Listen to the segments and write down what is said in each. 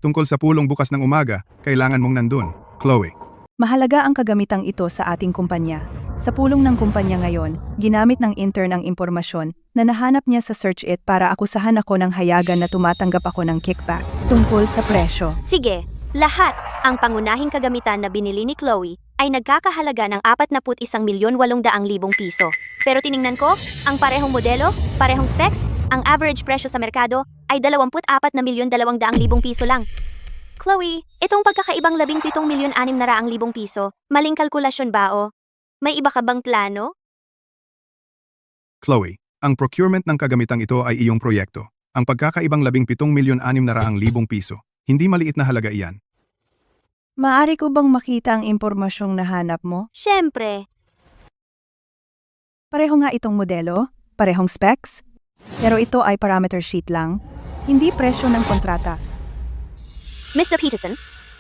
Tungkol sa pulong bukas ng umaga, kailangan mong nandun, Chloe. Mahalaga ang kagamitang ito sa ating kumpanya. Sa pulong ng kumpanya ngayon, ginamit ng intern ang impormasyon na nahanap niya sa Search It para akusahan ako ng hayagan na tumatanggap ako ng kickback tungkol sa presyo. Sige, lahat ang pangunahing kagamitan na binili ni Chloe ay nagkakahalaga ng 41,800,000 piso. Pero tiningnan ko, ang parehong modelo, parehong specs, ang average presyo sa merkado ay 24,200,000 piso lang. Chloe, itong pagkakaibang 17,600,000 piso, maling kalkulasyon ba o? May iba ka bang plano? Chloe, ang procurement ng kagamitang ito ay iyong proyekto. Ang pagkakaibang 17,600,000 piso. Hindi maliit na halaga iyan. Maaari ko bang makita ang impormasyong nahanap mo? Siyempre. Pareho nga itong modelo, parehong specs, pero ito ay parameter sheet lang, hindi presyo ng kontrata. Mr. Peterson,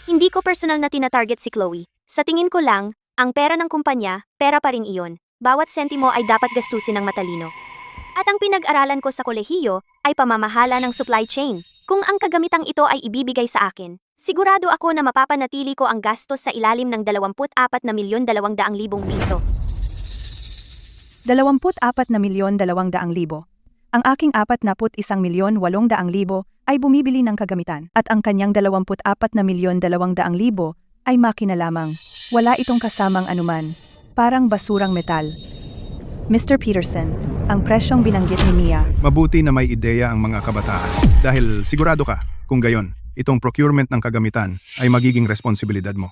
hindi ko personal na tina-target si Chloe. Sa tingin ko lang, ang pera ng kumpanya, pera pa rin iyon. Bawat sentimo ay dapat gastusin ng matalino. At ang pinag-aralan ko sa kolehiyo ay pamamahala ng supply chain. Kung ang kagamitang ito ay ibibigay sa akin, sigurado ako na mapapanatili ko ang gastos sa ilalim ng 24,200,000 piso. 24,200,000. Ang aking 41,800,000 ay bumibili ng kagamitan at ang kanyang 24,200,000 ay makina lamang. Wala itong kasamang anuman. Parang basurang metal. Mr. Peterson, ang presyong binanggit ni Mia. Mabuti na may ideya ang mga kabataan dahil sigurado ka, kung gayon, itong procurement ng kagamitan ay magiging responsibilidad mo.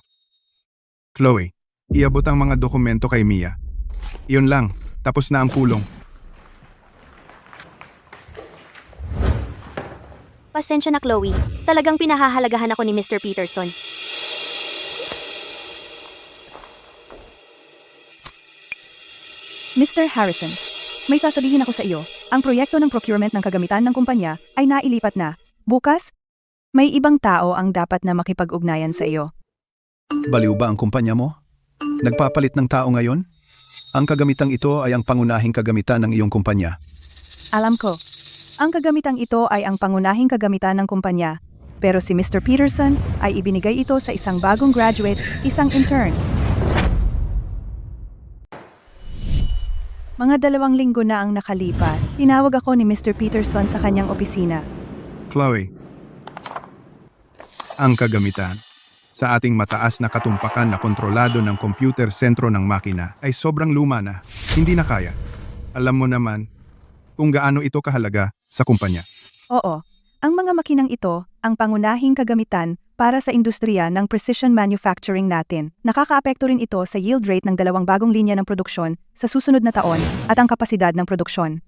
Chloe, iabot ang mga dokumento kay Mia. Iyon lang, tapos na ang pulong. Pasensya na Chloe, talagang pinahahalagahan ako ni Mr. Peterson. Mr. Harrison, may sasabihin ako sa iyo. Ang proyekto ng procurement ng kagamitan ng kumpanya ay nailipat na. Bukas, may ibang tao ang dapat na makipag-ugnayan sa iyo. Baliw ba ang kumpanya mo? Nagpapalit ng tao ngayon? Ang kagamitang ito ay ang pangunahing kagamitan ng iyong kumpanya. Alam ko, ang kagamitang ito ay ang pangunahing kagamitan ng kumpanya. Pero si Mr. Peterson ay ibinigay ito sa isang bagong graduate, isang intern. Mga 2 linggo na ang nakalipas, tinawag ako ni Mr. Peterson sa kanyang opisina. Chloe, ang kagamitan sa ating mataas na katumpakan na kontrolado ng computer sentro ng makina ay sobrang luma na, hindi na kaya. Alam mo naman kung gaano ito kahalaga sa kumpanya. Oo, ang mga makinang ito ang pangunahing kagamitan para sa industriya ng precision manufacturing natin. Nakakaapekto rin ito sa yield rate ng 2 bagong linya ng produksyon sa susunod na taon at ang kapasidad ng produksyon.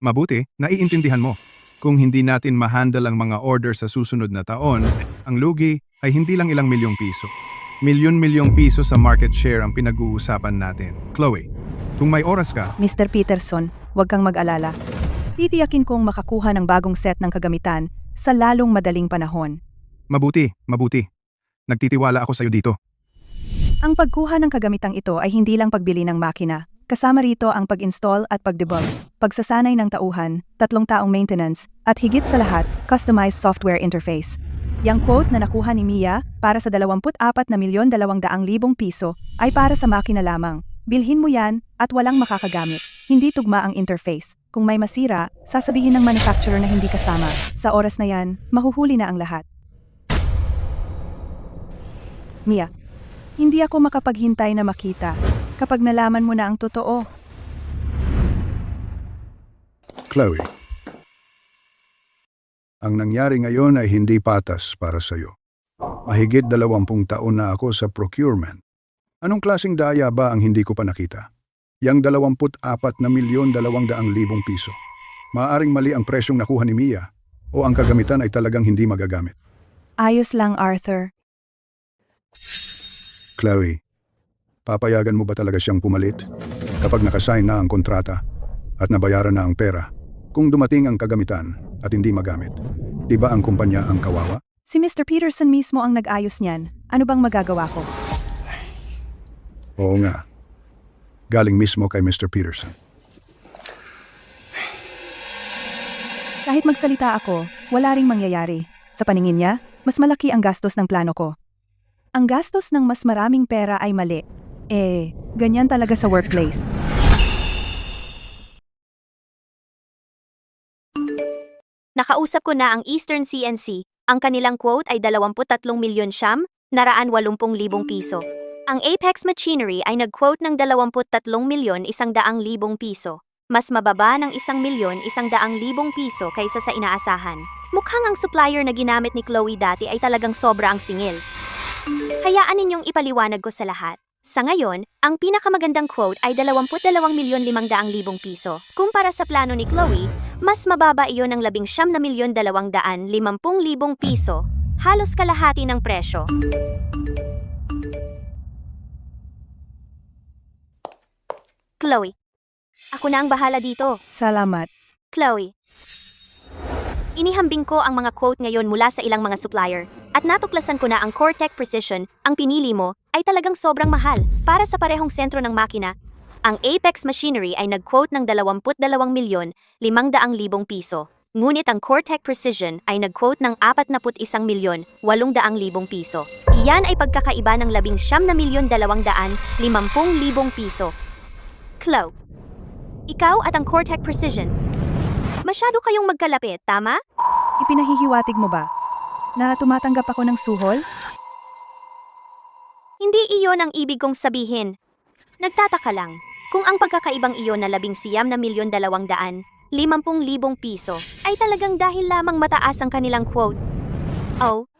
Mabuti, naiintindihan mo. Kung hindi natin ma-handle ang mga order sa susunod na taon, ang lugi ay hindi lang ilang milyong piso. Milyon-milyong piso sa market share ang pinag-uusapan natin. Chloe, kung may oras ka, Mr. Peterson, huwag kang mag-alala. Titiyakin kong makakuha ng bagong set ng kagamitan sa lalong madaling panahon. mabuti. Nagtitiwala ako sa iyo dito. Ang pagkuha ng kagamitang ito ay hindi lang pagbili ng makina. Kasama rito ang pag-install at pag-debug, pagsasanay ng tauhan, 3 taong maintenance, at higit sa lahat, customized software interface. Yang quote na nakuha ni Mia para sa 24,200,000 piso ay para sa makina lamang. Bilhin mo yan at walang makakagamit. Hindi tugma ang interface. Kung may masira, sasabihin ng manufacturer na hindi kasama. Sa oras na yan, mahuhuli na ang lahat. Mia, hindi ako makapaghintay na makita kapag nalaman mo na ang totoo. Chloe, ang nangyari ngayon ay hindi patas para sa iyo. Mahigit 20 taon na ako sa procurement. Anong klaseng daya ba ang hindi ko pa nakita? Yang 24,200,000 piso. Maaaring mali ang presyong nakuha ni Mia o ang kagamitan ay talagang hindi magagamit. Ayos lang, Arthur. Chloe, papayagan mo ba talaga siyang pumalit kapag nakasign na ang kontrata at nabayaran na ang pera kung dumating ang kagamitan at hindi magamit? Di ba ang kumpanya ang kawawa? Si Mr. Peterson mismo ang nag-ayos niyan. Ano bang magagawa ko? Oo nga. Galing mismo kay Mr. Peterson. Kahit magsalita ako, wala ring mangyayari. Sa paningin niya, mas malaki ang gastos ng plano ko. Ang gastos ng mas maraming pera ay mali. Ganyan talaga sa workplace. Nakausap ko na ang Eastern CNC. Ang kanilang quote ay 23 milyon siyam, 180,000 piso. Ang Apex Machinery ay nag-quote ng 23 milyon 100,000 piso. Mas mababa ng 1,100,000 piso kaysa sa inaasahan. Mukhang ang supplier na ginamit ni Chloe dati ay talagang sobra ang singil. Hayaan ninyong ipaliwanag ko sa lahat. Sa ngayon, ang pinakamagandang quote ay 22,500,000 piso. Kumpara sa plano ni Chloe, mas mababa iyon ng 19,250,000 piso. Halos kalahati ng presyo. Chloe, ako na ang bahala dito. Salamat. Chloe. Inihambing ko ang mga quote ngayon mula sa ilang mga supplier at natuklasan ko na ang Cortec Precision, ang pinili mo, ay talagang sobrang mahal para sa parehong sentro ng makina. Ang Apex Machinery ay nag-quote ng 22,500,000 piso. Ngunit ang Cortec Precision ay nag-quote ng 41,800,000 piso. Iyan ay pagkakaiba ng 19,250,000 piso. Chloe, ikaw at ang Cortec Precision, masyado kayong magkalapit, tama? Ipinahihiwatig mo ba na tumatanggap ako ng suhol? Hindi iyon ang ibig kong sabihin. Nagtataka lang, kung ang pagkakaibang iyon na 19,250,000 piso ay talagang dahil lamang mataas ang kanilang quote. Oh,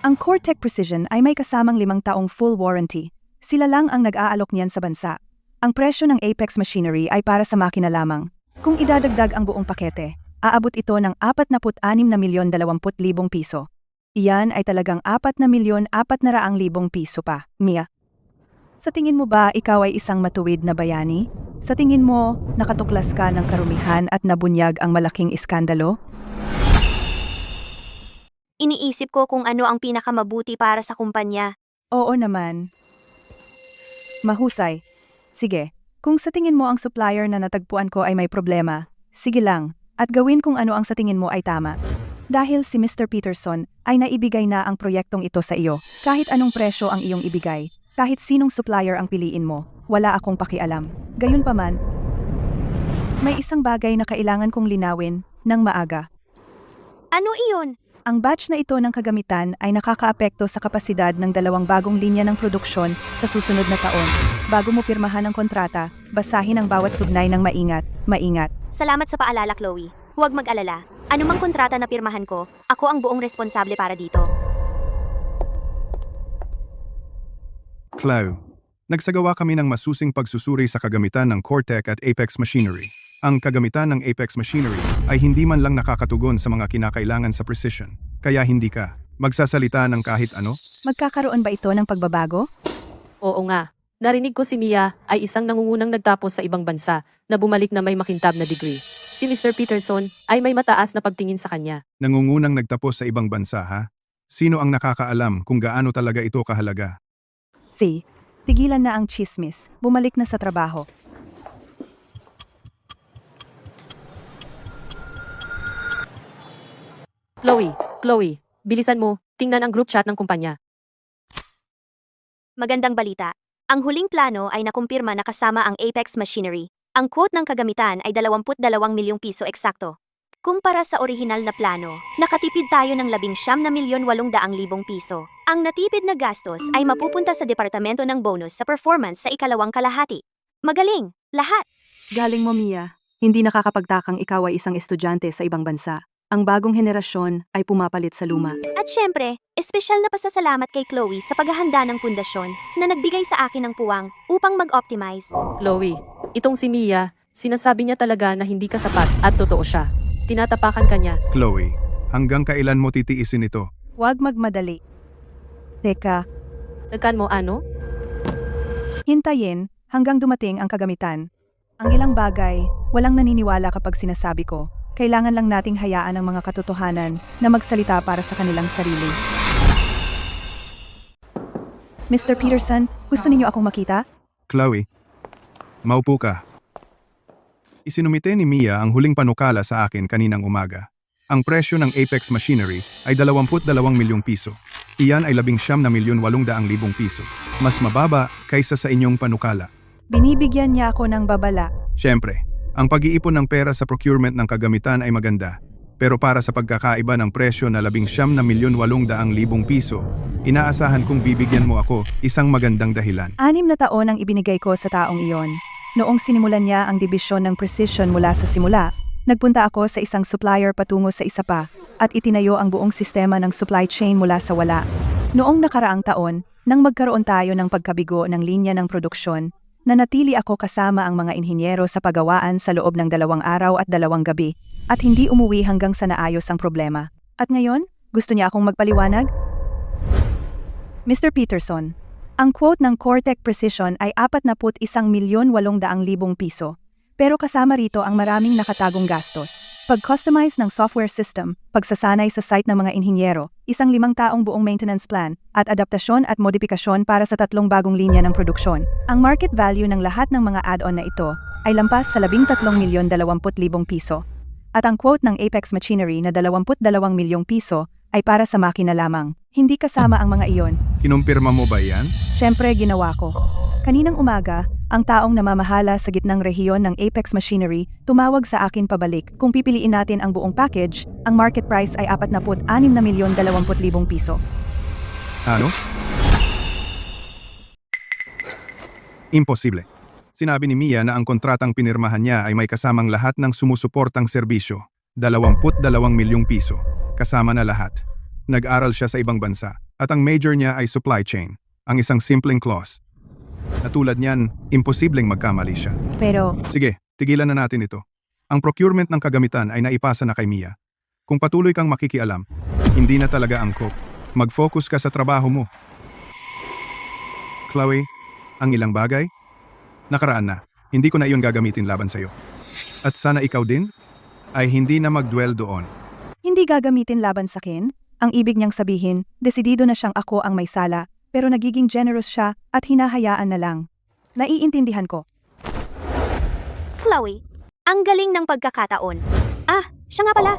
Ang Cortec Precision ay may kasamang 5 taong full warranty. Sila lang ang nag-aalok niyan sa bansa. Ang presyo ng Apex Machinery ay para sa makina lamang. Kung idadagdag ang buong pakete, aabot ito ng 46,20,000 piso. Iyan ay talagang 4,400,000 piso pa, Mia. Sa tingin mo ba ikaw ay isang matuwid na bayani? Sa tingin mo, nakatuklas ka ng karumihan at nabunyag ang malaking iskandalo? iniisip ko kung ano ang pinakamabuti para sa kumpanya. Oo naman. Mahusay. Sige, kung sa tingin mo ang supplier na natagpuan ko ay may problema, sige lang, at gawin kung ano ang sa tingin mo ay tama. Dahil si Mr. Peterson ay naibigay na ang proyektong ito sa iyo, kahit anong presyo ang iyong ibigay, kahit sinong supplier ang piliin mo, wala akong pakialam. Gayunpaman, may isang bagay na kailangan kong linawin ng maaga. Ano iyon? Ang batch na ito ng kagamitan ay nakakaapekto sa kapasidad ng 2 bagong linya ng produksyon sa susunod na taon. Bago mo pirmahan ang kontrata, basahin ang bawat sugnay ng maingat. Salamat sa paalala, Chloe. Huwag mag-alala. Anumang kontrata na pirmahan ko, ako ang buong responsable para dito. Chloe, nagsagawa kami ng masusing pagsusuri sa kagamitan ng Cortec at Apex Machinery. Ang kagamitan ng Apex Machinery ay hindi man lang nakakatugon sa mga kinakailangan sa precision, kaya hindi ka magsasalita ng kahit ano? Magkakaroon ba ito ng pagbabago? Oo nga. Narinig ko si Mia ay isang nangungunang nagtapos sa ibang bansa na bumalik na may makintab na degree. Si Mr. Peterson ay may mataas na pagtingin sa kanya. Nangungunang nagtapos sa ibang bansa, ha? Sino ang nakakaalam kung gaano talaga ito kahalaga? Tigilan na ang chismis. Bumalik na sa trabaho. Chloe, bilisan mo, tingnan ang group chat ng kumpanya. Magandang balita. Ang huling plano ay nakumpirma na kasama ang Apex Machinery. Ang quote ng kagamitan ay 22 milyong piso eksakto. Kumpara sa orihinal na plano, nakatipid tayo ng 19,800,000 piso. Ang natipid na gastos ay mapupunta sa Departamento ng Bonus sa performance sa ikalawang kalahati. Magaling! Lahat! Galing mo, Mia. Hindi nakakapagtakang ikaw ay isang estudyante sa ibang bansa. Ang bagong henerasyon ay pumapalit sa luma. At syempre, espesyal na pasasalamat kay Chloe sa paghahanda ng pundasyon na nagbigay sa akin ng puwang upang mag-optimize. Chloe, itong si Mia, sinasabi niya talaga na hindi ka sapat at totoo siya. Tinatapakan ka niya. Chloe, hanggang kailan mo titiisin ito? Huwag magmadali. Teka, Nagkan mo ano? hintayin hanggang dumating ang kagamitan. Ang ilang bagay, walang naniniwala kapag sinasabi ko. Kailangan lang nating hayaan ang mga katotohanan na magsalita para sa kanilang sarili. Mr. Peterson, gusto ninyo akong makita? Chloe, maupo ka. Isinumite ni Mia ang huling panukala sa akin kaninang umaga. Ang presyo ng Apex Machinery ay 22 milyong piso. Iyan ay 19,800,000 piso. Mas mababa kaysa sa inyong panukala. Binibigyan niya ako ng babala. Siyempre, ang pag-iipon ng pera sa procurement ng kagamitan ay maganda. Pero para sa pagkakaiba ng presyo na 19,800,000 piso, inaasahan kong bibigyan mo ako isang magandang dahilan. 6 na taon ang ibinigay ko sa taong iyon. Noong sinimulan niya ang dibisyon ng precision mula sa simula, nagpunta ako sa isang supplier patungo sa isa pa at itinayo ang buong sistema ng supply chain mula sa wala. Noong nakaraang taon, nang magkaroon tayo ng pagkabigo ng linya ng produksyon, nanatili ako kasama ang mga inhinyero sa paggawaan sa loob ng 2 araw at 2 gabi at hindi umuwi hanggang sa naayos ang problema. At ngayon, gusto niya akong magpaliwanag? Mr. Peterson, ang quote ng Cortec Precision ay 41,800,000 piso. Pero kasama rito ang maraming nakatagong gastos. Pag-customize ng software system, pagsasanay sa site ng mga inhinyero, isang 5 taong buong maintenance plan, at adaptasyon at modifikasyon para sa 3 bagong linya ng produksyon. Ang market value ng lahat ng mga add-on na ito ay lampas sa 13,20,000 piso. At ang quote ng Apex Machinery na 22 milyong piso ay para sa makina lamang. Hindi kasama ang mga iyon. Kinumpirma mo ba yan? Siyempre, ginawa ko. Kaninang umaga, ang taong namamahala sa gitnang rehiyon ng Apex Machinery tumawag sa akin pabalik. Kung pipiliin natin ang buong package, ang market price ay 46,20,000 piso. Ano? Imposible. Sinabi ni Mia na ang kontratang pinirmahan niya ay may kasamang lahat ng sumusuportang serbisyo. 22 milyong piso. Kasama na lahat. Nag-aral siya sa ibang bansa. At ang major niya ay supply chain. Ang isang simpleng clause. Na tulad niyan, imposibleng magkamali siya. Pero, Sige, tigilan na natin ito. Ang procurement ng kagamitan ay naipasa na kay Mia. Kung patuloy kang makikialam, hindi na talaga angkop. Mag-focus ka sa trabaho mo. Chloe, ang ilang bagay? Nakaraan na. Hindi ko na iyon gagamitin laban sa'yo. At sana ikaw din ay hindi na mag-dwell doon. hindi gagamitin laban sa akin? Ang ibig niyang sabihin, desidido na siyang ako ang may sala, pero nagiging generous siya at hinahayaan na lang. Naiintindihan ko. Chloe, ang galing ng pagkakataon. Ah, siya nga pala.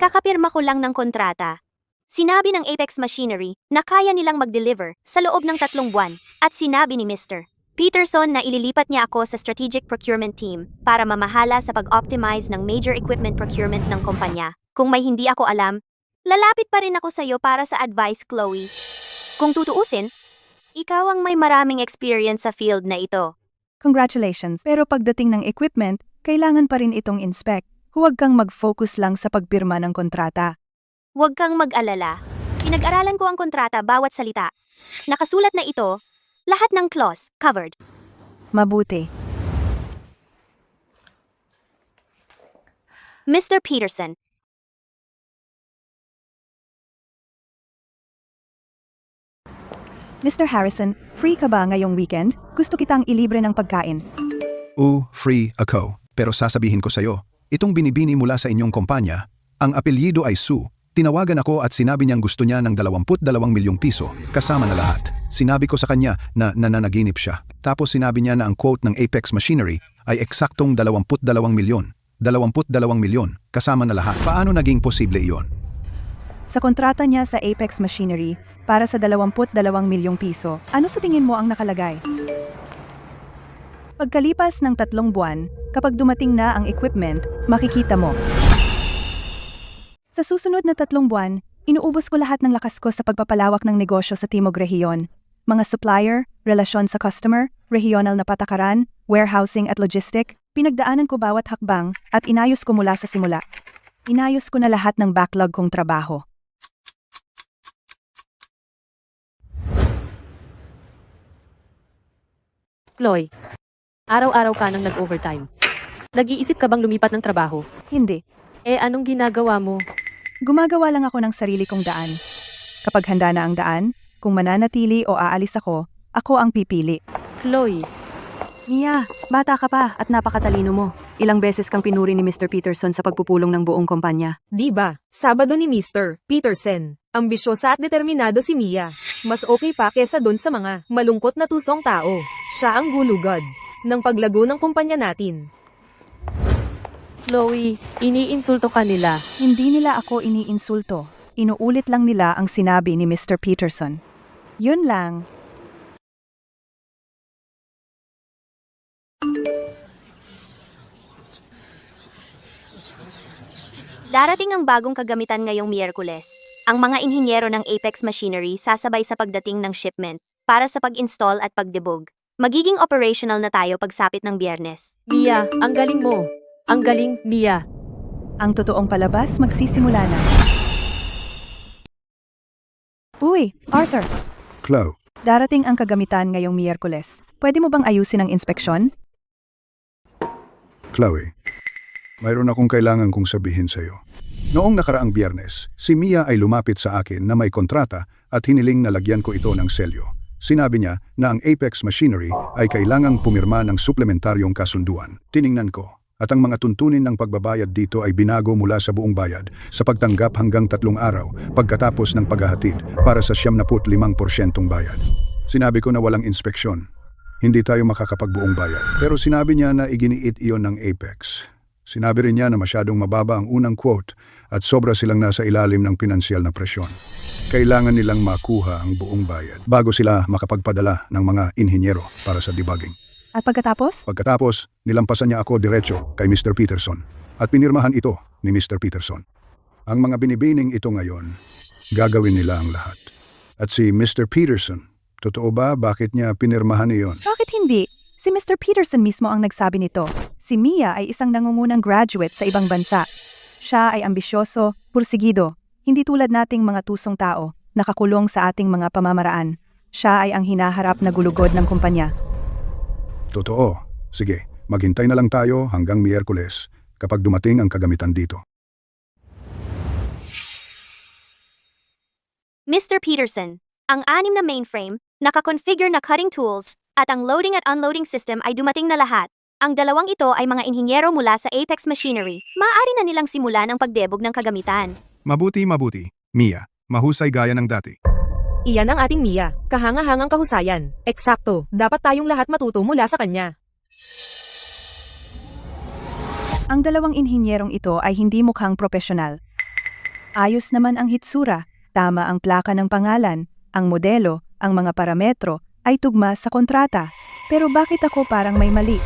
Kakapirma ko lang ng kontrata. Sinabi ng Apex Machinery na kaya nilang mag-deliver sa loob ng 3 buwan at sinabi ni Mr. Peterson na ililipat niya ako sa strategic procurement team para mamahala sa pag-optimize ng major equipment procurement ng kumpanya. Kung may hindi ako alam, lalapit pa rin ako sa iyo para sa advice, Chloe. Kung tutuusin, ikaw ang may maraming experience sa field na ito. Congratulations. Pero pagdating ng equipment, kailangan pa rin itong inspect. Huwag kang mag-focus lang sa pagpirma ng kontrata. Huwag kang mag-alala. Pinag-aralan ko ang kontrata bawat salita. Nakasulat na ito, lahat ng clause covered. Mabuti. Mr. Peterson, Mr. Harrison, free ka ba ngayong weekend? Gusto kitang ilibre ng pagkain. Free ako. Pero sasabihin ko sa'yo, itong binibini mula sa inyong kumpanya, ang apelyido ay Sue. Tinawagan ako at sinabi niyang gusto niya ng 22 milyong piso, kasama na lahat. Sinabi ko sa kanya na nananaginip siya. Tapos sinabi niya na ang quote ng Apex Machinery ay eksaktong 22 milyon. 22 milyon, kasama na lahat. Paano naging posible iyon? Sa kontrata niya sa Apex Machinery, para sa 22 milyong piso, ano sa tingin mo ang nakalagay? Pagkalipas ng 3 buwan, kapag dumating na ang equipment, makikita mo. Sa susunod na 3 buwan, inuubos ko lahat ng lakas ko sa pagpapalawak ng negosyo sa Timog Rehiyon. Mga supplier, relasyon sa customer, regional na patakaran, warehousing at logistic, pinagdaanan ko bawat hakbang at inayos ko mula sa simula. Inayos ko na lahat ng backlog kong trabaho. Chloe, araw-araw ka nang nag-overtime. Nag-iisip ka bang lumipat ng trabaho? Hindi. Anong ginagawa mo? Gumagawa lang ako ng sarili kong daan. Kapag handa na ang daan, kung mananatili o aalis ako ang pipili. Chloe, Mia, bata ka pa at napakatalino mo. Ilang beses kang pinuri ni Mr. Peterson sa pagpupulong ng buong kumpanya. Di ba? Sabado ni Mr. Peterson. Ambisyosa at determinado si Mia. Mas okay pa kesa dun sa mga malungkot na tusong tao. Siya ang gulugod ng paglago ng kumpanya natin. Chloe, iniinsulto ka nila. Hindi nila ako iniinsulto. Inuulit lang nila ang sinabi ni Mr. Peterson. Yun lang. Darating ang bagong kagamitan ngayong Miyerkules. Ang mga inhinyero ng Apex Machinery sasabay sa pagdating ng shipment para sa pag-install at pagdebug. Magiging operational na tayo pagsapit ng Biyernes. Mia, ang galing mo. Ang galing, Mia. Ang totoong palabas magsisimula na. Uy, Arthur. Chloe, Darating ang kagamitan ngayong Miyerkules. Pwede mo bang ayusin ang inspeksyon? Chloe, mayroon akong kailangan kong sabihin sa iyo. Noong nakaraang Biyernes, si Mia ay lumapit sa akin na may kontrata at hiniling na lagyan ko ito ng selyo. Sinabi niya na ang Apex Machinery ay kailangang pumirma ng suplementaryong kasunduan. Tiningnan ko, at ang mga tuntunin ng pagbabayad dito ay binago mula sa buong bayad sa pagtanggap hanggang 3 araw pagkatapos ng paghahatid para sa 75% bayad. Sinabi ko na walang inspeksyon. Hindi tayo makakapagbuong bayad. Pero sinabi niya na iginiit iyon ng Apex. Sinabi rin niya na masyadong mababa ang unang quote at sobra silang nasa ilalim ng pinansyal na presyon. Kailangan nilang makuha ang buong bayad bago sila makapagpadala ng mga inhinyero para sa debugging. At pagkatapos? Pagkatapos, nilampasan niya ako diretso kay Mr. Peterson at pinirmahan ito ni Mr. Peterson. Ang mga binibining ito ngayon, gagawin nila ang lahat. At si Mr. Peterson, totoo ba bakit niya pinirmahan iyon? Bakit hindi? Si Mr. Peterson mismo ang nagsabi nito. Si Mia ay isang nangungunang graduate sa ibang bansa. Siya ay ambisyoso, pursigido, hindi tulad nating mga tusong tao, nakakulong sa ating mga pamamaraan. Siya ay ang hinaharap na gulugod ng kumpanya. Totoo. Sige, maghintay na lang tayo hanggang Miyerkules kapag dumating ang kagamitan dito. Mr. Peterson, ang 6 na mainframe, naka-configure na cutting tools, at ang loading at unloading system ay dumating na lahat. Ang dalawang ito ay mga inhinyero mula sa Apex Machinery. Maaari na nilang simulan ang pagdebog ng kagamitan. Mabuti. Mia, mahusay gaya ng dati. Iyan ang ating Mia. Kahanga-hangang kahusayan. Eksakto. Dapat tayong lahat matuto mula sa kanya. Ang dalawang inhinyerong ito ay hindi mukhang propesyonal. Ayos naman ang hitsura, tama ang plaka ng pangalan, ang modelo, ang mga parametro ay tugma sa kontrata. Pero bakit ako parang may mali?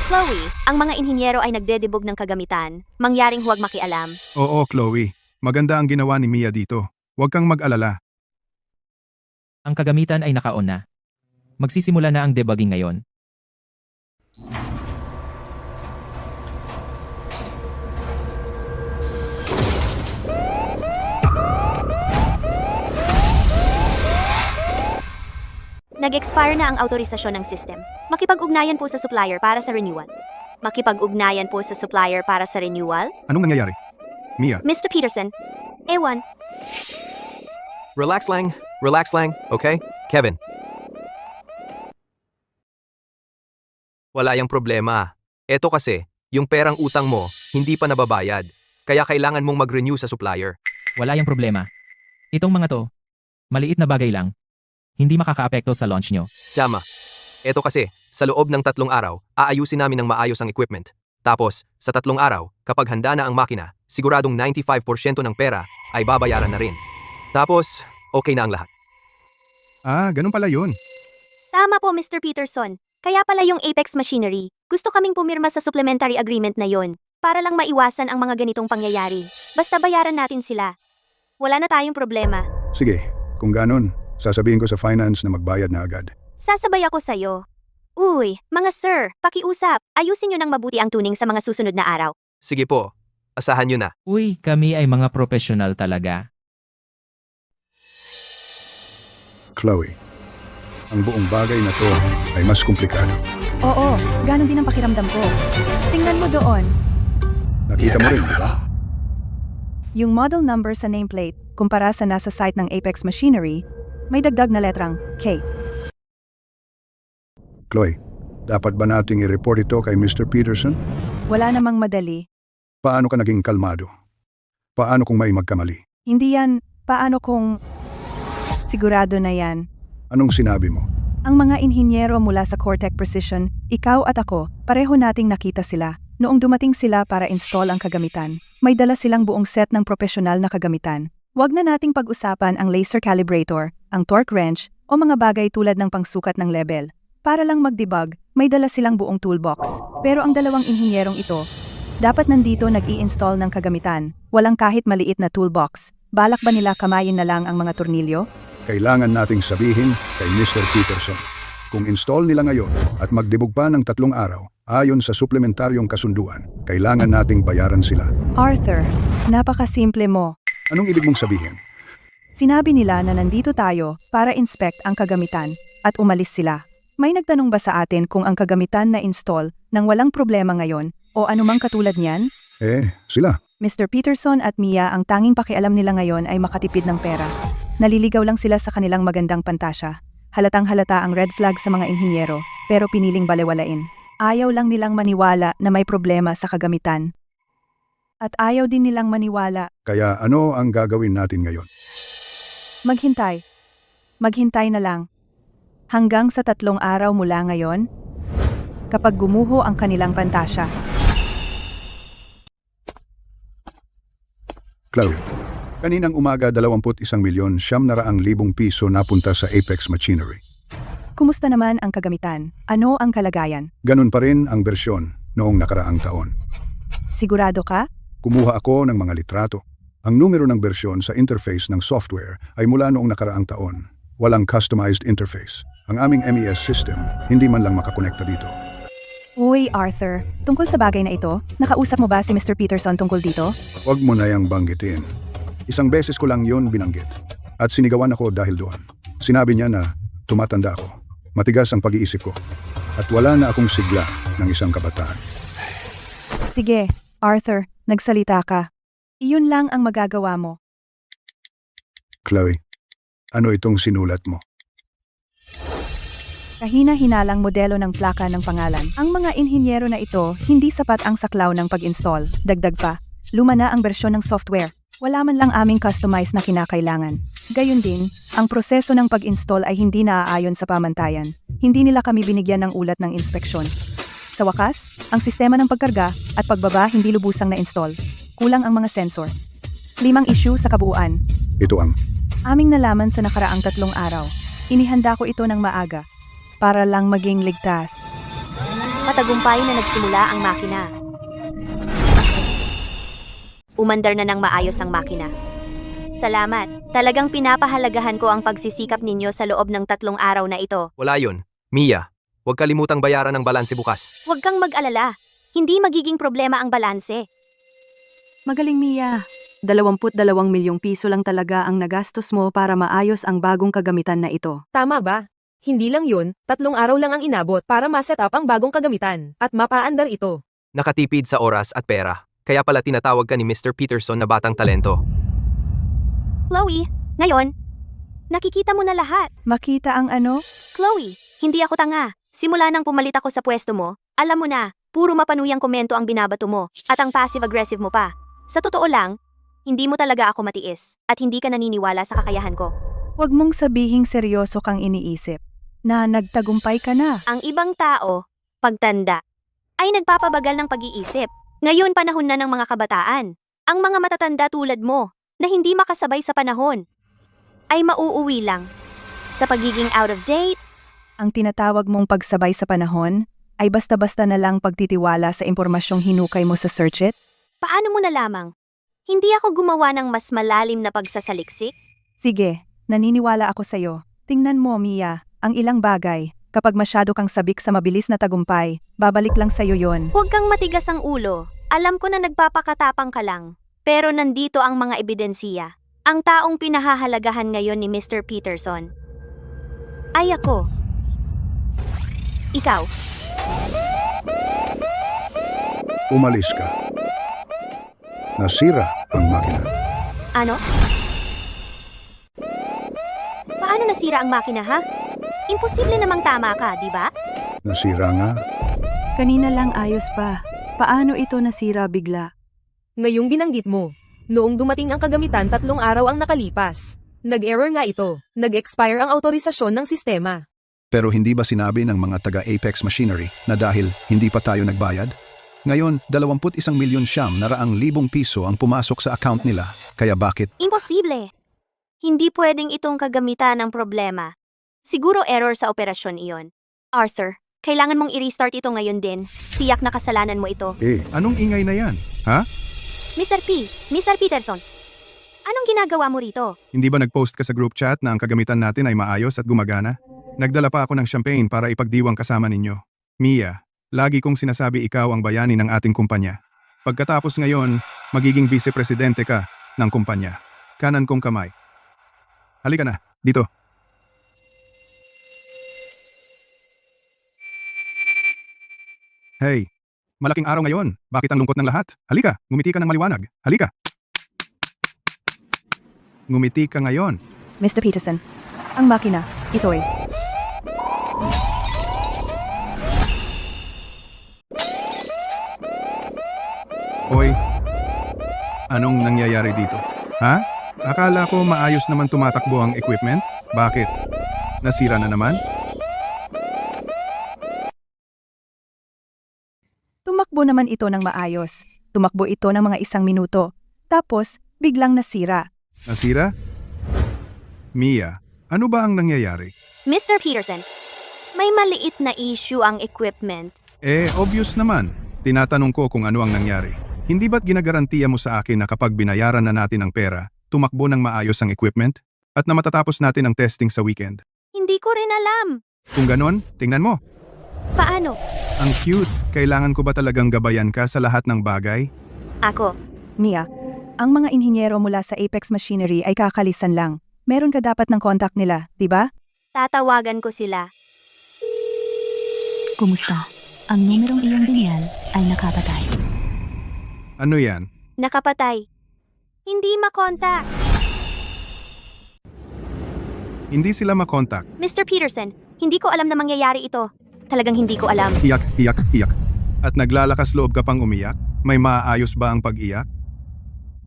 Chloe, ang mga inhinyero ay nagdedebog ng kagamitan. Mangyaring huwag makialam. Oo, Chloe. Maganda ang ginawa ni Mia dito. Huwag kang mag-alala. Ang kagamitan ay naka-on na. Magsisimula na ang debugging ngayon. Nag-expire na ang autorisasyon ng system. Makipag-ugnayan po sa supplier para sa renewal. Makipag-ugnayan po sa supplier para sa renewal? Anong nangyayari? Mia, Mr. Peterson, ewan. Relax lang, okay? Kevin. Wala yang problema. Eto kasi, yung perang utang mo, hindi pa nababayad. Kaya kailangan mong mag-renew sa supplier. Wala yang problema. Itong mga to, maliit na bagay lang. Hindi makakaapekto sa launch nyo. Tama. Eto kasi, sa loob ng 3 araw, aayusin namin ng maayos ang equipment. Tapos, sa 3 araw, kapag handa na ang makina, siguradong 95% ng pera ay babayaran na rin. Tapos, okay na ang lahat. ganun pala yun. Tama po, Mr. Peterson. Kaya pala yung Apex Machinery. Gusto kaming pumirma sa supplementary agreement na yon para lang maiwasan ang mga ganitong pangyayari. Basta bayaran natin sila. Wala na tayong problema. Sige, kung ganon, sasabihin ko sa finance na magbayad na agad. Sasabay ako sa'yo. Uy, mga sir, pakiusap. Ayusin nyo ng mabuti ang tuning sa mga susunod na araw. Sige po, asahan nyo na. Uy, kami ay mga professional talaga. Chloe, ang buong bagay na to ay mas komplikado. Oo, ganon din ang pakiramdam ko. Tingnan mo doon. Nakita mo rin, di ba? Yung model number sa nameplate, kumpara sa nasa site ng Apex Machinery, may dagdag na letrang K. Chloe, dapat ba nating i-report ito kay Mr. Peterson? Wala namang madali. Paano ka naging kalmado? Paano kung may magkamali? Hindi yan, paano kung... Sigurado na yan. Anong sinabi mo? Ang mga inhinyero mula sa Cortec Precision, ikaw at ako, pareho nating nakita sila. Noong dumating sila para install ang kagamitan, may dala silang buong set ng profesional na kagamitan. Huwag na nating pag-usapan ang laser calibrator, ang torque wrench, o mga bagay tulad ng pangsukat ng level. Para lang mag-debug, may dala silang buong toolbox. Pero ang dalawang inhinyerong ito, dapat nandito nag-i-install ng kagamitan, walang kahit maliit na toolbox. Balak ba nila kamayin na lang ang mga tornilyo? Kailangan nating sabihin kay Mr. Peterson. Kung install nila ngayon at magdebug pa ng 3 araw, ayon sa suplementaryong kasunduan, kailangan nating bayaran sila. Arthur, napakasimple mo. Anong ibig mong sabihin? Sinabi nila na nandito tayo para inspect ang kagamitan at umalis sila. May nagtanong ba sa atin kung ang kagamitan na install nang walang problema ngayon o anumang katulad niyan? Sila. Mr. Peterson at Mia, ang tanging pakialam nila ngayon ay makatipid ng pera. Naliligaw lang sila sa kanilang magandang pantasya. Halatang halata ang red flag sa mga inhinyero, pero piniling balewalain. Ayaw lang nilang maniwala na may problema sa kagamitan. At ayaw din nilang maniwala. Kaya ano ang gagawin natin ngayon? Maghintay. Maghintay na lang. Hanggang sa 3 araw mula ngayon, kapag gumuho ang kanilang pantasya. Chloe, kaninang umaga 21,900,000 piso napunta sa Apex Machinery. Kumusta naman ang kagamitan? Ano ang kalagayan? Ganun pa rin ang bersyon noong nakaraang taon. Sigurado ka? Kumuha ako ng mga litrato. Ang numero ng bersyon sa interface ng software ay mula noong nakaraang taon. Walang customized interface. Ang aming MES system hindi man lang makakonekta dito. Uy, Arthur, tungkol sa bagay na ito, nakausap mo ba si Mr. Peterson tungkol dito? Huwag mo na yang banggitin. Isang beses ko lang yon binanggit. At sinigawan ako dahil doon. Sinabi niya na tumatanda ako. Matigas ang pag-iisip ko. At wala na akong sigla ng isang kabataan. Sige, Arthur, nagsalita ka. Iyon lang ang magagawa mo. Chloe, ano itong sinulat mo? Kahina-hinalang modelo ng plaka ng pangalan. Ang mga inhinyero na ito, hindi sapat ang saklaw ng pag-install. Dagdag pa, luma na ang bersyon ng software. Wala man lang aming customized na kinakailangan. Gayun din, ang proseso ng pag-install ay hindi naaayon sa pamantayan. Hindi nila kami binigyan ng ulat ng inspeksyon. Sa wakas, ang sistema ng pagkarga at pagbaba hindi lubusang na-install. Kulang ang mga sensor. 5 issue sa kabuuan. Ito ang Aming nalaman sa nakaraang 3 araw. Inihanda ko ito ng maaga. Para lang maging ligtas. Matagumpay na nagsimula ang makina. Umandar na ng maayos ang makina. Salamat. Talagang pinapahalagahan ko ang pagsisikap ninyo sa loob ng 3 araw na ito. Wala yun. Mia, huwag kalimutang bayaran ang balanse bukas. Huwag kang mag-alala. Hindi magiging problema ang balanse. Magaling, Mia. 22 milyong piso lang talaga ang nagastos mo para maayos ang bagong kagamitan na ito. Tama ba? Hindi lang yun, 3 araw lang ang inabot para ma-set up ang bagong kagamitan at mapaandar ito. Nakatipid sa oras at pera. Kaya pala tinatawag ka ni Mr. Peterson na batang talento. Chloe, ngayon, nakikita mo na lahat. Makita ang ano? Chloe, hindi ako tanga. Simula nang pumalit ako sa pwesto mo, alam mo na, puro mapanuyang komento ang binabato mo at ang passive-aggressive mo pa. Sa totoo lang, hindi mo talaga ako matiis at hindi ka naniniwala sa kakayahan ko. Huwag mong sabihing seryoso kang iniisip. Na nagtagumpay ka na. Ang ibang tao, pagtanda, ay nagpapabagal ng pag-iisip. Ngayon panahon na ng mga kabataan. Ang mga matatanda tulad mo, na hindi makasabay sa panahon, ay mauuwi lang. Sa pagiging out of date, Ang tinatawag mong pagsabay sa panahon, ay basta-basta na lang pagtitiwala sa impormasyong hinukay mo sa search it? paano mo na lamang? Hindi ako gumawa ng mas malalim na pagsasaliksik? Sige, naniniwala ako sa'yo. Tingnan mo, Mia, ang ilang bagay. Kapag masyado kang sabik sa mabilis na tagumpay, babalik lang sa'yo yon. Huwag kang matigas ang ulo. Alam ko na nagpapakatapang ka lang. Pero nandito ang mga ebidensiya. Ang taong pinahahalagahan ngayon ni Mr. Peterson ay ako. Ikaw. Umalis ka. Nasira ang makina. Ano? Paano nasira ang makina, ha? Imposible namang tama ka, di ba? Nasira nga. Kanina lang ayos pa. Paano ito nasira bigla? Ngayong binanggit mo, noong dumating ang kagamitan 3 araw ang nakalipas. Nag-error nga ito. Nag-expire ang autorisasyon ng sistema. Pero hindi ba sinabi ng mga taga-Apex Machinery na dahil hindi pa tayo nagbayad, Ngayon, 21,000,000 piso ang pumasok sa account nila. Kaya bakit? Imposible. Hindi pwedeng itong kagamitan ng problema. Siguro error sa operasyon iyon. Arthur, kailangan mong i-restart ito ngayon din. Tiyak na kasalanan mo ito. Anong ingay na yan? Ha? Mr. Peterson, anong ginagawa mo rito? Hindi ba nag-post ka sa group chat na ang kagamitan natin ay maayos at gumagana? Nagdala pa ako ng champagne para ipagdiwang kasama ninyo. Mia, lagi kong sinasabi ikaw ang bayani ng ating kumpanya. Pagkatapos ngayon, magiging vice-presidente ka ng kumpanya. Kanan kong kamay. Halika na, dito. Hey, malaking araw ngayon. Bakit ang lungkot ng lahat? Halika, ngumiti ka ng maliwanag. Halika. Ngumiti ka ngayon. Mr. Peterson, ang makina, ito'y. Hoy, anong nangyayari dito? Ha? Akala ko maayos naman tumatakbo ang equipment. Bakit? Nasira na naman? Tumakbo naman ito ng maayos. Tumakbo ito ng mga 1 minuto. Tapos, biglang nasira. Nasira? Mia, ano ba ang nangyayari? Mr. Peterson, may maliit na issue ang equipment. Obvious naman. Tinatanong ko kung ano ang nangyari. Hindi ba't ginagarantiya mo sa akin na kapag binayaran na natin ang pera, tumakbo ng maayos ang equipment? At na matatapos natin ang testing sa weekend? Hindi ko rin alam. Kung ganon, tingnan mo. Paano? Ang cute. Kailangan ko ba talagang gabayan ka sa lahat ng bagay? Ako. Mia, ang mga inhinyero mula sa Apex Machinery ay kakalisan lang. Meron ka dapat ng contact nila, di ba? Tatawagan ko sila. Kumusta? Ang numerong iyong dinyal ay nakapatay. Ano yan? Nakapatay. Hindi makontak. Hindi sila makontak. Mr. Peterson, hindi ko alam na mangyayari ito. Talagang hindi ko alam. Iyak, iyak, iyak. At naglalakas loob ka pang umiyak? May maayos ba ang pag-iyak?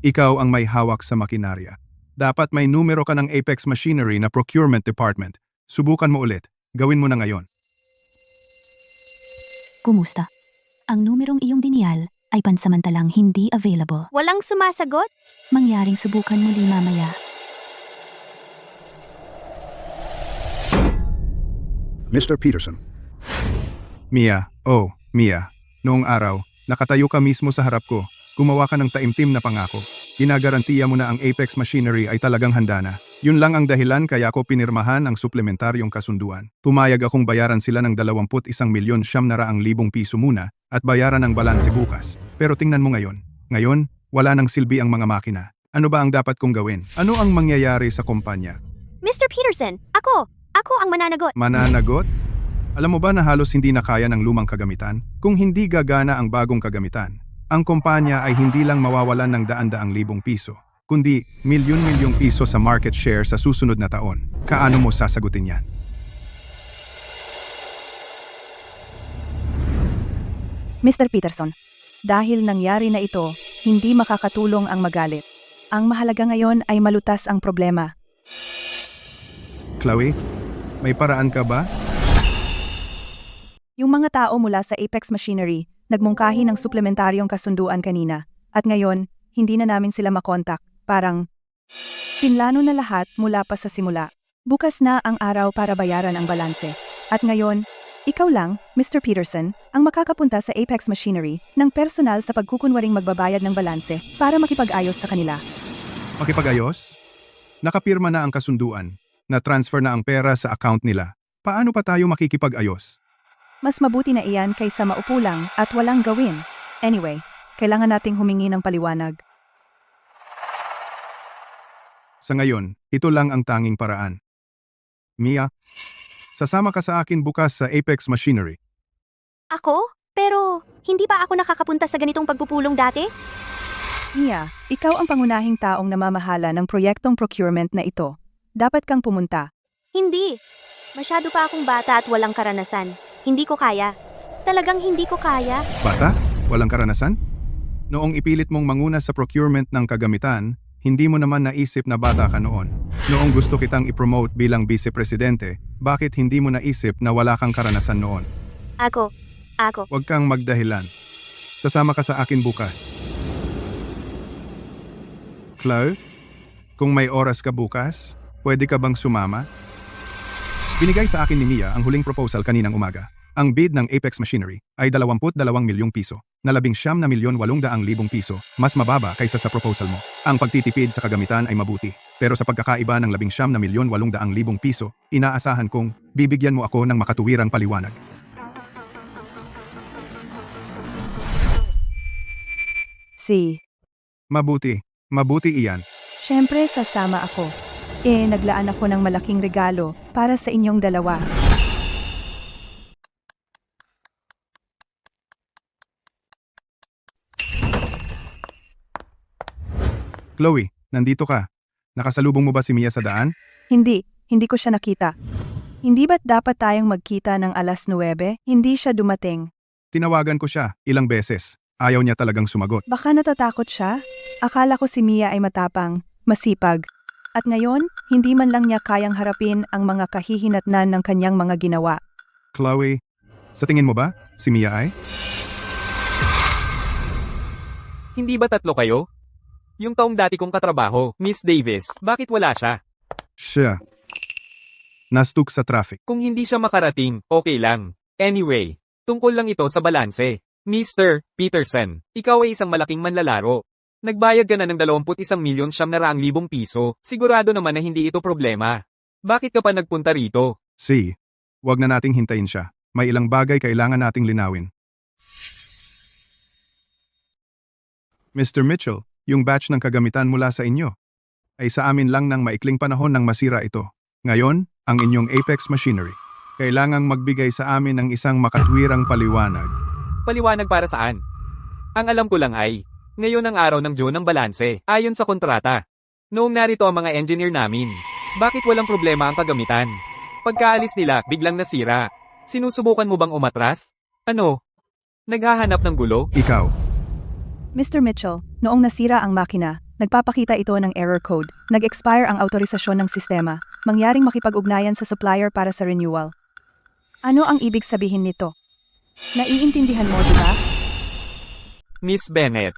Ikaw ang may hawak sa makinarya. Dapat may numero ka ng Apex Machinery na Procurement Department. Subukan mo ulit. Gawin mo na ngayon. Kumusta? Ang numerong iyong dinyal ay pansamantalang hindi available. Walang sumasagot? Mangyaring subukan muli mamaya. Mr. Peterson, Mia, Mia. Noong araw, nakatayo ka mismo sa harap ko. Gumawa ka ng taimtim na pangako. Ginagarantiya mo na ang Apex Machinery ay talagang handa na. Yun lang ang dahilan kaya ako pinirmahan ang suplementaryong kasunduan. Pumayag akong bayaran sila ng 21,900,000 piso muna at bayaran ang balanse bukas. Pero tingnan mo ngayon. Ngayon, wala nang silbi ang mga makina. Ano ba ang dapat kong gawin? Ano ang mangyayari sa kumpanya? Mr. Peterson, ako ang mananagot. Mananagot? Alam mo ba na halos hindi na kaya ng lumang kagamitan? Kung hindi gagana ang bagong kagamitan, ang kumpanya ay hindi lang mawawalan ng daan-daang libong piso, kundi milyon-milyong piso sa market share sa susunod na taon. Kaano mo sasagutin yan? Mr. Peterson, dahil nangyari na ito, hindi makakatulong ang magalit. Ang mahalaga ngayon ay malutas ang problema. Chloe, may paraan ka ba? Yung mga tao mula sa Apex Machinery, nagmungkahi ng suplementaryong kasunduan kanina. At ngayon, hindi na namin sila makontak. Parang, pinlano na lahat mula pa sa simula. Bukas na ang araw para bayaran ang balanse. At ngayon, ikaw lang, Mr. Peterson, ang makakapunta sa Apex Machinery ng personal sa pagkukunwaring magbabayad ng balanse para makipag-ayos sa kanila. Makipag-ayos? Nakapirma na ang kasunduan. Na-transfer na ang pera sa account nila. Paano pa tayo makikipag-ayos? Mas mabuti na iyan kaysa maupo lang at walang gawin. Anyway, kailangan nating humingi ng paliwanag. Sa ngayon, ito lang ang tanging paraan. Mia, sasama ka sa akin bukas sa Apex Machinery. Ako? Pero, hindi ba ako nakakapunta sa ganitong pagpupulong dati? Mia, ikaw ang pangunahing taong namamahala ng proyektong procurement na ito. Dapat kang pumunta. Hindi. Masyado pa akong bata at walang karanasan. Hindi ko kaya. Talagang hindi ko kaya. Bata? Walang karanasan? Noong ipilit mong manguna sa procurement ng kagamitan, hindi mo naman naisip na bata ka noon. Noong gusto kitang ipromote bilang vice-presidente, bakit hindi mo naisip na wala kang karanasan noon? Ako. Huwag kang magdahilan. Sasama ka sa akin bukas. Chloe, kung may oras ka bukas, pwede ka bang sumama? Binigay sa akin ni Mia ang huling proposal kaninang umaga. Ang bid ng Apex Machinery ay 22 milyong piso, na 19,800,000 piso, mas mababa kaysa sa proposal mo. Ang pagtitipid sa kagamitan ay mabuti, pero sa pagkakaiba ng 19,800,000 piso, inaasahan kong bibigyan mo ako ng makatuwirang paliwanag. Mabuti iyan. Siyempre sasama ako. Naglaan ako ng malaking regalo para sa inyong dalawa. Chloe, nandito ka. Nakasalubong mo ba si Mia sa daan? Hindi ko siya nakita. Hindi ba't dapat tayong magkita ng alas 9? Hindi siya dumating. Tinawagan ko siya ilang beses. Ayaw niya talagang sumagot. Baka natatakot siya? Akala ko si Mia ay matapang, masipag. At ngayon, hindi man lang niya kayang harapin ang mga kahihinatnan ng kanyang mga ginawa. Chloe, sa tingin mo ba, si Mia ay? Hindi ba tatlo kayo? Yung taong dati kong katrabaho, Miss Davis, bakit wala siya? Siya. Nastuk sa traffic. Kung hindi siya makarating, okay lang. Anyway, tungkol lang ito sa balanse. Mr. Peterson, ikaw ay isang malaking manlalaro. Nagbayad ka na ng 21,700,000 piso. Sigurado naman na hindi ito problema. Bakit ka pa nagpunta rito? Wag na nating hintayin siya. May ilang bagay kailangan nating linawin. Mr. Mitchell, yung batch ng kagamitan mula sa inyo ay sa amin lang ng maikling panahon nang masira ito. Ngayon, ang inyong Apex Machinery. Kailangang magbigay sa amin ng isang makatwirang paliwanag. Paliwanag para saan? Ang alam ko lang ay, ngayon ang araw ng June ng balanse, ayon sa kontrata. Noong narito ang mga engineer namin, bakit walang problema ang kagamitan? Pagkaalis nila, biglang nasira. Sinusubukan mo bang umatras? Ano? Naghahanap ng gulo? Ikaw. Mr. Mitchell, noong nasira ang makina, nagpapakita ito ng error code. Nag-expire ang autorisasyon ng sistema. Mangyaring makipag-ugnayan sa supplier para sa renewal. Ano ang ibig sabihin nito? Naiintindihan mo, di ba? Miss Bennett,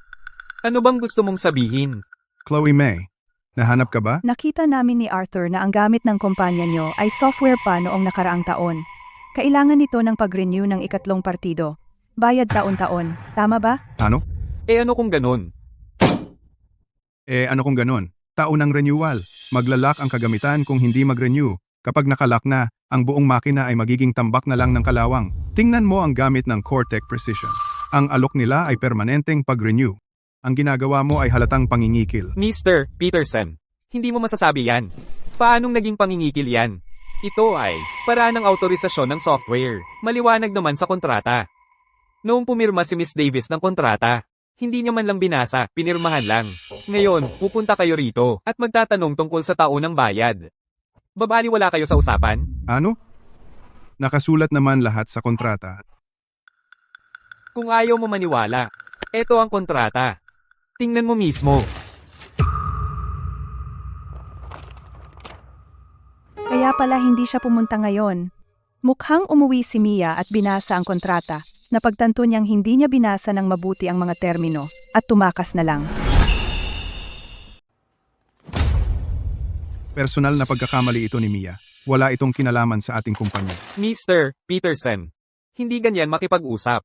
ano bang gusto mong sabihin? Chloe May, nahanap ka ba? Nakita namin ni Arthur na ang gamit ng kumpanya nyo ay software pa noong nakaraang taon. Kailangan nito ng pag-renew ng ikatlong partido. Bayad taon-taon. Tama ba? Ano? Ano kung ganun? Ano kung ganun? Taon ng renewal. Maglalak ang kagamitan kung hindi mag-renew. Kapag nakalak na, ang buong makina ay magiging tambak na lang ng kalawang. Tingnan mo ang gamit ng Cortec Precision. Ang alok nila ay permanenteng pag-renew. Ang ginagawa mo ay halatang pangingikil. Mr. Peterson, hindi mo masasabi yan. Paanong naging pangingikil yan? Ito ay paraan ng autorisasyon ng software. Maliwanag naman sa kontrata. Noong pumirma si Miss Davis ng kontrata, hindi niya man lang binasa, pinirmahan lang. Ngayon, pupunta kayo rito at magtatanong tungkol sa taon ng bayad. Babaliwala kayo sa usapan? Ano? Nakasulat naman lahat sa kontrata. Kung ayaw mo maniwala, eto ang kontrata. Tingnan mo mismo. Kaya pala hindi siya pumunta ngayon. Mukhang umuwi si Mia at binasa ang kontrata. Napagtanto niyang hindi niya binasa ng mabuti ang mga termino at tumakas na lang. Personal na pagkakamali ito ni Mia. Wala itong kinalaman sa ating kumpanya. Mr. Peterson, hindi ganyan makipag-usap.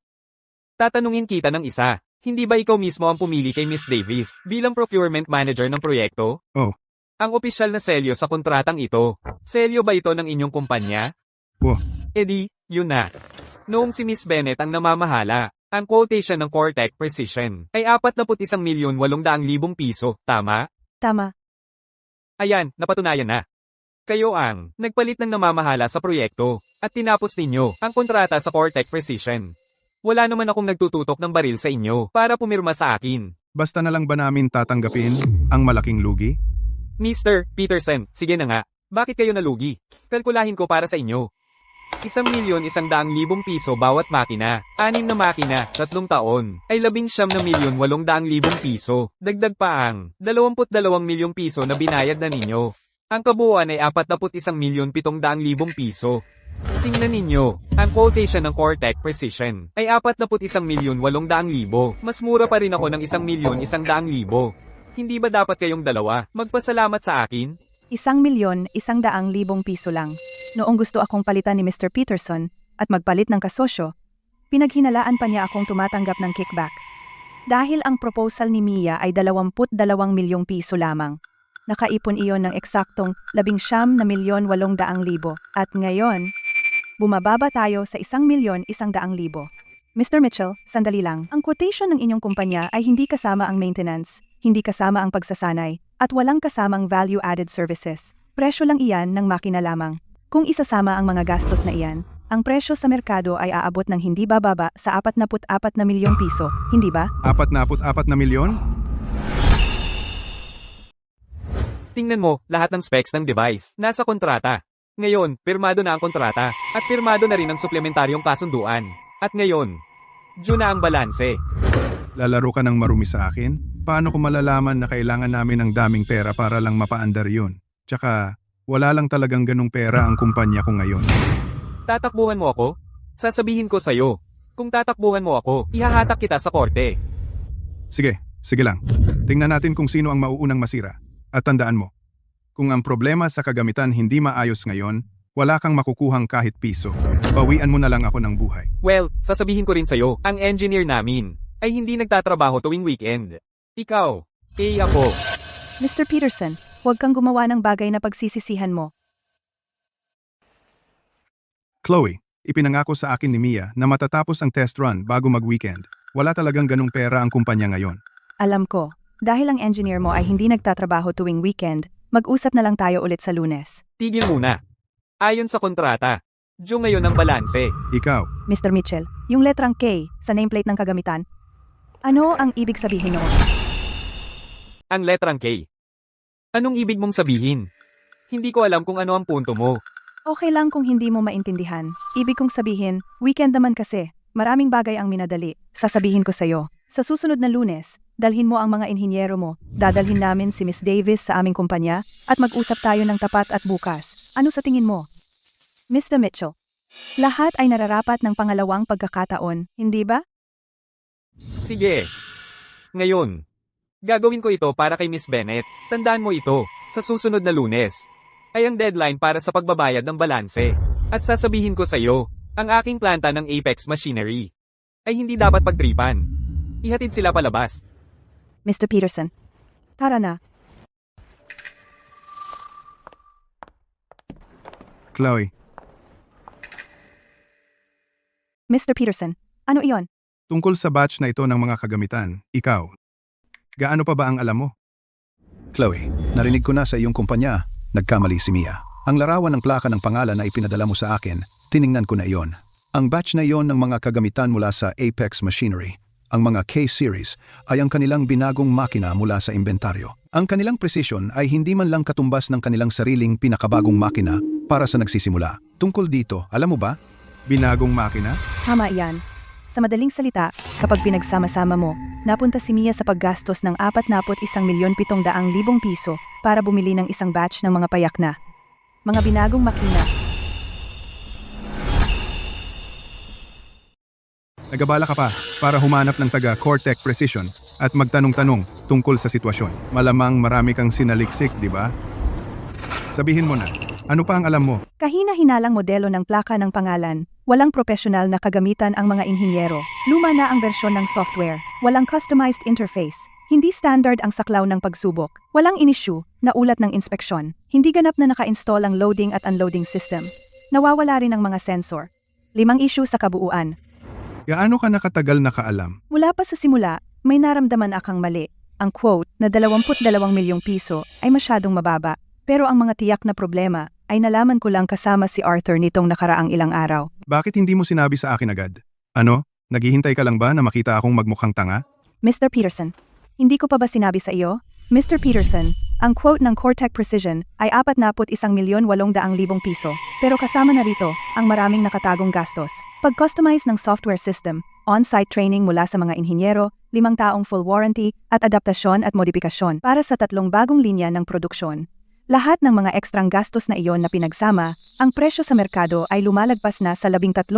Tatanungin kita ng isa. Hindi ba ikaw mismo ang pumili kay Miss Davis bilang procurement manager ng proyekto? Oh. Ang opisyal na selyo sa kontratang ito. Selyo ba ito ng inyong kumpanya? Oh. Yun na. Noong si Miss Bennett ang namamahala, ang quotation ng Cortec Precision ay 41,800,000 piso, tama? Tama. Ayan, napatunayan na. Kayo ang nagpalit ng namamahala sa proyekto at tinapos ninyo ang kontrata sa Cortec Precision. Wala naman akong nagtututok ng baril sa inyo para pumirma sa akin. Basta na lang ba namin tatanggapin ang malaking lugi? Mr. Peterson, sige na nga. Bakit kayo nalugi? Kalkulahin ko para sa inyo. 1,100,000 piso bawat makina. 6 na makina, 3 taon, ay 19,800,000 piso. Dagdag pa ang 22 milyong piso na binayad na ninyo. Ang kabuuan ay 41,700,000 piso. Tingnan ninyo, ang quotation ng Cortec Precision ay 41,800,000. Mas mura pa rin ako ng 1,100,000. Hindi ba dapat kayong dalawa magpasalamat sa akin? 1,100,000 piso lang. Noong gusto akong palitan ni Mr. Peterson at magpalit ng kasosyo, pinaghinalaan pa niya akong tumatanggap ng kickback. Dahil ang proposal ni Mia ay 22 milyong piso lamang. Nakaipon iyon ng eksaktong 19,800,000 at ngayon, bumababa tayo sa 1,100,000. Mr. Mitchell, sandali lang. Ang quotation ng inyong kumpanya ay hindi kasama ang maintenance, hindi kasama ang pagsasanay, at walang kasamang value-added services. Presyo lang iyan ng makina lamang. Kung isasama ang mga gastos na iyan, ang presyo sa merkado ay aabot ng hindi bababa sa 44 na milyong piso, hindi ba? 44 na milyon? Tingnan mo, lahat ng specs ng device nasa kontrata. Ngayon, pirmado na ang kontrata, at pirmado na rin ang suplementaryong kasunduan. At ngayon, due na ang balanse. Lalaro ka ng marumi sa akin? Paano ko malalaman na kailangan namin ng daming pera para lang mapaandar yun? Tsaka, wala lang talagang ganung pera ang kumpanya ko ngayon. Tatakbuhan mo ako? Sasabihin ko sa'yo. Kung tatakbuhan mo ako, ihahatak kita sa korte. Sige lang. Tingnan natin kung sino ang mauunang masira. At tandaan mo, kung ang problema sa kagamitan hindi maayos ngayon, wala kang makukuhang kahit piso. Bawian mo na lang ako ng buhay. Well, sasabihin ko rin sa'yo, ang engineer namin ay hindi nagtatrabaho tuwing weekend. Ikaw, ako. Mr. Peterson, huwag kang gumawa ng bagay na pagsisisihan mo. Chloe, ipinangako sa akin ni Mia na matatapos ang test run bago mag-weekend. Wala talagang ganung pera ang kumpanya ngayon. Alam ko, dahil ang engineer mo ay hindi nagtatrabaho tuwing weekend, mag-usap na lang tayo ulit sa Lunes. Tigil muna. Ayon sa kontrata, due ngayon ang balanse. Ikaw, Mr. Mitchell, yung letrang K sa nameplate ng kagamitan, ano ang ibig sabihin noon? Ang letrang K. Anong ibig mong sabihin? Hindi ko alam kung ano ang punto mo. Okay lang kung hindi mo maintindihan. Ibig kong sabihin, weekend naman kasi, maraming bagay ang minadali. Sasabihin ko sa'yo, sa susunod na Lunes, dalhin mo ang mga inhinyero mo, dadalhin namin si Miss Davis sa aming kumpanya, at mag-usap tayo ng tapat at bukas. Ano sa tingin mo? Mr. Mitchell, lahat ay nararapat ng pangalawang pagkakataon, hindi ba? Sige. Ngayon, gagawin ko ito para kay Miss Bennett. Tandaan mo ito, sa susunod na Lunes ay ang deadline para sa pagbabayad ng balanse. At sasabihin ko sa iyo, ang aking planta ng Apex Machinery ay hindi dapat pagtripan. Ihatid sila palabas. Mr. Peterson, tara na. Chloe, Mr. Peterson, ano iyon? tungkol sa batch na ito ng mga kagamitan, ikaw, gaano pa ba ang alam mo? Chloe, narinig ko na sa iyong kumpanya, nagkamali si Mia. Ang larawan ng plaka ng pangalan na ipinadala mo sa akin, tiningnan ko na iyon. Ang batch na iyon ng mga kagamitan mula sa Apex Machinery, ang mga K-Series, ay ang kanilang binagong makina mula sa inventaryo. Ang kanilang precision ay hindi man lang katumbas ng kanilang sariling pinakabagong makina para sa nagsisimula. Tungkol dito, alam mo ba? Binagong makina? Tama iyan. Sa madaling salita, kapag pinagsama-sama mo, napunta si Mia sa paggastos ng 41,700,000 piso para bumili ng isang batch ng mga payak na mga binagong makina. Nagabala ka pa para humanap ng taga Cortec Precision at magtanong-tanong tungkol sa sitwasyon. Malamang marami kang sinaliksik, di ba? Sabihin mo na, ano pa ang alam mo? Kahina-hinalang modelo ng plaka ng pangalan, walang profesional na kagamitan ang mga inhinyero, luma na ang bersyon ng software, walang customized interface, hindi standard ang saklaw ng pagsubok, walang in-issue na ulat ng inspeksyon, hindi ganap na naka-install ang loading at unloading system, nawawala rin ang mga sensor, 5 issue sa kabuuan. Gaano ka nakatagal nakaalam? Mula pa sa simula, may naramdaman akang mali. Ang quote na 22 milyong piso ay masyadong mababa, pero ang mga tiyak na problema ay nalaman ko lang kasama si Arthur nitong nakaraang ilang araw. Bakit hindi mo sinabi sa akin agad? Ano? Naghihintay ka lang ba na makita akong magmukhang tanga? Mr. Peterson, hindi ko pa ba sinabi sa iyo? Mr. Peterson, ang quote ng Cortec Precision ay 41,800,000 piso, pero kasama na rito ang maraming nakatagong gastos. Pag-customize ng software system, on-site training mula sa mga inhinyero, 5 taong full warranty at adaptasyon at modifikasyon para sa 3 bagong linya ng produksyon. Lahat ng mga ekstrang gastos na iyon na pinagsama, ang presyo sa merkado ay lumalagpas na sa 13,020,000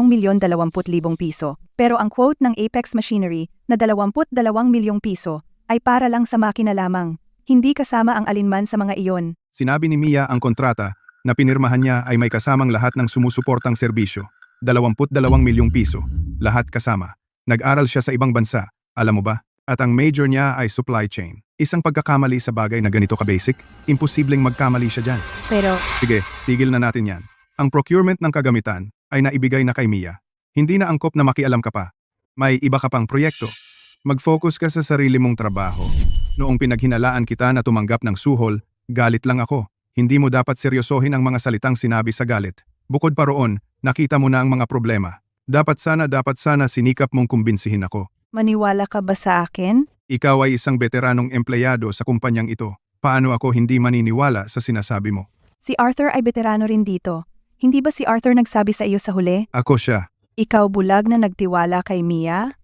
piso. Pero ang quote ng Apex Machinery na 22 milyong piso ay para lang sa makina lamang. Hindi kasama ang alinman sa mga iyon. Sinabi ni Mia ang kontrata na pinirmahan niya ay may kasamang lahat ng sumusuportang serbisyo. 22 milyong piso. Lahat kasama. Nag-aral siya sa ibang bansa. Alam mo ba? At ang major niya ay supply chain. Isang pagkakamali sa bagay na ganito ka-basic, imposibleng magkamali siya dyan. Pero, Sige, tigil na natin yan. Ang procurement ng kagamitan ay naibigay na kay Mia. Hindi na angkop na makialam ka pa. May iba ka pang proyekto. Mag-focus ka sa sarili mong trabaho. Noong pinaghinalaan kita na tumanggap ng suhol, galit lang ako. Hindi mo dapat seryosohin ang mga salitang sinabi sa galit. Bukod pa roon, nakita mo na ang mga problema. Dapat sana sinikap mong kumbinsihin ako. maniwala ka ba sa akin? Ikaw ay isang veteranong empleyado sa kumpanyang ito. Paano ako hindi maniniwala sa sinasabi mo? Si Arthur ay veterano rin dito. Hindi ba si Arthur nagsabi sa iyo sa huli? Ako siya. Ikaw bulag na nagtiwala kay Mia?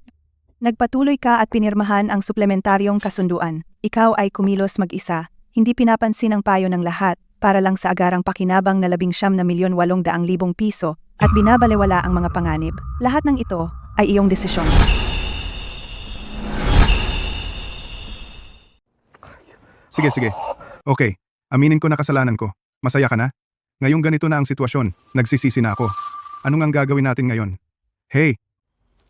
Nagpatuloy ka at pinirmahan ang suplementaryong kasunduan. Ikaw ay kumilos mag-isa. Hindi pinapansin ang payo ng lahat para lang sa agarang pakinabang na 19,800,000 piso at binabalewala ang mga panganib. Lahat ng ito ay iyong desisyon. Sige. Okay, aminin ko na kasalanan ko. Masaya ka na? Ngayong ganito na ang sitwasyon, nagsisisi na ako. Anong ang gagawin natin ngayon? Hey,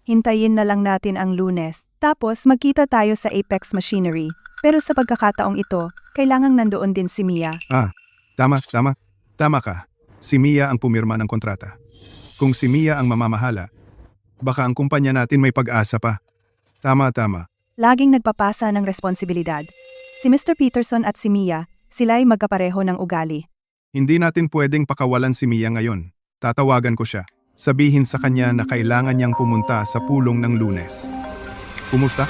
Hintayin na lang natin ang Lunes. Tapos magkita tayo sa Apex Machinery. Pero sa pagkakataong ito, kailangang nandoon din si Mia. tama ka. Si Mia ang pumirma ng kontrata. Kung si Mia ang mamamahala, baka ang kumpanya natin may pag-asa pa. Tama. Laging nagpapasa ng responsibilidad. Si Mr. Peterson at si Mia, sila'y magkapareho ng ugali. Hindi natin pwedeng pakawalan si Mia ngayon. Tatawagan ko siya. Sabihin sa kanya na kailangan niyang pumunta sa pulong ng Lunes. Kumusta?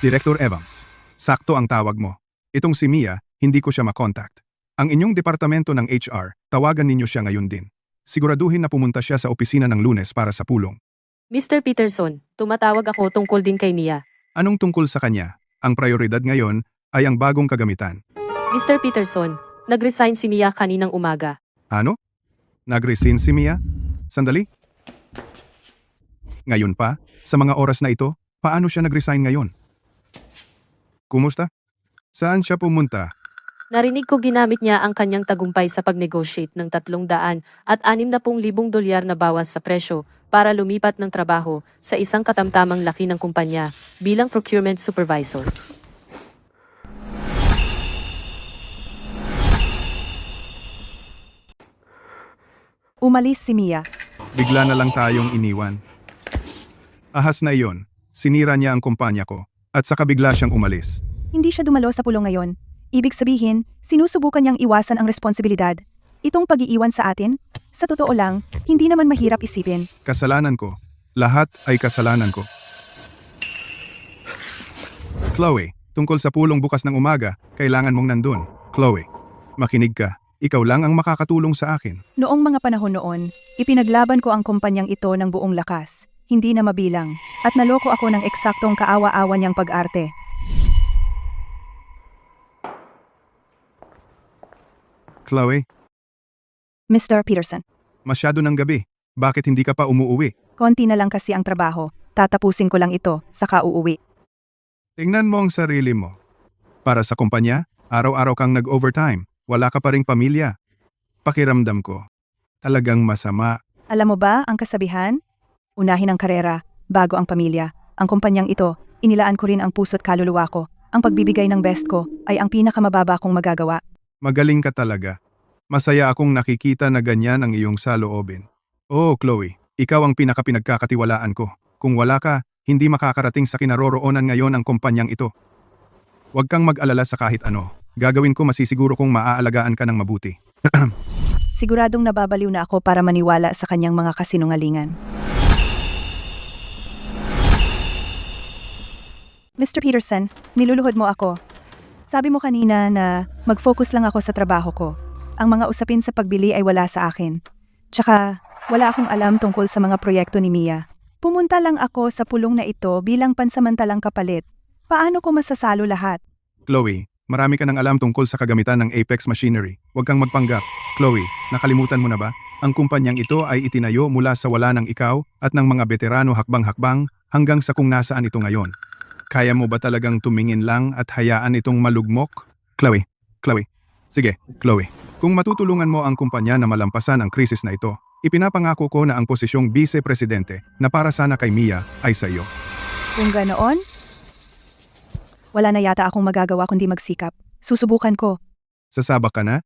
Director Evans, sakto ang tawag mo. Itong si Mia, hindi ko siya makontakt. Ang inyong departamento ng HR, tawagan ninyo siya ngayon din. Siguraduhin na pumunta siya sa opisina ng Lunes para sa pulong. Mr. Peterson, tumatawag ako tungkol din kay Mia. Anong tungkol sa kanya? Ang prioridad ngayon ay ang bagong kagamitan. Mr. Peterson, nag-resign si Mia kaninang umaga. Ano? Nag-resign si Mia? Sandali? Ngayon pa? Sa mga oras na ito? Paano siya nag-resign ngayon? Kumusta? Saan siya pumunta? Narinig ko ginamit niya ang kanyang tagumpay sa pag-negotiate ng 300 at 60,000 dolyar na bawas sa presyo para lumipat ng trabaho sa isang katamtamang laki ng kumpanya bilang procurement supervisor. Umalis si Mia. Bigla na lang tayong iniwan. Ahas na iyon. Sinira niya ang kumpanya ko. At saka bigla siyang umalis. Hindi siya dumalo sa pulong ngayon. Ibig sabihin, sinusubukan niyang iwasan ang responsibilidad. Itong pag-iiwan sa atin? Sa totoo lang, hindi naman mahirap isipin. Kasalanan ko. Lahat ay kasalanan ko. Chloe, tungkol sa pulong bukas ng umaga, kailangan mong nandun. Chloe, makinig ka. Ikaw lang ang makakatulong sa akin. Noong mga panahon noon, ipinaglaban ko ang kumpanyang ito ng buong lakas. Hindi na mabilang. At naloko ako ng eksaktong kaawa-awa niyang pag-arte. Chloe, Mr. Peterson, masyado ng gabi. Bakit hindi ka pa umuuwi? konti na lang kasi ang trabaho. Tatapusin ko lang ito, saka uuwi. Tingnan mo ang sarili mo. Para sa kumpanya, araw-araw kang nag-overtime. Wala ka pa ring pamilya. Pakiramdam ko. Talagang masama. Alam mo ba ang kasabihan? Unahin ang karera, bago ang pamilya. Ang kumpanyang ito, inilaan ko rin ang puso't kaluluwa ko. Ang pagbibigay ng best ko ay ang pinakamababa kong magagawa. Magaling ka talaga. Masaya akong nakikita na ganyan ang iyong saloobin. Oh, Chloe, ikaw ang pinagkakatiwalaan ko. Kung wala ka, hindi makakarating sa kinaroroonan ngayon ang kumpanyang ito. Huwag kang mag-alala sa kahit ano. Gagawin ko masisiguro kong maaalagaan ka ng mabuti. Siguradong nababaliw na ako para maniwala sa kanyang mga kasinungalingan. Mr. Peterson, niluluhod mo ako. Sabi mo kanina na mag-focus lang ako sa trabaho ko. Ang mga usapin sa pagbili ay wala sa akin. Tsaka, wala akong alam tungkol sa mga proyekto ni Mia. Pumunta lang ako sa pulong na ito bilang pansamantalang kapalit. Paano ko masasalo lahat? Chloe, Marami ka nang alam tungkol sa kagamitan ng Apex Machinery. Huwag kang magpanggap. Chloe, nakalimutan mo na ba? Ang kumpanyang ito ay itinayo mula sa wala ng ikaw at ng mga veterano hakbang-hakbang hanggang sa kung nasaan ito ngayon. Kaya mo ba talagang tumingin lang at hayaan itong malugmok? Chloe. Sige, Chloe. Kung matutulungan mo ang kumpanya na malampasan ang krisis na ito, ipinapangako ko na ang posisyong vice-presidente na para sana kay Mia ay sa iyo. Kung ganoon, wala na yata akong magagawa kundi magsikap. Susubukan ko. Sasabak ka na?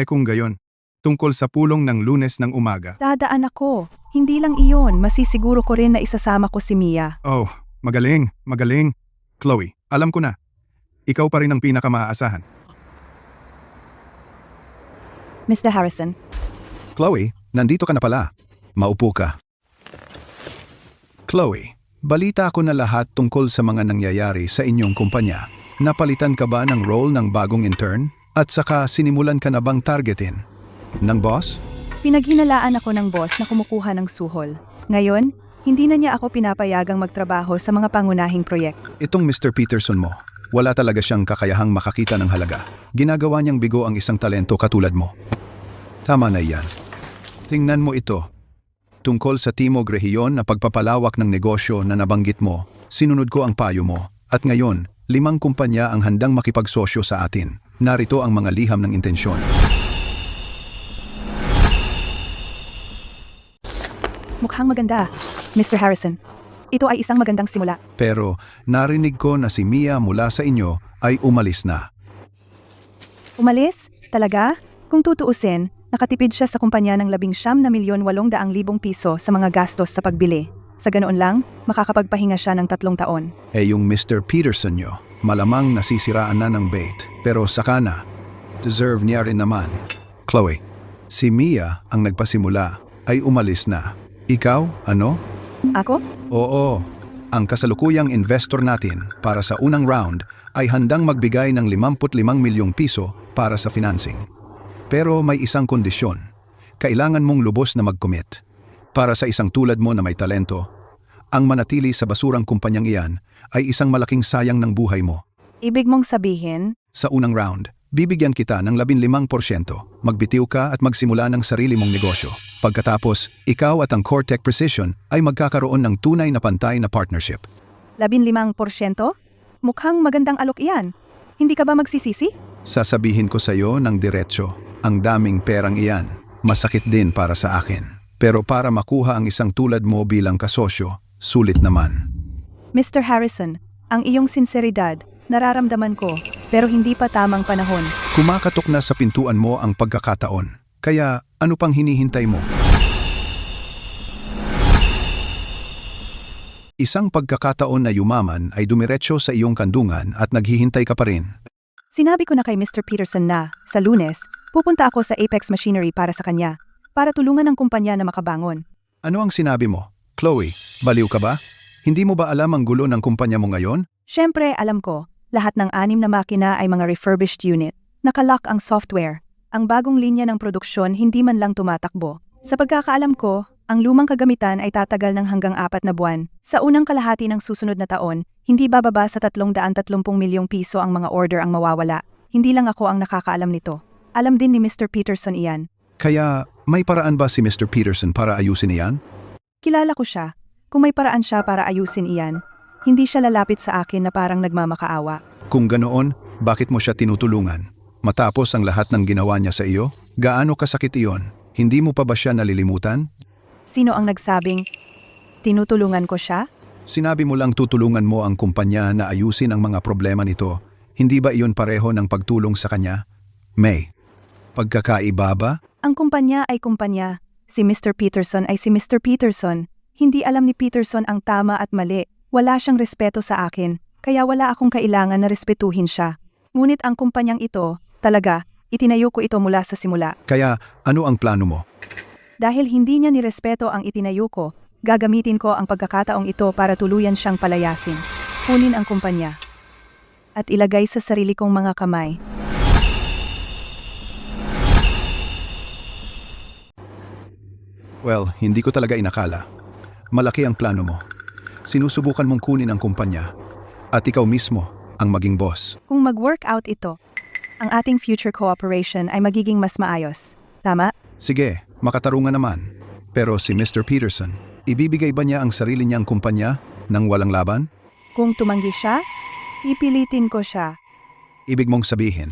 Kung gayon, tungkol sa pulong ng Lunes ng umaga. Dadaan ako. Hindi lang iyon, masisiguro ko rin na isasama ko si Mia. Oh, magaling. Chloe, alam ko na. Ikaw pa rin ang pinakamaaasahan. Mr. Harrison, Chloe, nandito ka na pala. Maupo ka. Chloe, balita ko na lahat tungkol sa mga nangyayari sa inyong kumpanya. Napalitan ka ba ng role ng bagong intern? At saka sinimulan ka na bang targetin ng boss? pinaghinalaan ako ng boss na kumukuha ng suhol. Ngayon, hindi na niya ako pinapayagang magtrabaho sa mga pangunahing proyekto. Itong Mr. Peterson mo, wala talaga siyang kakayahang makakita ng halaga. Ginagawa niyang bigo ang isang talento katulad mo. Tama na yan. Tingnan mo ito. Tungkol sa Timog Rehiyon na pagpapalawak ng negosyo na nabanggit mo, sinunod ko ang payo mo. At ngayon, 5 kumpanya ang handang makipagsosyo sa atin. Narito ang mga liham ng intensyon. Mukhang maganda, Mr. Harrison. Ito ay isang magandang simula. Pero narinig ko na si Mia mula sa inyo ay umalis na. Umalis? Talaga? Kung tutuusin, nakatipid siya sa kumpanya ng 19,800,000 piso sa mga gastos sa pagbili. Sa ganoon lang, makakapagpahinga siya ng 3 taon. Yung Mr. Peterson nyo, malamang nasisiraan na ng bait. Pero saka na, deserve niya rin naman. Chloe, si Mia ang nagpasimula ay umalis na. Ikaw, ano? Ako? Oo, ang kasalukuyang investor natin para sa unang round ay handang magbigay ng 55 milyong piso para sa financing. Pero may isang kondisyon. Kailangan mong lubos na mag-commit. Para sa isang tulad mo na may talento, ang manatili sa basurang kumpanyang iyan ay isang malaking sayang ng buhay mo. Ibig mong sabihin, Sa unang round, bibigyan kita ng 15%. Magbitiw ka at magsimula ng sarili mong negosyo. Pagkatapos, ikaw at ang Cortec Precision ay magkakaroon ng tunay na pantay na partnership. 15%? Mukhang magandang alok iyan. Hindi ka ba magsisisi? Sasabihin ko sa iyo ng diretsyo, ang daming perang iyan, masakit din para sa akin. Pero para makuha ang isang tulad mo bilang kasosyo, sulit naman. Mr. Harrison, ang iyong sinseridad, nararamdaman ko, pero hindi pa tamang panahon. Kumakatok na sa pintuan mo ang pagkakataon. Kaya ano pang hinihintay mo? Isang pagkakataon na yumaman ay dumiretso sa iyong kandungan at naghihintay ka pa rin. Sinabi ko na kay Mr. Peterson na, sa Lunes, pupunta ako sa Apex Machinery para sa kanya, para tulungan ang kumpanya na makabangon. Ano ang sinabi mo? Chloe, baliw ka ba? Hindi mo ba alam ang gulo ng kumpanya mo ngayon? Siyempre, alam ko, lahat ng 6 na makina ay mga refurbished unit. Nakalock ang software. Ang bagong linya ng produksyon hindi man lang tumatakbo. Sa pagkakaalam ko, ang lumang kagamitan ay tatagal ng hanggang 4 na buwan. Sa unang kalahati ng susunod na taon, hindi bababa sa 330 milyong piso ang mga order ang mawawala. Hindi lang ako ang nakakaalam nito. Alam din ni Mr. Peterson iyan. Kaya may paraan ba si Mr. Peterson para ayusin iyan? Kilala ko siya. Kung may paraan siya para ayusin iyan, hindi siya lalapit sa akin na parang nagmamakaawa. Kung ganoon, bakit mo siya tinutulungan? Matapos ang lahat ng ginawa niya sa iyo, gaano kasakit iyon? Hindi mo pa ba siya nalilimutan? Sino ang nagsabing, tinutulungan ko siya? Sinabi mo lang tutulungan mo ang kumpanya na ayusin ang mga problema nito. Hindi ba iyon pareho ng pagtulong sa kanya? May, pagkakaiba ba? Ang kumpanya ay kumpanya. Si Mr. Peterson ay si Mr. Peterson. Hindi alam ni Peterson ang tama at mali. Wala siyang respeto sa akin, kaya wala akong kailangan na respetuhin siya. Ngunit ang kumpanyang ito, talaga, itinayo ko ito mula sa simula. Kaya ano ang plano mo? Dahil hindi niya nirespeto ang itinayo ko, gagamitin ko ang pagkakataong ito para tuluyan siyang palayasin. Kunin ang kumpanya. At ilagay sa sarili kong mga kamay. Well, hindi ko talaga inakala. Malaki ang plano mo. Sinusubukan mong kunin ang kumpanya. At ikaw mismo, ang maging boss. Kung mag-workout ito, ang ating future cooperation ay magiging mas maayos. Tama? Sige, makatarungan naman. Pero si Mr. Peterson, ibibigay ba niya ang sarili niyang kumpanya nang walang laban? Kung tumanggi siya, pipilitin ko siya. Ibig mong sabihin,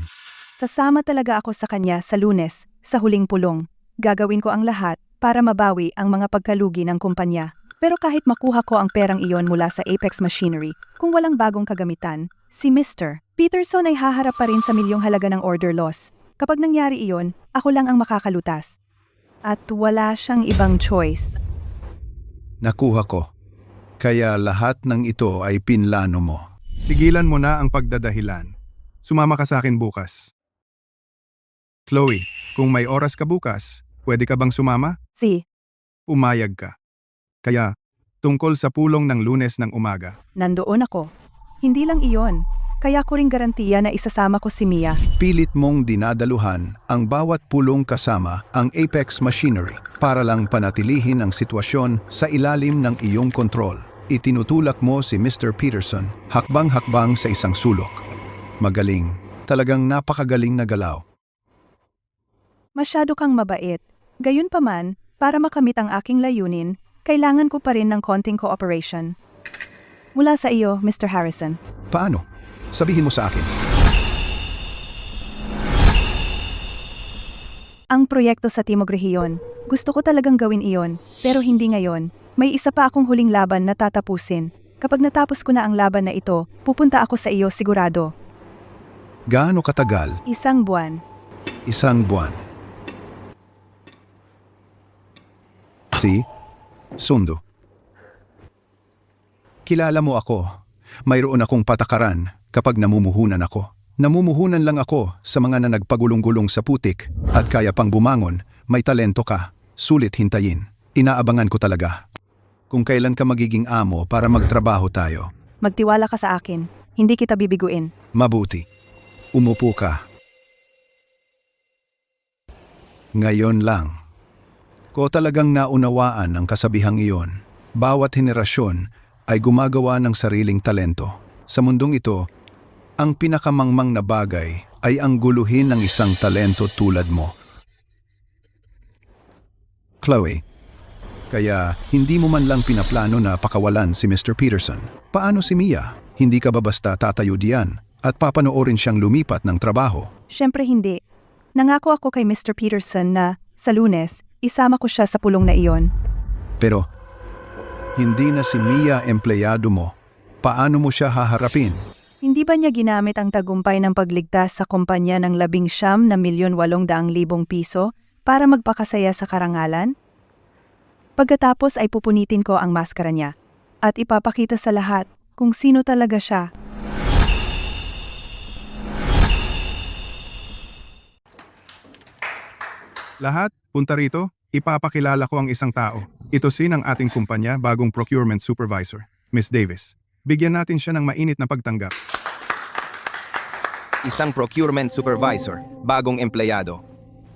Sasama talaga ako sa kanya sa Lunes, sa huling pulong. Gagawin ko ang lahat para mabawi ang mga pagkalugi ng kumpanya. Pero kahit makuha ko ang perang iyon mula sa Apex Machinery, kung walang bagong kagamitan, si Mr. Peterson ay haharap pa rin sa milyong halaga ng order loss. Kapag nangyari iyon, ako lang ang makakalutas. At wala siyang ibang choice. nakuha ko. Kaya lahat ng ito ay pinlano mo. Tigilan mo na ang pagdadahilan. Sumama ka sa akin bukas. Chloe, kung may oras ka bukas, pwede ka bang sumama? Si, Pumayag ka. Kaya, tungkol sa pulong ng Lunes ng umaga, nandoon ako. Hindi lang iyon. Kaya ko ring garantiya na isasama ko si Mia. Pilit mong dinadaluhan ang bawat pulong kasama ang Apex Machinery para lang panatilihin ang sitwasyon sa ilalim ng iyong kontrol. Itinutulak mo si Mr. Peterson hakbang-hakbang sa isang sulok. Magaling, talagang napakagaling na galaw. Masyado kang mabait. Gayunpaman, para makamit ang aking layunin, kailangan ko pa rin ng konting cooperation. Mula sa iyo, Mr. Harrison. Paano? Sabihin mo sa akin. Ang proyekto sa Timog Rehiyon. Gusto ko talagang gawin iyon, pero hindi ngayon. May isa pa akong huling laban na tatapusin. Kapag natapos ko na ang laban na ito, pupunta ako sa iyo sigurado. Gaano katagal? 1 buwan. 1 buwan. Sundo. Kilala mo ako. Mayroon akong patakaran kapag namumuhunan ako. Namumuhunan lang ako sa mga na nagpagulong-gulong sa putik at kaya pang bumangon, may talento ka. Sulit hintayin. Inaabangan ko talaga. Kung kailan ka magiging amo para magtrabaho tayo. Magtiwala ka sa akin. Hindi kita bibiguin. Mabuti. Umupo ka. Ngayon lang. Ko talagang naunawaan ang kasabihang iyon. Bawat henerasyon ay gumagawa ng sariling talento. Sa mundong ito, ang pinakamangmang na bagay ay ang guluhin ng isang talento tulad mo. Chloe, kaya hindi mo man lang pinaplano na pakawalan si Mr. Peterson. Paano si Mia? Hindi ka ba basta tatayo diyan at papanoorin siyang lumipat ng trabaho? Siyempre hindi. Nangako ako kay Mr. Peterson na, sa Lunes, isama ko siya sa pulong na iyon. Pero, hindi na si Mia empleyado mo. Paano mo siya haharapin? Hindi ba niya ginamit ang tagumpay ng pagligtas sa kumpanya ng 19,800,000 piso para magpakasaya sa karangalan? Pagkatapos ay pupunitin ko ang maskara niya at ipapakita sa lahat kung sino talaga siya. lahat, punta rito, ipapakilala ko ang isang tao. Ito ang ating kumpanya, bagong procurement supervisor, Miss Davis. Bigyan natin siya ng mainit na pagtanggap. Isang procurement supervisor, bagong empleyado.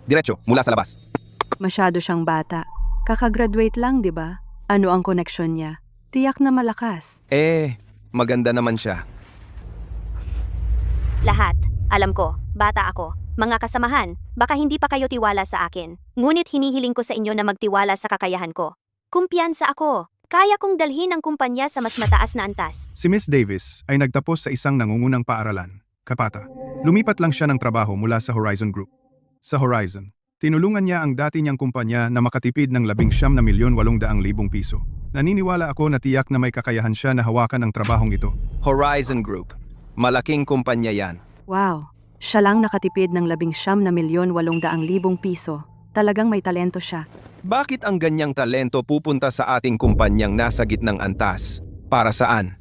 Diretso, mula sa labas. Masyado siyang bata. Kakagraduate lang, di ba? Ano ang koneksyon niya? Tiyak na malakas. Maganda naman siya. Lahat. Alam ko, bata ako. Mga kasamahan, baka hindi pa kayo tiwala sa akin. Ngunit hinihiling ko sa inyo na magtiwala sa kakayahan ko. Kumpiyansa ako. Kaya kong dalhin ang kumpanya sa mas mataas na antas. Si Miss Davis ay nagtapos sa isang nangungunang paaralan, Kapata. Lumipat lang siya ng trabaho mula sa Horizon Group. Sa Horizon, tinulungan niya ang dati niyang kumpanya na makatipid ng 19,800,000 piso. Naniniwala ako na tiyak na may kakayahan siya na hawakan ang trabahong ito. Horizon Group. Malaking kumpanya yan. Wow, siya lang nakatipid ng 19,800,000 piso. Talagang may talento siya. Bakit ang ganyang talento pupunta sa ating kumpanyang nasa gitnang antas? Para saan?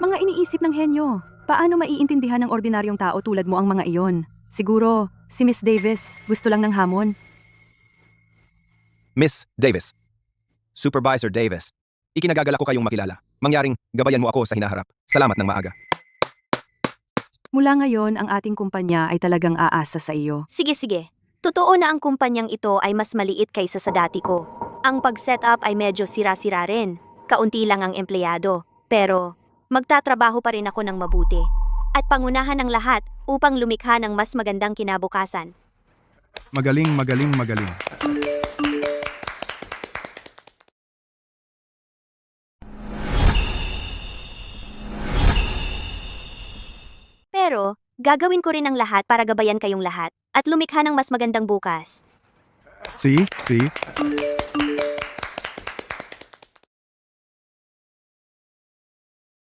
Mga iniisip ng henyo. Paano maiintindihan ng ordinaryong tao tulad mo ang mga iyon? Siguro, si Miss Davis gusto lang ng hamon. Miss Davis. Supervisor Davis. Ikinagagalak ko kayong makilala. Mangyaring gabayan mo ako sa hinaharap. Salamat ng maaga. Mula ngayon, ang ating kumpanya ay talagang aasa sa iyo. Sige. Totoo na ang kumpanyang ito ay mas maliit kaysa sa dati ko. Ang pag-setup ay medyo sira-sira rin. Kaunti lang ang empleyado. Pero, magtatrabaho pa rin ako ng mabuti. At pangunahan ng lahat upang lumikha ng mas magandang kinabukasan. Magaling, magaling, magaling. Pero, gagawin ko rin ang lahat para gabayan kayong lahat at lumikha ng mas magandang bukas. See?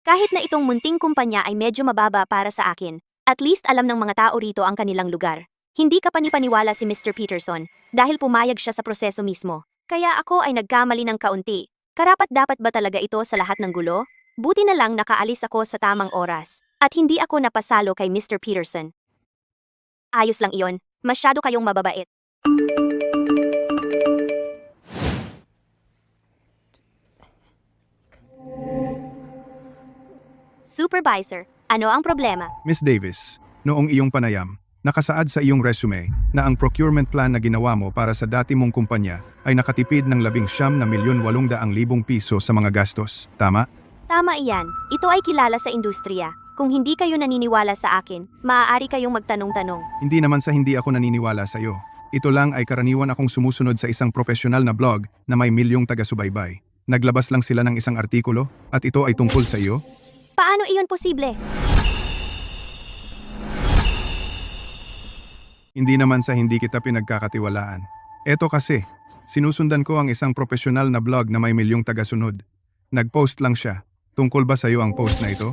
Kahit na itong munting kumpanya ay medyo mababa para sa akin, at least alam ng mga tao rito ang kanilang lugar. Hindi ka panipaniwala si Mr. Peterson dahil pumayag siya sa proseso mismo. Kaya ako ay nagkamali ng kaunti. Karapat-dapat ba talaga ito sa lahat ng gulo? Buti na lang nakaalis ako sa tamang oras at hindi ako napasalo kay Mr. Peterson. Ayos lang iyon, masyado kayong mababait. Supervisor, ano ang problema? Miss Davis, noong iyong panayam, nakasaad sa iyong resume na ang procurement plan na ginawa mo para sa dati mong kumpanya ay nakatipid ng 19,800,000 piso sa mga gastos. Tama? Tama iyan, ito ay kilala sa industriya. Kung hindi kayo naniniwala sa akin, maaari kayong magtanong-tanong. Hindi naman sa hindi ako naniniwala sa iyo. Ito lang ay karaniwan akong sumusunod sa isang profesional na blog na may milyong taga-subaybay. Naglabas lang sila ng isang artikulo at ito ay tungkol sa iyo. Paano iyon posible? Hindi naman sa hindi kita pinagkakatiwalaan. Eto kasi, sinusundan ko ang isang profesional na blog na may milyong tagasunod. Nag-post lang siya. Tungkol ba sa iyo ang post na ito?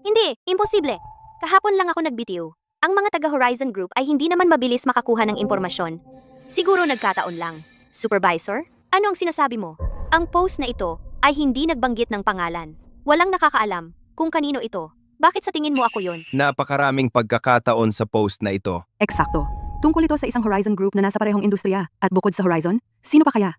Hindi, imposible. Kahapon lang ako nagbitiw. Ang mga taga-Horizon Group ay hindi naman mabilis makakuha ng impormasyon. Siguro nagkataon lang. Supervisor, ano ang sinasabi mo? Ang post na ito ay hindi nagbanggit ng pangalan. Walang nakakaalam kung kanino ito. Bakit sa tingin mo ako yon? Napakaraming pagkakataon sa post na ito. Eksakto. Tungkol ito sa isang Horizon Group na nasa parehong industriya. At bukod sa Horizon, sino pa kaya?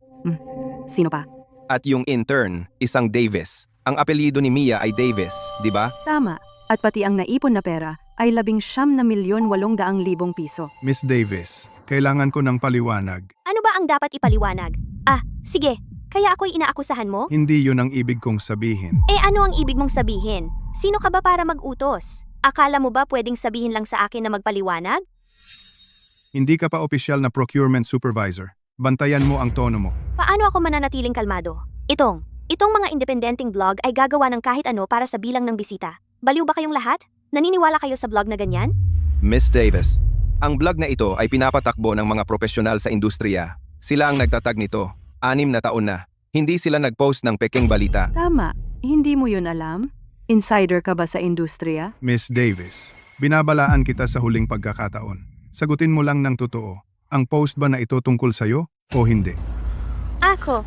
Sino pa? At yung intern, isang Davis. Ang apelyido ni Mia ay Davis, di ba? Tama. At pati ang naipon na pera ay 19,800,000 piso. Miss Davis, kailangan ko ng paliwanag. Ano ba ang dapat ipaliwanag? Sige. Kaya ako'y inaakusahan mo? Hindi yun ang ibig kong sabihin. Ano ang ibig mong sabihin? Sino ka ba para mag-utos? Akala mo ba pwedeng sabihin lang sa akin na magpaliwanag? Hindi ka pa opisyal na procurement supervisor. Bantayan mo ang tono mo. Paano ako mananatiling kalmado? Itong mga independenteng blog ay gagawa ng kahit ano para sa bilang ng bisita. Baliw ba kayong lahat? Naniniwala kayo sa blog na ganyan? Miss Davis, ang blog na ito ay pinapatakbo ng mga profesional sa industriya. Sila ang nagtatag nito. 6 na taon na. Hindi sila nag-post ng peking balita. Tama. Hindi mo yun alam? Insider ka ba sa industriya? Miss Davis, binabalaan kita sa huling pagkakataon. Sagutin mo lang ng totoo. Ang post ba na ito tungkol sa'yo o hindi? Ako.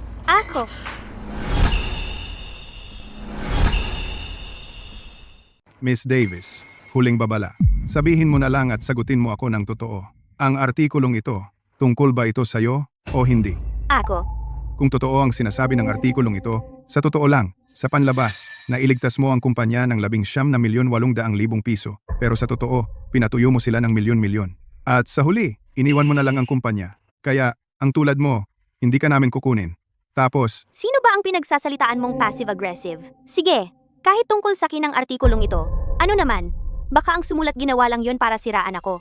Miss Davis, huling babala. Sabihin mo na lang at sagutin mo ako ng totoo. Ang artikulong ito, tungkol ba ito sa'yo o hindi? Ako. Kung totoo ang sinasabi ng artikulong ito, sa totoo lang, sa panlabas, nailigtas mo ang kumpanya ng 19,800,000 piso. Pero sa totoo, pinatuyo mo sila ng milyon-milyon. At sa huli, iniwan mo na lang ang kumpanya. Kaya, ang tulad mo, hindi ka namin kukunin. Tapos, Sino ba ang pinagsasalitaan mong passive-aggressive? Sige, kahit tungkol sa akin ang artikulong ito, ano naman? Baka ang sumulat ginawa lang yon para siraan ako.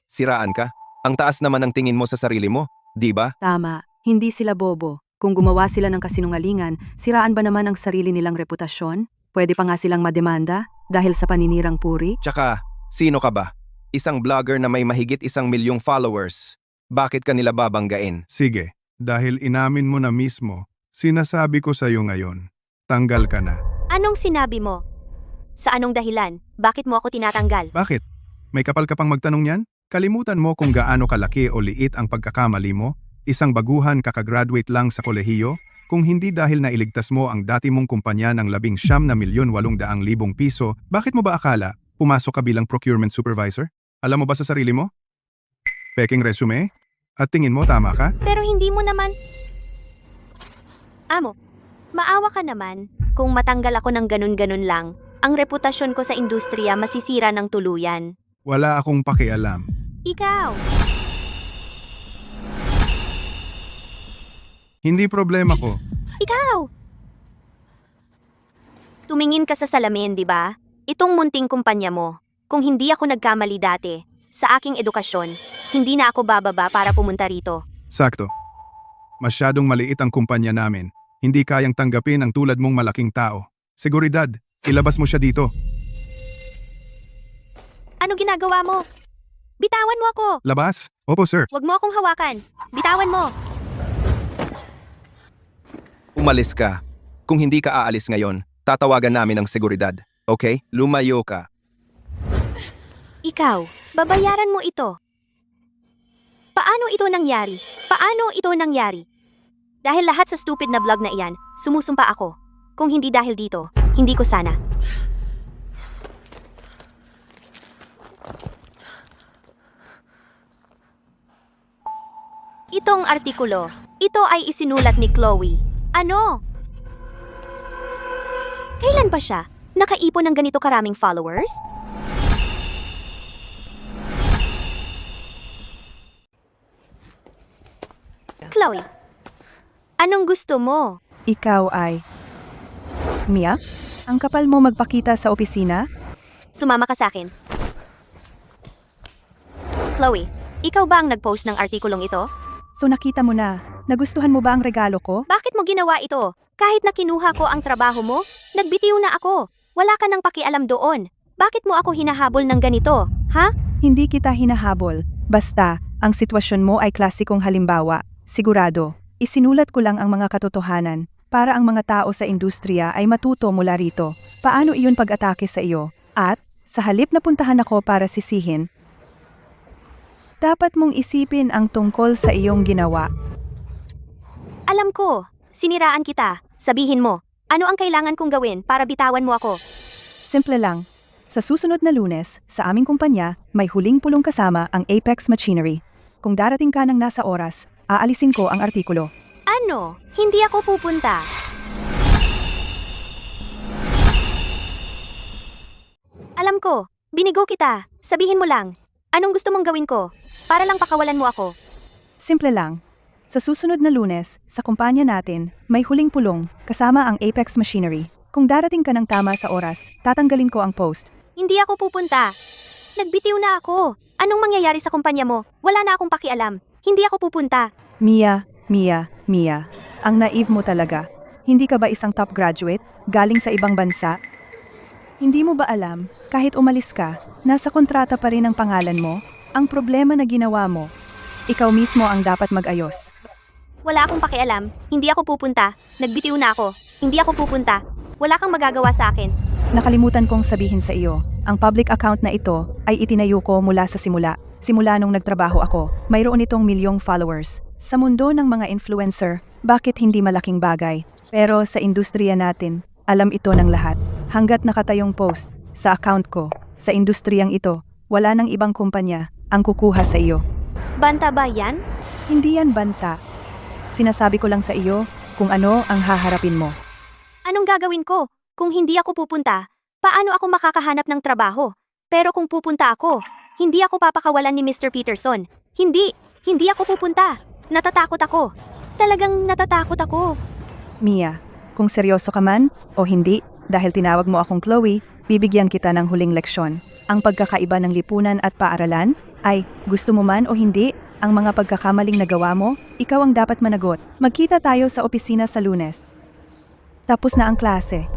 Siraan ka? Ang taas naman ang tingin mo sa sarili mo, di ba? Tama. Hindi sila bobo. Kung gumawa sila ng kasinungalingan, siraan ba naman ang sarili nilang reputasyon? Pwede pa nga silang mademanda dahil sa paninirang puri? Tsaka, sino ka ba? Isang vlogger na may mahigit 1,000,000 followers. Bakit ka nila babanggain? sige, dahil inamin mo na mismo, sinasabi ko sa'yo ngayon, tanggal ka na. Anong sinabi mo? Sa anong dahilan? Bakit mo ako tinatanggal? Bakit? May kapal ka pang magtanong yan? Kalimutan mo kung gaano kalaki o liit ang pagkakamali mo, isang baguhan kakagraduate lang sa kolehiyo, kung hindi dahil nailigtas mo ang dati mong kumpanya ng 19,800,000 piso, bakit mo ba akala pumasok ka bilang procurement supervisor? Alam mo ba sa sarili mo? Peking resume? At tingin mo tama ka? Pero hindi mo naman... Amo, maawa ka naman. Kung matanggal ako ng ganun-ganun lang, ang reputasyon ko sa industriya masisira ng tuluyan. Wala akong pakialam. Ikaw! Hindi problema ko. Ikaw! Tumingin ka sa salamin, di ba? Itong munting kumpanya mo. Kung hindi ako nagkamali dati, sa aking edukasyon, hindi na ako bababa para pumunta rito. Sakto. Masyadong maliit ang kumpanya namin. Hindi kayang tanggapin ang tulad mong malaking tao. Seguridad, ilabas mo siya dito. Ano ginagawa mo? Bitawan mo ako! Labas? Opo, sir. Huwag mo akong hawakan. Bitawan mo! Umalis ka. Kung hindi ka aalis ngayon, tatawagan namin ang seguridad. Okay? Lumayo ka. Ikaw, babayaran mo ito. Paano ito nangyari? Paano ito nangyari? Dahil lahat sa stupid na vlog na iyan, sumusumpa ako. Kung hindi dahil dito, hindi ko sana. Itong artikulo, ito ay isinulat ni Chloe. Ano? Kailan pa siya nakaipon ng ganito karaming followers? Chloe, anong gusto mo? Ikaw ay... Mia? Ang kapal mo magpakita sa opisina? Sumama ka sa akin. Chloe, ikaw ba ang nag-post ng artikulong ito? So nakita mo na, nagustuhan mo ba ang regalo ko? Bakit mo ginawa ito? Kahit na kinuha ko ang trabaho mo, nagbitiw na ako. Wala ka nang pakialam doon. Bakit mo ako hinahabol ng ganito? Ha? Hindi kita hinahabol. Basta, ang sitwasyon mo ay klasikong halimbawa. Sigurado, isinulat ko lang ang mga katotohanan para ang mga tao sa industriya ay matuto mula rito. Paano iyon pag-atake sa iyo? At, sa halip na puntahan ako para sisihin, dapat mong isipin ang tungkol sa iyong ginawa. Alam ko, siniraan kita. Sabihin mo, ano ang kailangan kong gawin para bitawan mo ako? Simple lang. Sa susunod na Lunes, sa aming kumpanya, may huling pulong kasama ang Apex Machinery. Kung darating ka ng nasa oras, aalisin ko ang artikulo. Ano? Hindi ako pupunta. Alam ko, binigo kita. Sabihin mo lang, anong gusto mong gawin ko? Para lang pakawalan mo ako. Simple lang. Sa susunod na Lunes, sa kumpanya natin, may huling pulong kasama ang Apex Machinery. Kung darating ka ng tama sa oras, tatanggalin ko ang post. Hindi ako pupunta. Nagbitiw na ako. Anong mangyayari sa kumpanya mo? Wala na akong pakialam. Hindi ako pupunta. Mia. Ang naive mo talaga. Hindi ka ba isang top graduate, galing sa ibang bansa? Hindi mo ba alam, kahit umalis ka, nasa kontrata pa rin ang pangalan mo? Ang problema na ginawa mo, ikaw mismo ang dapat mag-ayos. Wala akong pakialam. Hindi ako pupunta. Nagbitiw na ako. Hindi ako pupunta. Wala kang magagawa sa akin. Nakalimutan kong sabihin sa iyo, ang public account na ito ay itinayo ko mula sa simula. Simula nung nagtrabaho ako, mayroon itong milyong followers. Sa mundo ng mga influencer, bakit hindi malaking bagay? Pero sa industriya natin, alam ito ng lahat. Hanggat nakatayong post sa account ko, sa industriyang ito, wala nang ibang kumpanya ang kukuha sa iyo. Banta ba yan? Hindi yan banta. Sinasabi ko lang sa iyo kung ano ang haharapin mo. Anong gagawin ko? Kung hindi ako pupunta, paano ako makakahanap ng trabaho? Pero kung pupunta ako, hindi ako papakawalan ni Mr. Peterson. Hindi ako pupunta. Natatakot ako. Talagang natatakot ako. Mia, kung seryoso ka man o hindi, dahil tinawag mo akong Chloe, bibigyan kita ng huling leksyon. Ang pagkakaiba ng lipunan at paaralan ay, gusto mo man o hindi, ang mga pagkakamaling nagawa mo, ikaw ang dapat managot. Magkita tayo sa opisina sa Lunes. Tapos na ang klase.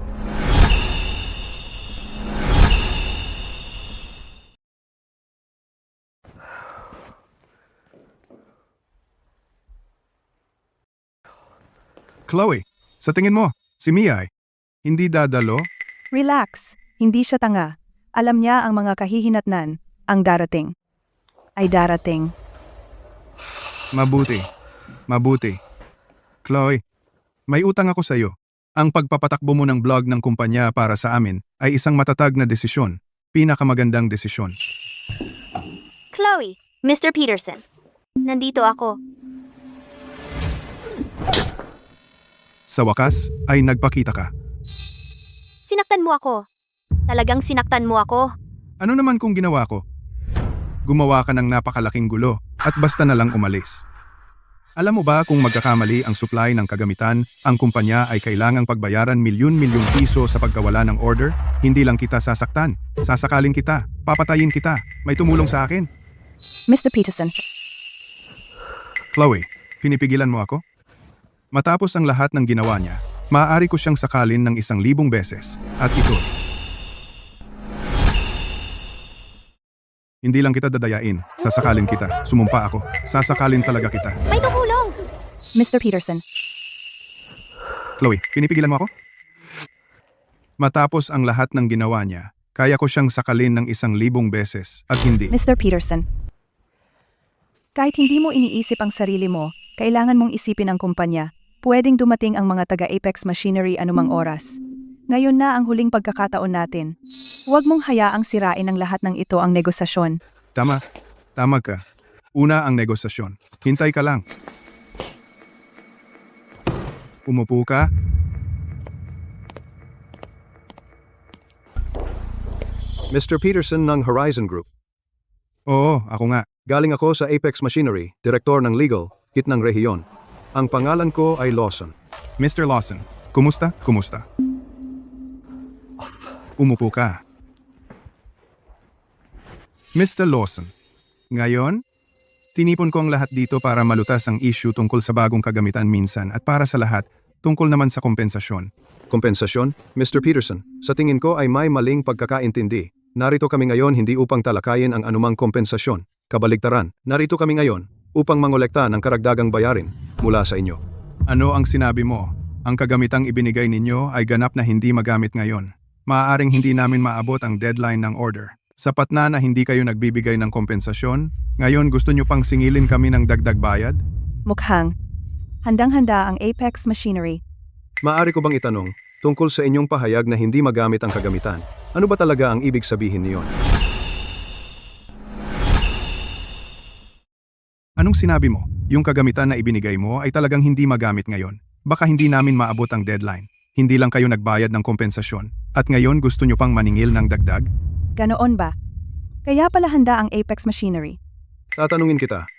Chloe, sa tingin mo, si Mia ay hindi dadalo? Relax, hindi siya tanga. Alam niya ang mga kahihinatnan, ang darating. Ay darating. Mabuti. Chloe, may utang ako sa iyo. Ang pagpapatakbo mo ng blog ng kumpanya para sa amin ay isang matatag na desisyon. Pinakamagandang desisyon. Chloe, Mr. Peterson. Nandito ako. Sa wakas, ay nagpakita ka. Sinaktan mo ako. Talagang sinaktan mo ako. Ano naman kung ginawa ko? Gumawa ka ng napakalaking gulo at basta na lang umalis. Alam mo ba kung magkakamali ang supply ng kagamitan, ang kumpanya ay kailangang pagbayaran milyon-milyong piso sa pagkawala ng order? Hindi lang kita sasaktan, sasakalin kita, papatayin kita, may tumulong sa akin. Mr. Peterson, Chloe, pinipigilan mo ako? Matapos ang lahat ng ginawa niya, maaari ko siyang sakalin ng 1,000 beses. At ito, hindi lang kita dadayain, sasakalin kita, sumumpa ako, sasakalin talaga kita. May tumulong! Mr. Peterson, Chloe, pinipigilan mo ako? Matapos ang lahat ng ginawa niya, kaya ko siyang sakalin ng 1,000 beses at hindi. Mr. Peterson. Kahit hindi mo iniisip ang sarili mo, kailangan mong isipin ang kumpanya. Pwedeng dumating ang mga taga-Apex Machinery anumang oras. Ngayon na ang huling pagkakataon natin. Huwag mong hayaang sirain ang lahat ng ito ang negosasyon. Tama ka. Una ang negosasyon. Hintay ka lang. Umupo ka. Mr. Peterson ng Horizon Group. Oo, ako nga. Galing ako sa Apex Machinery, direktor ng legal, kit ng rehiyon. Ang pangalan ko ay Lawson. Mr. Lawson, kumusta? Umupo ka. Mr. Lawson, ngayon, tinipon ko ang lahat dito para malutas ang issue tungkol sa bagong kagamitan minsan at para sa lahat, tungkol naman sa kompensasyon. Kompensasyon? Mr. Peterson, sa tingin ko ay may maling pagkakaintindi. Narito kami ngayon hindi upang talakayin ang anumang kompensasyon. Kabaligtaran, narito kami ngayon upang mangolekta ng karagdagang bayarin mula sa inyo. Ano ang sinabi mo? Ang kagamitang ibinigay ninyo ay ganap na hindi magamit ngayon. Maaaring hindi namin maabot ang deadline ng order. Sapat na hindi kayo nagbibigay ng kompensasyon. Ngayon gusto nyo pang singilin kami ng dagdag bayad? Mukhang, handang-handa ang Apex Machinery. Maaari ko bang itanong, tungkol sa inyong pahayag na hindi magamit ang kagamitan, ano ba talaga ang ibig sabihin niyon? Anong sinabi mo? Yung kagamitan na ibinigay mo ay talagang hindi magamit ngayon. Baka hindi namin maabot ang deadline. Hindi lang kayo nagbayad ng kompensasyon. At ngayon gusto nyo pang maningil ng dagdag? Ganoon ba? Kaya pala handa ang Apex Machinery. Tatanungin kita,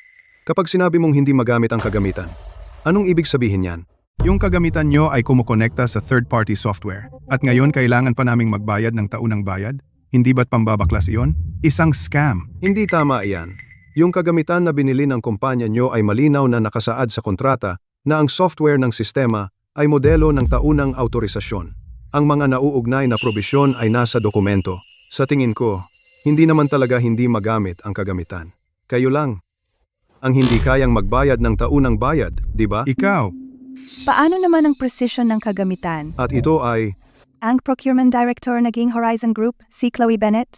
kapag sinabi mong hindi magamit ang kagamitan, anong ibig sabihin yan? Yung kagamitan nyo ay kumukonekta sa third-party software. At ngayon kailangan pa naming magbayad ng taunang bayad? Hindi ba't pambabaklas iyon? Isang scam. Hindi tama iyan. Yung kagamitan na binili ng kumpanya nyo ay malinaw na nakasaad sa kontrata na ang software ng sistema ay modelo ng taunang autorisasyon. Ang mga nauugnay na probisyon ay nasa dokumento. Sa tingin ko, hindi naman talaga hindi magamit ang kagamitan. Kayo lang ang hindi kayang magbayad ng taunang bayad, di ba? Ikaw, Paano naman ang precision ng kagamitan? At ito ay, Ang Procurement Director naging Horizon Group, si Chloe Bennett?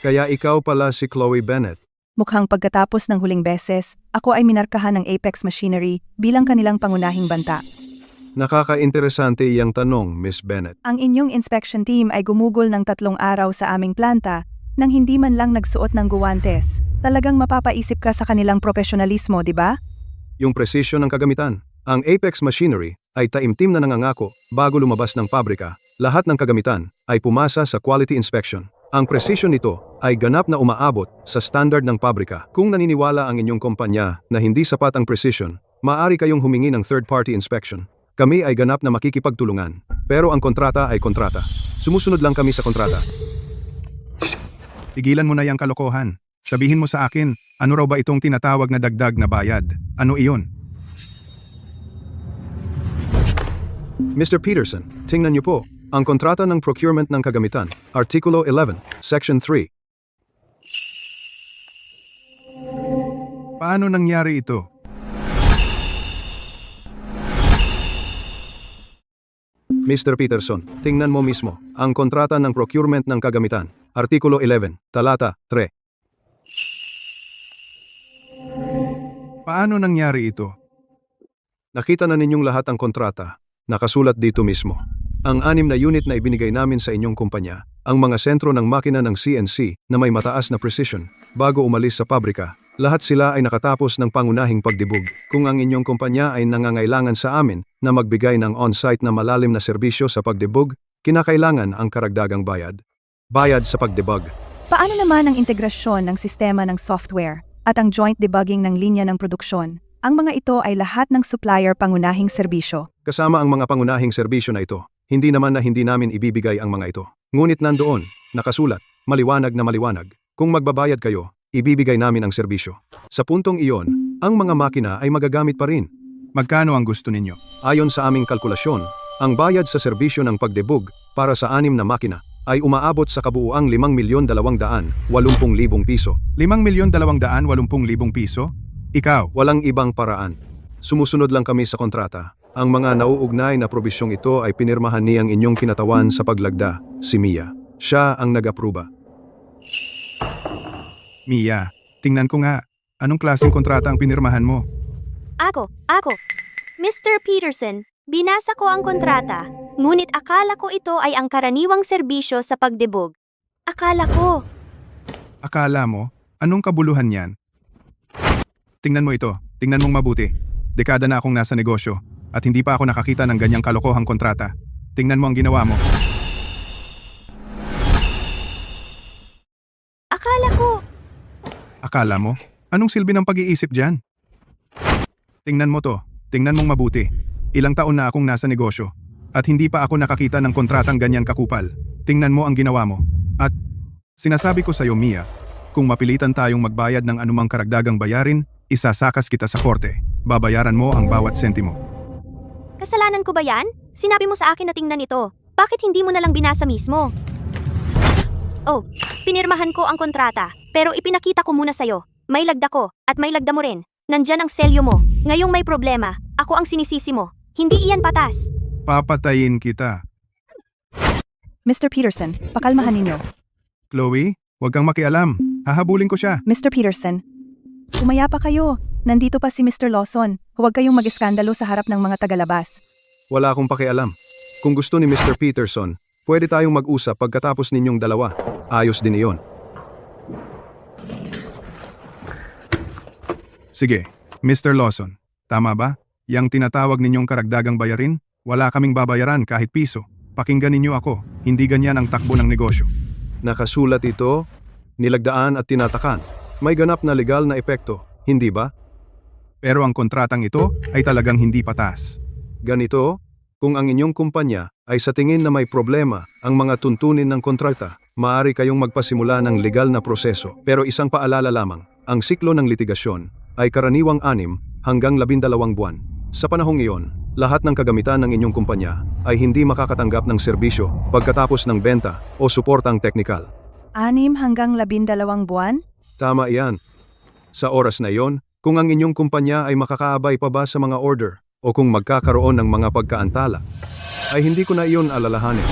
kaya ikaw pala si Chloe Bennett. Mukhang pagkatapos ng huling beses, ako ay minarkahan ng Apex Machinery bilang kanilang pangunahing banta. Nakakainteresante iyang tanong, Miss Bennett. Ang inyong inspection team ay gumugol ng 3 araw sa aming planta nang hindi man lang nagsuot ng guwantes. Talagang mapapaisip ka sa kanilang profesionalismo, di ba? Yung presisyon ng kagamitan. Ang Apex Machinery ay taimtim na nangangako bago lumabas ng pabrika. Lahat ng kagamitan ay pumasa sa quality inspection. Ang precision nito ay ganap na umaabot sa standard ng pabrika. Kung naniniwala ang inyong kumpanya na hindi sapat ang precision, maaari kayong humingi ng third-party inspection. Kami ay ganap na makikipagtulungan. Pero ang kontrata ay kontrata. Sumusunod lang kami sa kontrata. tigilan mo na yung kalokohan. Sabihin mo sa akin, ano raw ba itong tinatawag na dagdag na bayad? Ano iyon? Mr. Peterson, tingnan niyo po. Ang kontrata ng procurement ng kagamitan, Artikulo 11, Section 3. Paano nangyari ito? Mr. Peterson, tingnan mo mismo. Ang kontrata ng procurement ng kagamitan, Artikulo 11, Talata 3. Paano nangyari ito? Nakita na ninyong lahat ang kontrata. Nakasulat dito mismo. Ang 6 na unit na ibinigay namin sa inyong kumpanya, ang mga sentro ng makina ng CNC na may mataas na precision, bago umalis sa pabrika, lahat sila ay nakatapos ng pangunahing pagdibog. Kung ang inyong kumpanya ay nangangailangan sa amin na magbigay ng on-site na malalim na serbisyo sa pagdibog, kinakailangan ang karagdagang bayad. Bayad sa pagdibog. Paano naman ang integrasyon ng sistema ng software at ang joint debugging ng linya ng produksyon? Ang mga ito ay lahat ng supplier pangunahing serbisyo. Kasama ang mga pangunahing serbisyo na ito, hindi naman na hindi namin ibibigay ang mga ito. Ngunit nandoon, nakasulat, maliwanag na maliwanag, kung magbabayad kayo, ibibigay namin ang serbisyo. Sa puntong iyon, ang mga makina ay magagamit pa rin. Magkano ang gusto ninyo? Ayon sa aming kalkulasyon, ang bayad sa serbisyo ng pagdebug para sa 6 na makina ay umaabot sa kabuuang 5,280,000 piso. 5,280,000 piso? Ikaw, Walang ibang paraan. Sumusunod lang kami sa kontrata. Ang mga nauugnay na probisyong ito ay pinirmahan niyang inyong kinatawan sa paglagda, si Mia. Siya ang nag-apruba. Mia, tingnan ko nga. Anong klaseng kontrata ang pinirmahan mo? Ako. Mr. Peterson, binasa ko ang kontrata, ngunit akala ko ito ay ang karaniwang serbisyo sa pagdebug. Akala ko. Akala mo? Anong kabuluhan yan? Tingnan mo ito. Tingnan mong mabuti. Dekada na akong nasa negosyo at hindi pa ako nakakita ng ganyang kalokohang kontrata. Tingnan mo ang ginawa mo. Akala ko. Akala mo? Anong silbi ng pag-iisip dyan? Tingnan mo to. Tingnan mong mabuti. Ilang taon na akong nasa negosyo at hindi pa ako nakakita ng kontratang ganyan kakupal. Tingnan mo ang ginawa mo. At sinasabi ko sa iyo, Mia, kung mapilitan tayong magbayad ng anumang karagdagang bayarin, isasakas kita sa korte. Babayaran mo ang bawat sentimo. Kasalanan ko ba yan? Sinabi mo sa akin na tingnan ito. Bakit hindi mo na lang binasa mismo? Oh, pinirmahan ko ang kontrata, pero ipinakita ko muna sa'yo. May lagda ko, at may lagda mo rin. Nandyan ang selyo mo. Ngayong may problema, ako ang sinisisi mo. Hindi iyan patas. Papatayin kita. Mr. Peterson, pakalmahan ninyo. Chloe, huwag kang makialam. Hahabulin ko siya. Mr. Peterson, umaya pa kayo. Nandito pa si Mr. Lawson. Huwag kayong mag-iskandalo sa harap ng mga tagalabas. Wala akong pakialam. Kung gusto ni Mr. Peterson, pwede tayong mag-usap pagkatapos ninyong dalawa. Ayos din iyon. Sige, Mr. Lawson, tama ba? Yang tinatawag ninyong karagdagang bayarin, wala kaming babayaran kahit piso. Pakinggan ninyo ako, hindi ganyan ang takbo ng negosyo. Nakasulat ito, nilagdaan at tinatakan. May ganap na legal na epekto, hindi ba? Pero ang kontratang ito ay talagang hindi patas. Ganito, kung ang inyong kumpanya ay sa tingin na may problema ang mga tuntunin ng kontrata, maaari kayong magpasimula ng legal na proseso. Pero isang paalala lamang, ang siklo ng litigasyon ay karaniwang 6 hanggang 12 buwan. Sa panahong iyon, lahat ng kagamitan ng inyong kumpanya ay hindi makakatanggap ng serbisyo pagkatapos ng benta o suportang teknikal. 6 hanggang 12 buwan? Tama iyan. Sa oras na iyon, kung ang inyong kumpanya ay makakaabay pa ba sa mga order o kung magkakaroon ng mga pagkaantala, ay hindi ko na iyon alalahanin.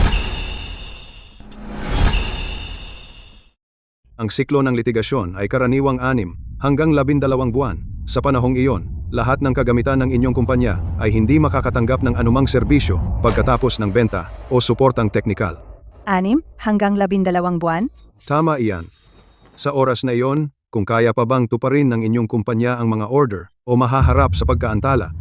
Ang siklo ng litigasyon ay karaniwang 6 hanggang 12 buwan. Sa panahong iyon, lahat ng kagamitan ng inyong kumpanya ay hindi makakatanggap ng anumang serbisyo pagkatapos ng benta o suportang teknikal. 6 hanggang 12 buwan? Tama iyan. Sa oras na iyon, kung kaya pa bang tuparin ng inyong kumpanya ang mga order o mahaharap sa pagkaantala,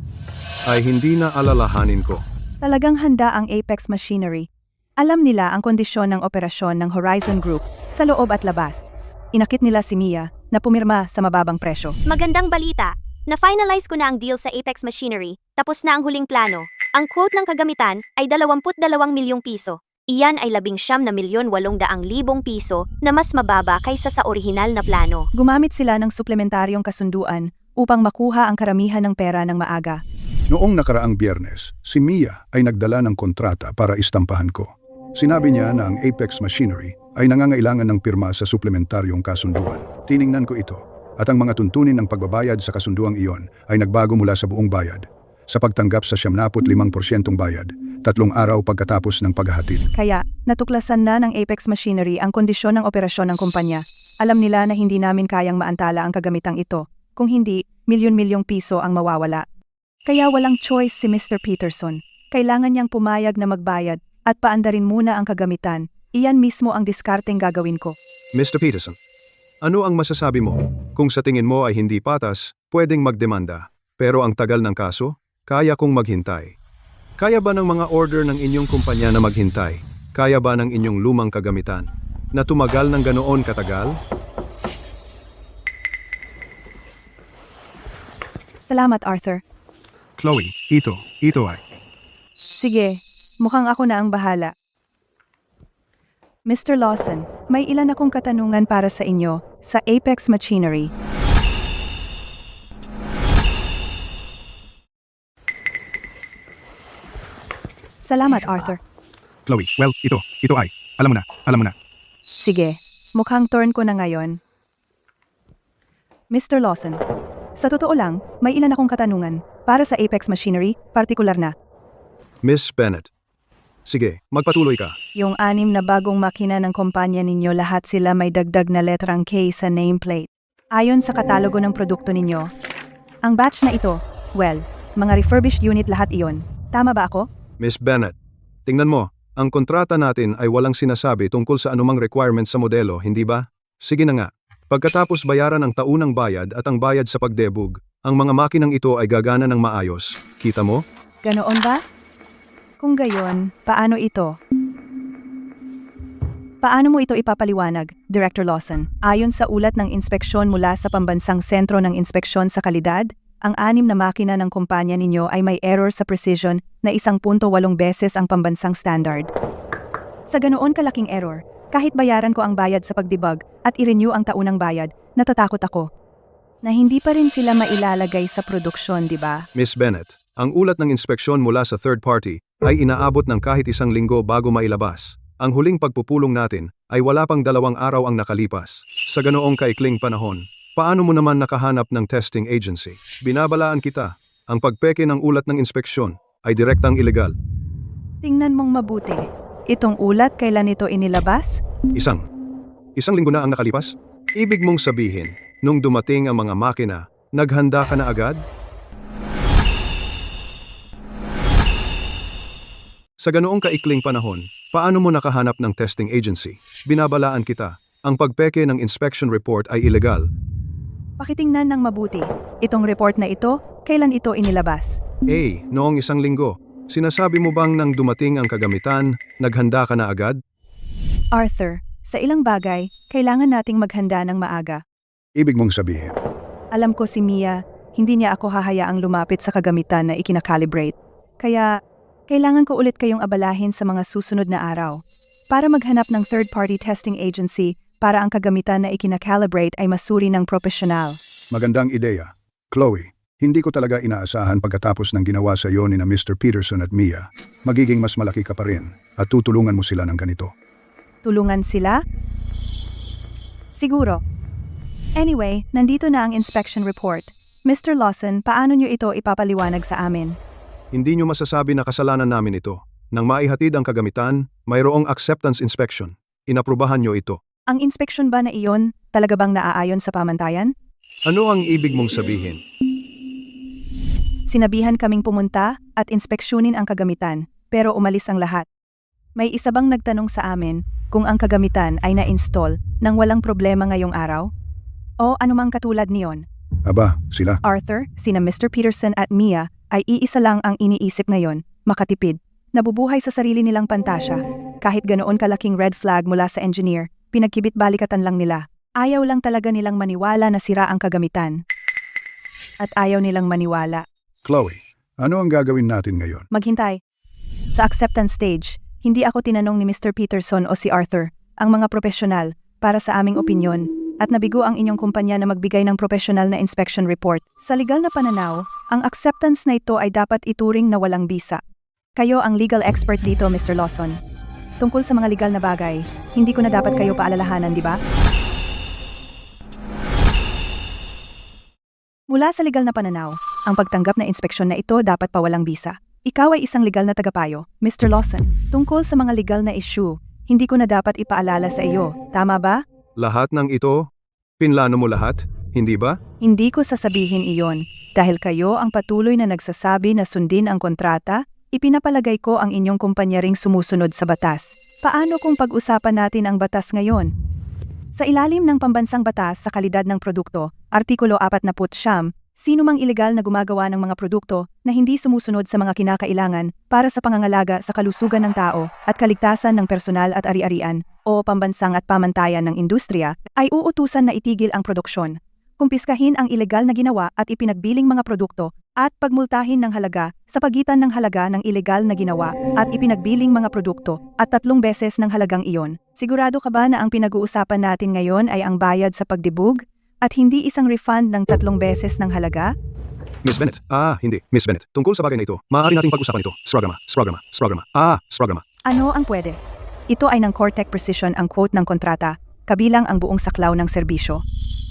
ay hindi na alalahanin ko. Talagang handa ang Apex Machinery. Alam nila ang kondisyon ng operasyon ng Horizon Group sa loob at labas. Inakit nila si Mia na pumirma sa mababang presyo. Magandang balita. Na-finalize ko na ang deal sa Apex Machinery, tapos na ang huling plano. Ang quote ng kagamitan ay 22 milyong piso. Iyan ay 19,800,000 piso na mas mababa kaysa sa orihinal na plano. Gumamit sila ng suplementaryong kasunduan upang makuha ang karamihan ng pera ng maaga. Noong nakaraang Biyernes, si Mia ay nagdala ng kontrata para istampahan ko. Sinabi niya na ang Apex Machinery ay nangangailangan ng pirma sa suplementaryong kasunduan. Tiningnan ko ito, at ang mga tuntunin ng pagbabayad sa kasunduang iyon ay nagbago mula sa buong bayad. Sa pagtanggap sa 75% bayad, 3 araw pagkatapos ng paghahatid. Kaya, natuklasan na ng Apex Machinery ang kondisyon ng operasyon ng kumpanya. Alam nila na hindi namin kayang maantala ang kagamitang ito. Kung hindi, milyon-milyong piso ang mawawala. Kaya walang choice si Mr. Peterson. Kailangan niyang pumayag na magbayad at paandarin muna ang kagamitan. Iyan mismo ang diskarteng gagawin ko. Mr. Peterson, ano ang masasabi mo? Kung sa tingin mo ay hindi patas, pwedeng magdemanda. Pero ang tagal ng kaso, kaya kong maghintay. Kaya ba ng mga order ng inyong kumpanya na maghintay? Kaya ba ng inyong lumang kagamitan na tumagal ng ganoon katagal? Salamat, Arthur. Chloe, ito ay. Sige, mukhang ako na ang bahala. Mr. Lawson, may ilan akong katanungan para sa inyo sa Apex Machinery. Salamat, Arthur. Chloe, well, ito ay. Alam mo na. Sige, mukhang turn ko na ngayon. Mr. Lawson, sa totoo lang, may ilan akong katanungan para sa Apex Machinery, partikular na. Miss Bennett. Sige, magpatuloy ka. Yung 6 na bagong makina ng kumpanya ninyo, lahat sila may dagdag na letrang K sa nameplate. Ayon sa katalogo ng produkto ninyo, ang batch na ito, well, mga refurbished unit lahat iyon. Tama ba ako? Miss Bennett, tingnan mo, ang kontrata natin ay walang sinasabi tungkol sa anumang requirement sa modelo, hindi ba? Sige na nga. Pagkatapos bayaran ang taunang bayad at ang bayad sa pagdebug, ang mga makinang ito ay gagana ng maayos. Kita mo? Ganoon ba? Kung gayon, paano ito? Paano mo ito ipapaliwanag, Director Lawson? Ayon sa ulat ng inspeksyon mula sa Pambansang Sentro ng Inspeksyon sa Kalidad, ang 6 na makina ng kumpanya ninyo ay may error sa precision na 1.8 beses ang pambansang standard. Sa ganoon kalaking error, kahit bayaran ko ang bayad sa pagdebug at i-renew ang taunang bayad, natatakot ako na hindi pa rin sila mailalagay sa produksyon, di ba? Miss Bennett, ang ulat ng inspeksyon mula sa third party ay inaabot ng kahit 1 linggo bago mailabas. Ang huling pagpupulong natin ay wala pang 2 araw ang nakalipas. Sa ganoong kaikling panahon, paano mo naman nakahanap ng testing agency? Binabalaan kita, ang pagpeke ng ulat ng inspeksyon ay direktang ilegal. Tingnan mong mabuti. Itong ulat, kailan ito inilabas? Isang linggo na ang nakalipas? Ibig mong sabihin, nung dumating ang mga makina, naghanda ka na agad? Sa ganoong kaikling panahon, paano mo nakahanap ng testing agency? Binabalaan kita, ang pagpeke ng inspection report ay ilegal. Pakitingnan ng mabuti. Itong report na ito, kailan ito inilabas? Noong 1 linggo. Sinasabi mo bang nang dumating ang kagamitan, naghanda ka na agad? Arthur, sa ilang bagay, kailangan nating maghanda ng maaga. Ibig mong sabihin, Alam ko si Mia, hindi niya ako hahayaang lumapit sa kagamitan na ikinakalibrate. Kaya, kailangan ko ulit kayong abalahin sa mga susunod na araw para maghanap ng third-party testing agency para ang kagamitan na ikinakalibrate ay masuri ng profesional. magandang ideya. Chloe, hindi ko talaga inaasahan pagkatapos ng ginawa sa iyo ni na Mr. Peterson at Mia. Magiging mas malaki ka pa rin at tutulungan mo sila ng ganito. Tulungan sila? Siguro. Anyway, nandito na ang inspection report. Mr. Lawson, paano niyo ito ipapaliwanag sa amin? Hindi nyo masasabi na kasalanan namin ito. Nang maihatid ang kagamitan, mayroong acceptance inspection. Inaprubahan nyo ito. Ang inspeksyon ba na iyon, talaga bang naaayon sa pamantayan? Ano ang ibig mong sabihin? Sinabihan kaming pumunta at inspeksyonin ang kagamitan, pero umalis ang lahat. May isa bang nagtanong sa amin kung ang kagamitan ay na-install nang walang problema ngayong araw? O anumang katulad niyon? Aba, sila. Arthur, sina Mr. Peterson at Mia ay iisa lang ang iniisip ngayon, makatipid. Nabubuhay sa sarili nilang pantasya. Kahit ganoon kalaking red flag mula sa engineer, pinagkibit-balikatan lang nila. Ayaw lang talaga nilang maniwala na sira ang kagamitan. At ayaw nilang maniwala. Chloe, ano ang gagawin natin ngayon? Maghintay. Sa acceptance stage, hindi ako tinanong ni Mr. Peterson o si Arthur, ang mga profesional, para sa aming opinyon, at nabigo ang inyong kumpanya na magbigay ng professional na inspection report. Sa legal na pananaw, ang acceptance na ito ay dapat ituring na walang bisa. Kayo ang legal expert dito, Mr. Lawson. Tungkol sa mga legal na bagay, hindi ko na dapat kayo paalalahanan, di ba? Mula sa legal na pananaw, ang pagtanggap na inspeksyon na ito dapat pa walang bisa. Ikaw ay isang legal na tagapayo, Mr. Lawson. Tungkol sa mga legal na issue, hindi ko na dapat ipaalala sa iyo. Tama ba? Lahat ng ito? Pinlano mo lahat? Hindi ba? Hindi ko sasabihin iyon. Dahil kayo ang patuloy na nagsasabi na sundin ang kontrata, ipinapalagay ko ang inyong kumpanya ring sumusunod sa batas. Paano kung pag-usapan natin ang batas ngayon? Sa ilalim ng pambansang batas sa kalidad ng produkto, Artikulo 49, sino mang ilegal na gumagawa ng mga produkto na hindi sumusunod sa mga kinakailangan para sa pangangalaga sa kalusugan ng tao at kaligtasan ng personal at ari-arian o pambansang at pamantayan ng industriya ay uutusan na itigil ang produksyon, kumpiskahin ang ilegal na ginawa at ipinagbiling mga produkto, at pagmultahin ng halaga sa pagitan ng halaga ng ilegal na ginawa at ipinagbiling mga produkto at 3 beses ng halagang iyon. Sigurado ka ba na ang pinag-uusapan natin ngayon ay ang bayad sa pagdibog at hindi isang refund ng 3 beses ng halaga? Miss Bennett. Hindi. Miss Bennett. Tungkol sa bagay na ito, maaari nating pag-usapan ito. Sprograma. Ano ang pwede? Ito ay ng Cortec Precision ang quote ng kontrata, kabilang ang buong saklaw ng serbisyo.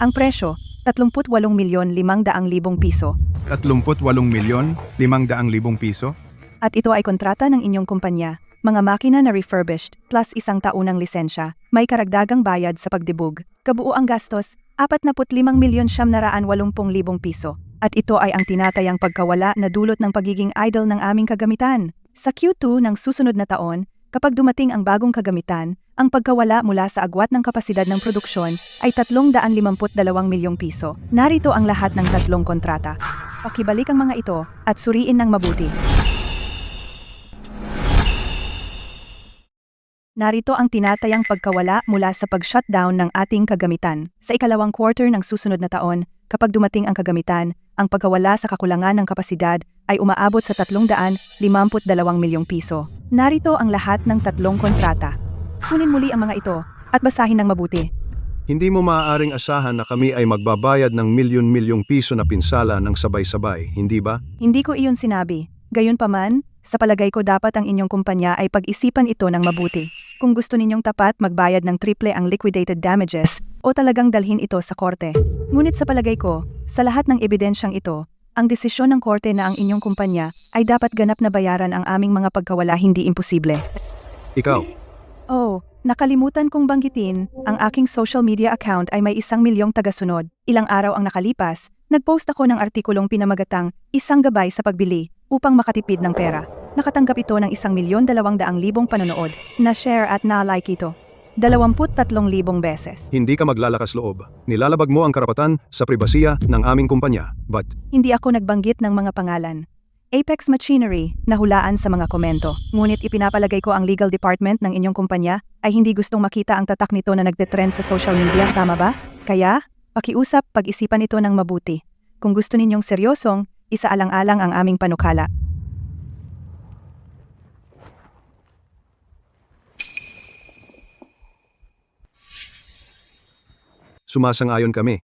Ang presyo, 38,500,000 piso. 38,500,000 piso? At ito ay kontrata ng inyong kumpanya, mga makina na refurbished, plus 1 taunang lisensya, may karagdagang bayad sa pagdibog. Kabuuang gastos, 45,780,000 piso. At ito ay ang tinatayang pagkawala na dulot ng pagiging idle ng aming kagamitan. Sa Q2 ng susunod na taon, kapag dumating ang bagong kagamitan, ang pagkawala mula sa agwat ng kapasidad ng produksyon ay 352,000,000 piso. Narito ang lahat ng 3 kontrata. Pakibalik ang mga ito at suriin ng mabuti. Narito ang tinatayang pagkawala mula sa pag-shutdown ng ating kagamitan. Sa ikalawang quarter ng susunod na taon, kapag dumating ang kagamitan, ang pagkawala sa kakulangan ng kapasidad ay umaabot sa 352,000,000 piso. Narito ang lahat ng 3 kontrata. Kunin muli ang mga ito at basahin ng mabuti. Hindi mo maaaring asahan na kami ay magbabayad ng milyon-milyong piso na pinsala ng sabay-sabay, hindi ba? Hindi ko iyon sinabi. Gayunpaman, sa palagay ko dapat ang inyong kumpanya ay pag-isipan ito ng mabuti. Kung gusto ninyong tapat magbayad ng triple ang liquidated damages o talagang dalhin ito sa korte. Ngunit sa palagay ko, sa lahat ng ebidensyang ito, ang desisyon ng korte na ang inyong kumpanya ay dapat ganap na bayaran ang aming mga pagkawala hindi imposible. Ikaw, Oh, nakalimutan kong banggitin, ang aking social media account ay may 1,000,000 tagasunod. Ilang araw ang nakalipas, nagpost ako ng artikulong pinamagatang isang gabay sa pagbili upang makatipid ng pera. Nakatanggap ito ng 1,200,000 panonood, na-share at na-like ito. 23,000 beses. hindi ka maglalakas loob. Nilalabag mo ang karapatan sa pribasiya ng aming kumpanya, but Hindi ako nagbanggit ng mga pangalan. Apex Machinery, nahulaan sa mga komento. Ngunit ipinapalagay ko ang legal department ng inyong kumpanya ay hindi gustong makita ang tatak nito na nagdetrend sa social media, tama ba? Kaya, pakiusap, pag-isipan ito ng mabuti. Kung gusto ninyong seryosong, isaalang-alang ang aming panukala. sumasang-ayon kami.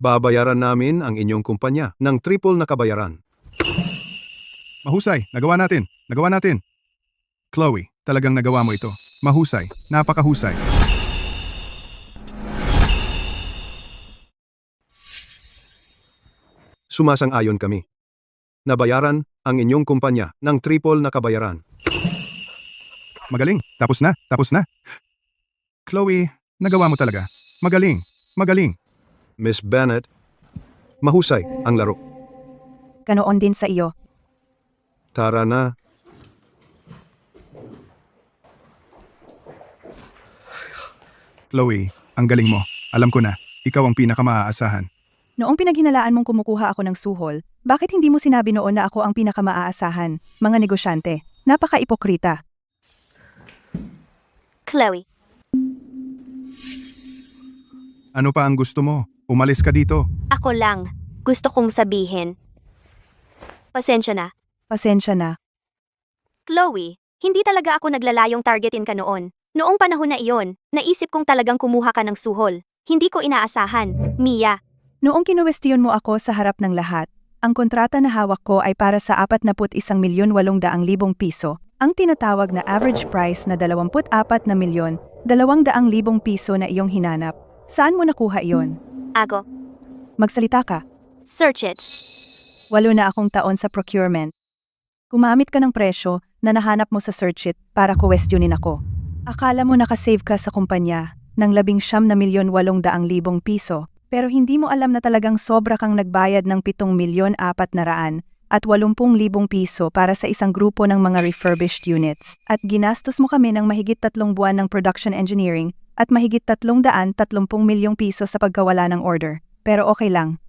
Babayaran namin ang inyong kumpanya ng triple na kabayaran. Mahusay, nagawa natin. Chloe, talagang nagawa mo ito. Mahusay, napakahusay. Sumasang-ayon kami. Nabayaran ang inyong kumpanya ng triple na kabayaran. Magaling, tapos na. Chloe, nagawa mo talaga. Magaling. Miss Bennett, mahusay ang laro. Ganoon din sa iyo. Tara na. Chloe, ang galing mo. Alam ko na, ikaw ang pinakamaaasahan. Noong pinaghinalaan mong kumukuha ako ng suhol, bakit hindi mo sinabi noon na ako ang pinakamaaasahan? Mga negosyante, napaka-ipokrita. Chloe, Ano pa ang gusto mo? Umalis ka dito. ako lang. Gusto kong sabihin. Pasensya na. Pasensya na. Chloe, hindi talaga ako naglalayong targetin ka noon. Noong panahon na iyon, naisip kong talagang kumuha ka ng suhol. Hindi ko inaasahan, Mia. Noong kinuwestiyon mo ako sa harap ng lahat, ang kontrata na hawak ko ay para sa 41,800,000 piso. Ang tinatawag na average price na 24,200,000 piso na iyong hinanap. Saan mo nakuha iyon? Ago, Magsalita ka. search it. 8 na akong taon sa procurement. Gumamit ka ng presyo na nahanap mo sa search it para kuwestiyonin ako. Akala mo nakasave ka sa kumpanya ng 19,800,000 piso, pero hindi mo alam na talagang sobra kang nagbayad ng 7,400,000 at 80,000 piso para sa isang grupo ng mga refurbished units. At ginastos mo kami ng mahigit 3 buwan ng production engineering at mahigit 330,000,000 piso sa pagkawala ng order. Pero okay lang.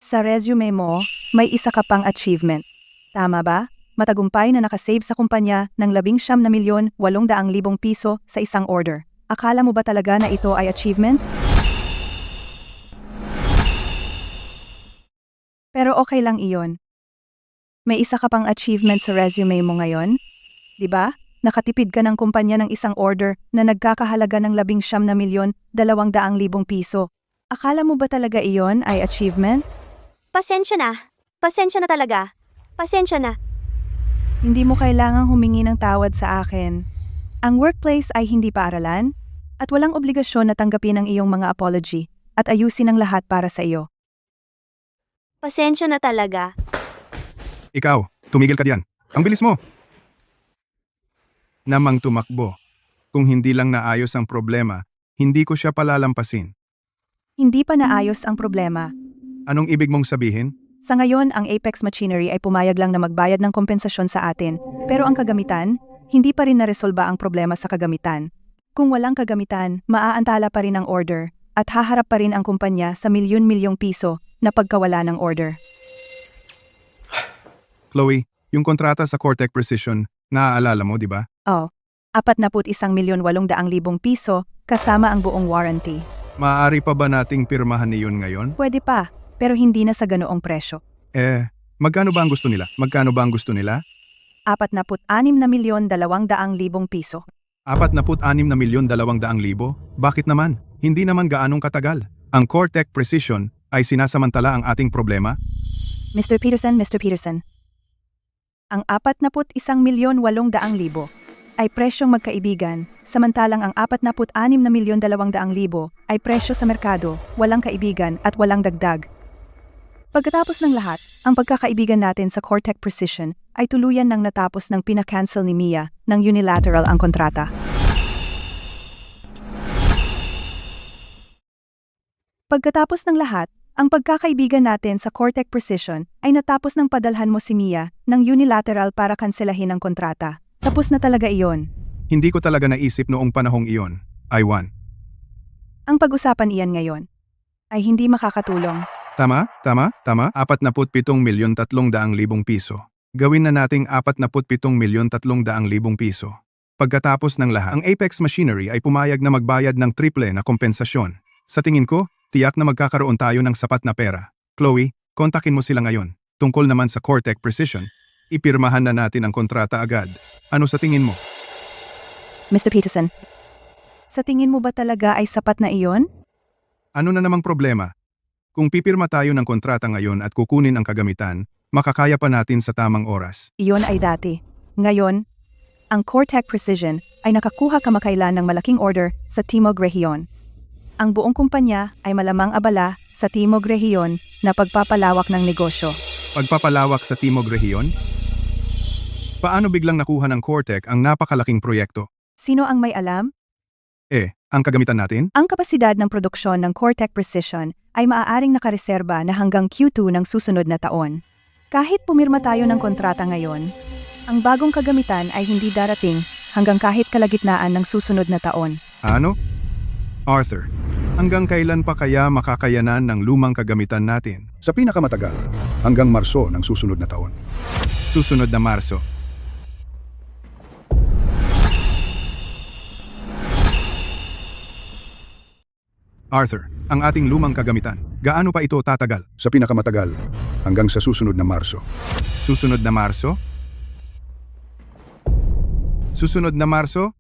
Sa resume mo, may isa ka pang achievement. Tama ba? Matagumpay na nakasave sa kumpanya ng 19,800,000 piso sa isang order. Akala mo ba talaga na ito ay achievement? Pero okay lang iyon. May isa ka pang achievement sa resume mo ngayon? 'Di ba? Nakatipid ka ng kumpanya ng isang order na nagkakahalaga ng 19,200,000 piso. Akala mo ba talaga iyon ay achievement? Pasensya na. Pasensya na talaga. Pasensya na. Hindi mo kailangang humingi ng tawad sa akin. Ang workplace ay hindi paaralan at walang obligasyon na tanggapin ang iyong mga apology at ayusin ang lahat para sa iyo. Pasensya na talaga. Ikaw, tumigil ka diyan. Ang bilis mo. Namang tumakbo. Kung hindi lang naayos ang problema, hindi ko siya palalampasin. Hindi pa naayos ang problema. Anong ibig mong sabihin? Sa ngayon, ang Apex Machinery ay pumayag lang na magbayad ng kompensasyon sa atin, pero ang kagamitan, hindi pa rin naresolba ang problema sa kagamitan. Kung walang kagamitan, maaantala pa rin ang order, at haharap pa rin ang kumpanya sa milyon-milyong piso na pagkawala ng order. Chloe, yung kontrata sa Cortec Precision, naaalala mo, di ba? Oh, 41,800,000 piso kasama ang buong warranty. Maaari pa ba nating pirmahan niyon ngayon? Pwede pa, pero hindi na sa ganoong presyo. Magkano ba ang gusto nila? Magkano ba ang gusto nila? 46,200,000 piso. 46,200,000? Bakit naman? Hindi naman gaanong katagal. Ang Cortec Precision ay sinasamantala ang ating problema? Mr. Peterson, ang 41,800,000 ay presyong magkaibigan, samantalang ang 46,200,000 ay presyo sa merkado, walang kaibigan at walang dagdag. Pagkatapos ng lahat, ang pagkakaibigan natin sa Cortec Precision ay tuluyan nang natapos ng pinakancel ni Mia ng unilateral ang kontrata. Pagkatapos ng lahat, ang pagkakaibigan natin sa Cortec Precision ay natapos ng padalhan mo si Mia ng unilateral para kanselahin ang kontrata. Tapos na talaga iyon. Hindi ko talaga naisip noong panahong iyon. Iwan. Ang pag-usapan iyan ngayon ay hindi makakatulong. Tama. 47,300,000 piso. Gawin na nating 47,300,000 piso. Pagkatapos ng lahat, ang Apex Machinery ay pumayag na magbayad ng triple na kompensasyon. Sa tingin ko, tiyak na magkakaroon tayo ng sapat na pera. Chloe, kontakin mo sila ngayon. Tungkol naman sa Cortec Precision, ipirmahan na natin ang kontrata agad. Ano sa tingin mo? Mr. Peterson, sa tingin mo ba talaga ay sapat na iyon? Ano na namang problema? Kung pipirma tayo ng kontrata ngayon at kukunin ang kagamitan, makakaya pa natin sa tamang oras. Iyon ay dati. Ngayon, ang Cortec Precision ay nakakuha kamakailan ng malaking order sa Timog Region. Ang buong kumpanya ay malamang abala sa Timog Region na pagpapalawak ng negosyo. Pagpapalawak sa Timog Region? Paano biglang nakuha ng Cortec ang napakalaking proyekto? Sino ang may alam? Ang kagamitan natin? Ang kapasidad ng produksyon ng Cortec Precision ay maaaring nakareserba na hanggang Q2 ng susunod na taon. Kahit pumirma tayo ng kontrata ngayon, ang bagong kagamitan ay hindi darating hanggang kahit kalagitnaan ng susunod na taon. Ano? Arthur, hanggang kailan pa kaya makakayanan ng lumang kagamitan natin? Sa pinakamatagal, hanggang Marso ng susunod na taon. Susunod na Marso. Arthur, ang ating lumang kagamitan, gaano pa ito tatagal? Sa pinakamatagal, hanggang sa susunod na Marso. Susunod na Marso? Susunod na Marso?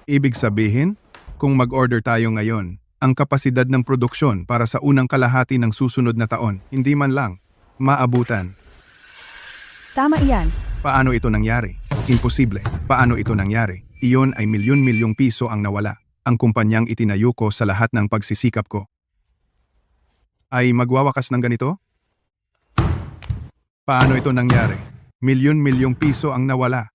Ibig sabihin, kung mag-order tayo ngayon, ang kapasidad ng produksyon para sa unang kalahati ng susunod na taon, hindi man lang maabutan. Tama iyan. Paano ito nangyari? Imposible. Paano ito nangyari? Iyon ay milyon-milyong piso ang nawala. Ang kumpanyang itinayo ko sa lahat ng pagsisikap ko. Ay magwawakas ng ganito? Paano ito nangyari? Milyon-milyong piso ang nawala.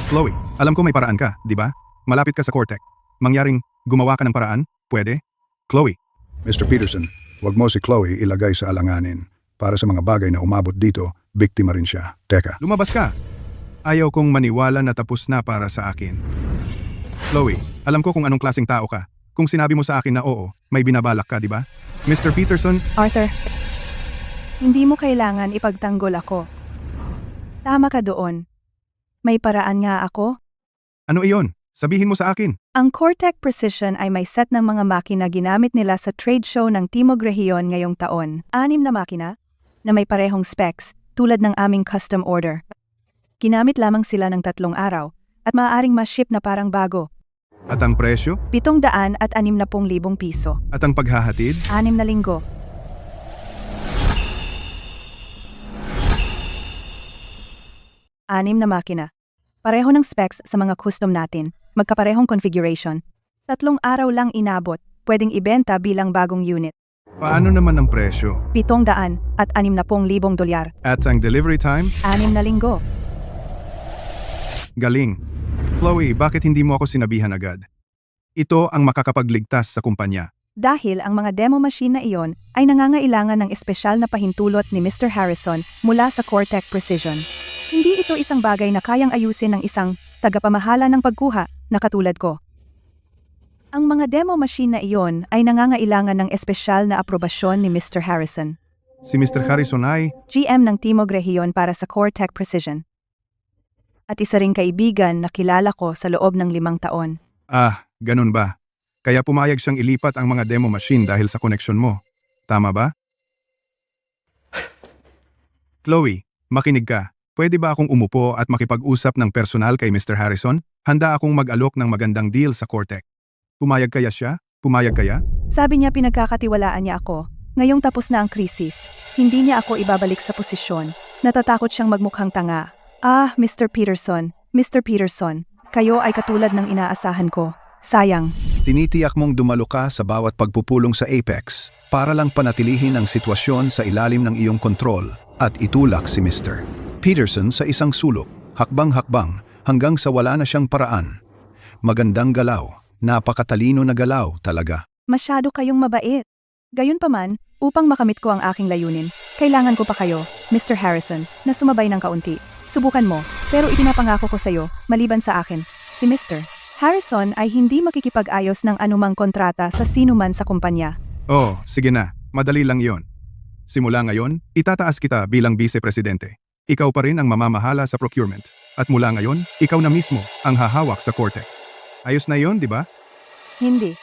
Chloe, alam ko may paraan ka, di ba? Malapit ka sa Cortec. Mangyaring gumawa ka ng paraan? Pwede? Chloe. Mr. Peterson, wag mo si Chloe ilagay sa alanganin. Para sa mga bagay na umabot dito, biktima rin siya. Teka. Lumabas ka. Ayaw kong maniwala na tapos na para sa akin. Chloe, alam ko kung anong klaseng tao ka. Kung sinabi mo sa akin na oo, may binabalak ka, di ba? Mr. Peterson? Arthur, hindi mo kailangan ipagtanggol ako. Tama ka doon. May paraan nga ako. Ano iyon? Sabihin mo sa akin. Ang Cortec Precision ay may set ng mga makina ginamit nila sa trade show ng Timog Rehiyon ngayong taon. 6 na makina na may parehong specs tulad ng aming custom order. Ginamit lamang sila ng 3 araw at maaaring ma-ship na parang bago. At ang presyo? 760,000 piso. At ang paghahatid? 6 na linggo. Anim na makina. Pareho ng specs sa mga custom natin, magkaparehong configuration. 3 araw lang inabot, pwedeng ibenta bilang bagong unit. Paano naman ang presyo? 760,000 dolyar. At ang delivery time? 6 na linggo. Galing. Chloe, bakit hindi mo ako sinabihan agad? Ito ang makakapagligtas sa kumpanya. Dahil ang mga demo machine na iyon ay nangangailangan ng espesyal na pahintulot ni Mr. Harrison mula sa Cortec Precision. Hindi ito isang bagay na kayang ayusin ng isang tagapamahala ng pagkuha na katulad ko. Ang mga demo machine na iyon ay nangangailangan ng espesyal na aprobasyon ni Mr. Harrison, Si Mr. Harrison ay... GM ng Timog Rehiyon para sa Cortec Precision. At isa ring kaibigan na kilala ko sa loob ng 5 taon. Ah, ganun ba? Kaya pumayag siyang ilipat ang mga demo machine dahil sa koneksyon mo. Tama ba? Chloe, makinig ka. Pwede ba akong umupo at makipag-usap ng personal kay Mr. Harrison? Handa akong mag-alok ng magandang deal sa Cortec. Pumayag kaya siya? Pumayag kaya? Sabi niya pinagkakatiwalaan niya ako. Ngayong tapos na ang krisis, hindi niya ako ibabalik sa posisyon. Natatakot siyang magmukhang tanga. Ah, Mr. Peterson, kayo ay katulad ng inaasahan ko. Sayang. Tinitiyak mong dumalo ka sa bawat pagpupulong sa Apex para lang panatilihin ang sitwasyon sa ilalim ng iyong kontrol at itulak si Mr. Peterson sa isang sulok, hakbang-hakbang hanggang sa wala na siyang paraan. Magandang galaw, napakatalino na galaw talaga. Masyado kayong mabait. Gayunpaman, upang makamit ko ang aking layunin, kailangan ko pa kayo, Mr. Harrison, na sumabay ng kaunti. Subukan mo, pero ipinapangako ko sa'yo, maliban sa akin, si Mr. Harrison ay hindi makikipag-ayos ng anumang kontrata sa sinuman sa kumpanya. Oh, sige na. Madali lang yon. Simula ngayon, itataas kita bilang vice-presidente. Ikaw pa rin ang mamamahala sa procurement. At mula ngayon, ikaw na mismo ang hahawak sa Cortec. Ayos na yon, di ba? Hindi.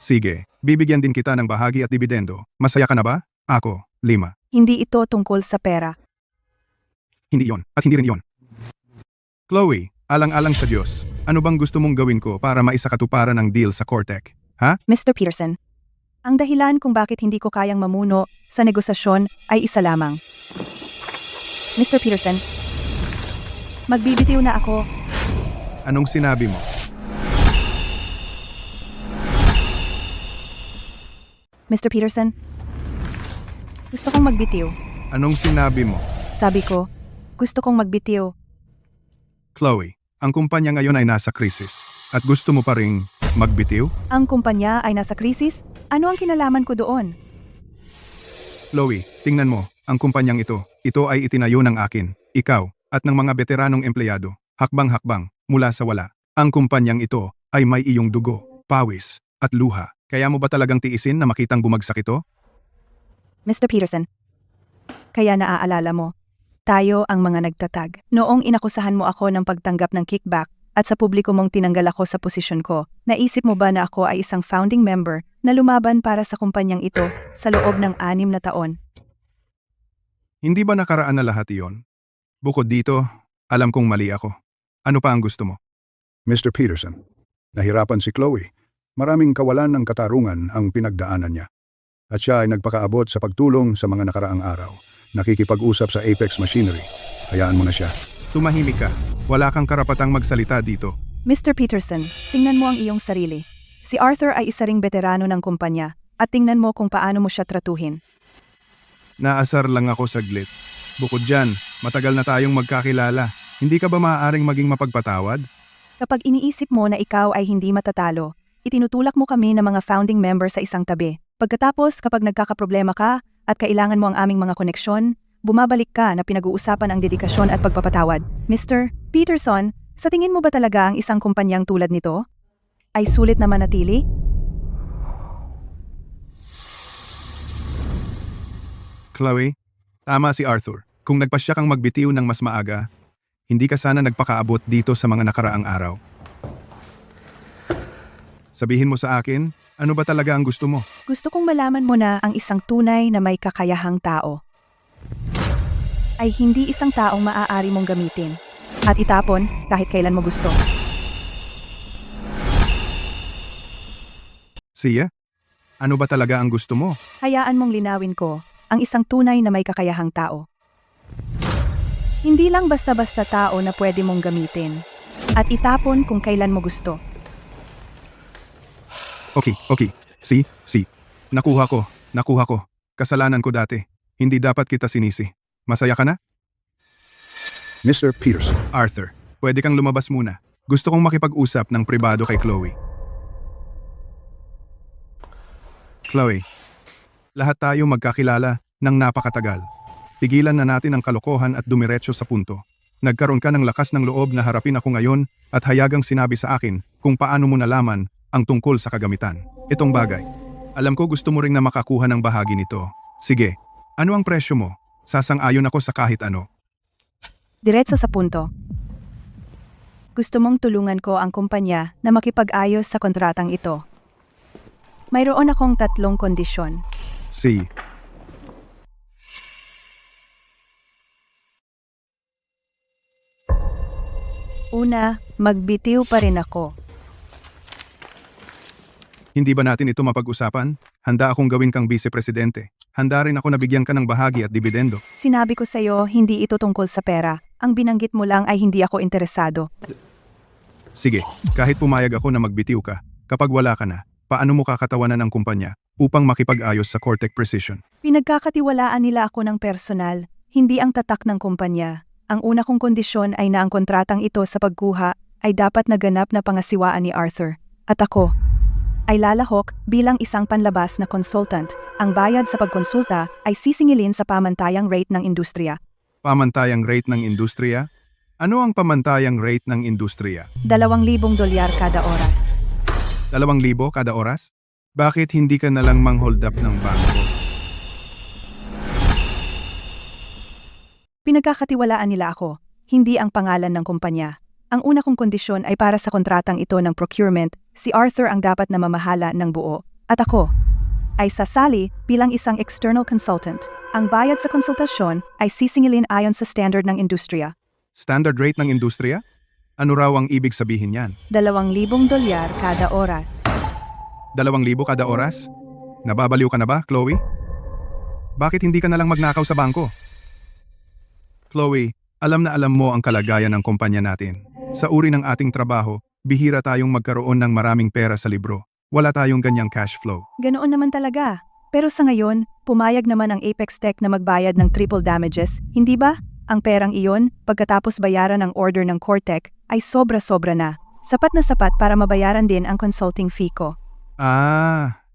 Sige, bibigyan din kita ng bahagi at dibidendo. Masaya ka na ba? Ako, 5. Hindi ito tungkol sa pera. Hindi yon, at hindi rin yon. Chloe, alang-alang sa Diyos, ano bang gusto mong gawin ko para maisakatuparan ang deal sa Cortec? Ha? Mr. Peterson, ang dahilan kung bakit hindi ko kayang mamuno sa negosasyon ay isa lamang. Mr. Peterson, magbibitiw na ako. Anong sinabi mo? Mr. Peterson, gusto kong magbitiw. Anong sinabi mo? Sabi ko, gusto kong magbitiw. Chloe, ang kumpanya ngayon ay nasa krisis. At gusto mo pa ring magbitiw? Ang kumpanya ay nasa krisis? Ano ang kinalaman ko doon? Chloe, tingnan mo, ang kumpanyang ito ay itinayo ng akin, ikaw, at ng mga veteranong empleyado, hakbang-hakbang, mula sa wala. Ang kumpanyang ito ay may iyong dugo, pawis, at luha. Kaya mo ba talagang tiisin na makitang bumagsak ito? Mr. Peterson, kaya naaalala mo, tayo ang mga nagtatag. Noong inakusahan mo ako ng pagtanggap ng kickback at sa publiko mong tinanggal ako sa posisyon ko, naisip mo ba na ako ay isang founding member na lumaban para sa kumpanyang ito sa loob ng 6 na taon? Hindi ba nakaraan na lahat iyon? Bukod dito, alam kong mali ako. Ano pa ang gusto mo? Mr. Peterson, nahirapan si Chloe. Maraming kawalan ng katarungan ang pinagdaanan niya. At siya ay nagpakaabot sa pagtulong sa mga nakaraang araw. Nakikipag-usap sa Apex Machinery. Hayaan mo na siya. Tumahimik ka. Wala kang karapatang magsalita dito. Mr. Peterson, tingnan mo ang iyong sarili. Si Arthur ay isa ring veterano ng kumpanya at tingnan mo kung paano mo siya tratuhin. Naasar lang ako saglit. Bukod dyan, matagal na tayong magkakilala. Hindi ka ba maaaring maging mapagpatawad? Kapag iniisip mo na ikaw ay hindi matatalo, itinutulak mo kami ng mga founding member sa isang tabi. Pagkatapos, kapag nagkakaproblema ka at kailangan mo ang aming mga koneksyon, bumabalik ka na pinag-uusapan ang dedikasyon at pagpapatawad. Mr. Peterson, sa tingin mo ba talaga ang isang kumpanyang tulad nito ay sulit na manatili? Chloe, tama si Arthur. Kung nagpasya kang magbitiw ng mas maaga, Hindi ka sana nagpakaabot dito sa mga nakaraang araw. Sabihin mo sa akin, ano ba talaga ang gusto mo? Gusto kong malaman mo na ang isang tunay na may kakayahang tao ay hindi isang taong maaari mong gamitin at itapon kahit kailan mo gusto. Siya? Ano ba talaga ang gusto mo? Hayaan mong linawin ko ang isang tunay na may kakayahang tao. Hindi lang basta-basta tao na pwede mong gamitin at itapon kung kailan mo gusto. Okay. Si. Nakuha ko. Kasalanan ko dati. Hindi dapat kita sinisi. Masaya ka na? Mr. Peterson, Arthur, pwede kang lumabas muna. Gusto kong makipag-usap ng pribado kay Chloe. Chloe, lahat tayo magkakilala ng napakatagal. Tigilan na natin ang kalokohan at dumiretso sa punto. Nagkaroon ka ng lakas ng loob na harapin ako ngayon at hayagang sinabi sa akin kung paano mo nalaman ang tungkol sa kagamitan. Itong bagay. Alam ko gusto mo ring na makakuha ng bahagi nito. Sige, ano ang presyo mo? Sasang-ayon ako sa kahit ano. Diretso sa punto. Gusto mong tulungan ko ang kumpanya na makipag-ayos sa kontratang ito. Mayroon akong 3 kondisyon. Si. Una, magbitiw pa rin ako. Hindi ba natin ito mapag-usapan? Handa akong gawin kang vice-presidente. Handa rin ako na bigyan ka ng bahagi at dibidendo. Sinabi ko sa'yo, hindi ito tungkol sa pera. Ang binanggit mo lang ay hindi ako interesado. Sige, kahit pumayag ako na magbitiw ka, kapag wala ka na, paano mo kakatawanan ang kumpanya upang makipag-ayos sa Cortec Precision? Pinagkakatiwalaan nila ako ng personal, hindi ang tatak ng kumpanya. Ang una kong kondisyon ay na ang kontratang ito sa pagkuha ay dapat naganap na pangasiwaan ni Arthur. At ako ay lalahok bilang isang panlabas na consultant. Ang bayad sa pagkonsulta ay sisingilin sa pamantayang rate ng industriya. Pamantayang rate ng industriya? Ano ang pamantayang rate ng industriya? $2,000 kada oras. 2,000 kada oras? Bakit hindi ka nalang mang-hold up ng bangko? Pinagkakatiwalaan nila ako, hindi ang pangalan ng kumpanya. Ang una kong kondisyon ay para sa kontratang ito ng procurement, si Arthur ang dapat na mamahala ng buo, at ako ay sasali bilang isang external consultant. Ang bayad sa konsultasyon ay sisingilin ayon sa standard ng industriya. Standard rate ng industriya? Ano raw ang ibig sabihin yan? $2,000 kada oras. 2,000 kada oras? Nababaliw ka na ba, Chloe? Bakit hindi ka nalang magnakaw sa bangko? Chloe, alam na alam mo ang kalagayan ng kumpanya natin. Sa uri ng ating trabaho, bihira tayong magkaroon ng maraming pera sa libro. Wala tayong ganyang cash flow. Ganoon naman talaga. Pero sa ngayon, pumayag naman ang Apex Tech na magbayad ng triple damages, hindi ba? Ang perang iyon, pagkatapos bayaran ang order ng Cortec, ay sobra-sobra na. Sapat na sapat para mabayaran din ang consulting fee ko.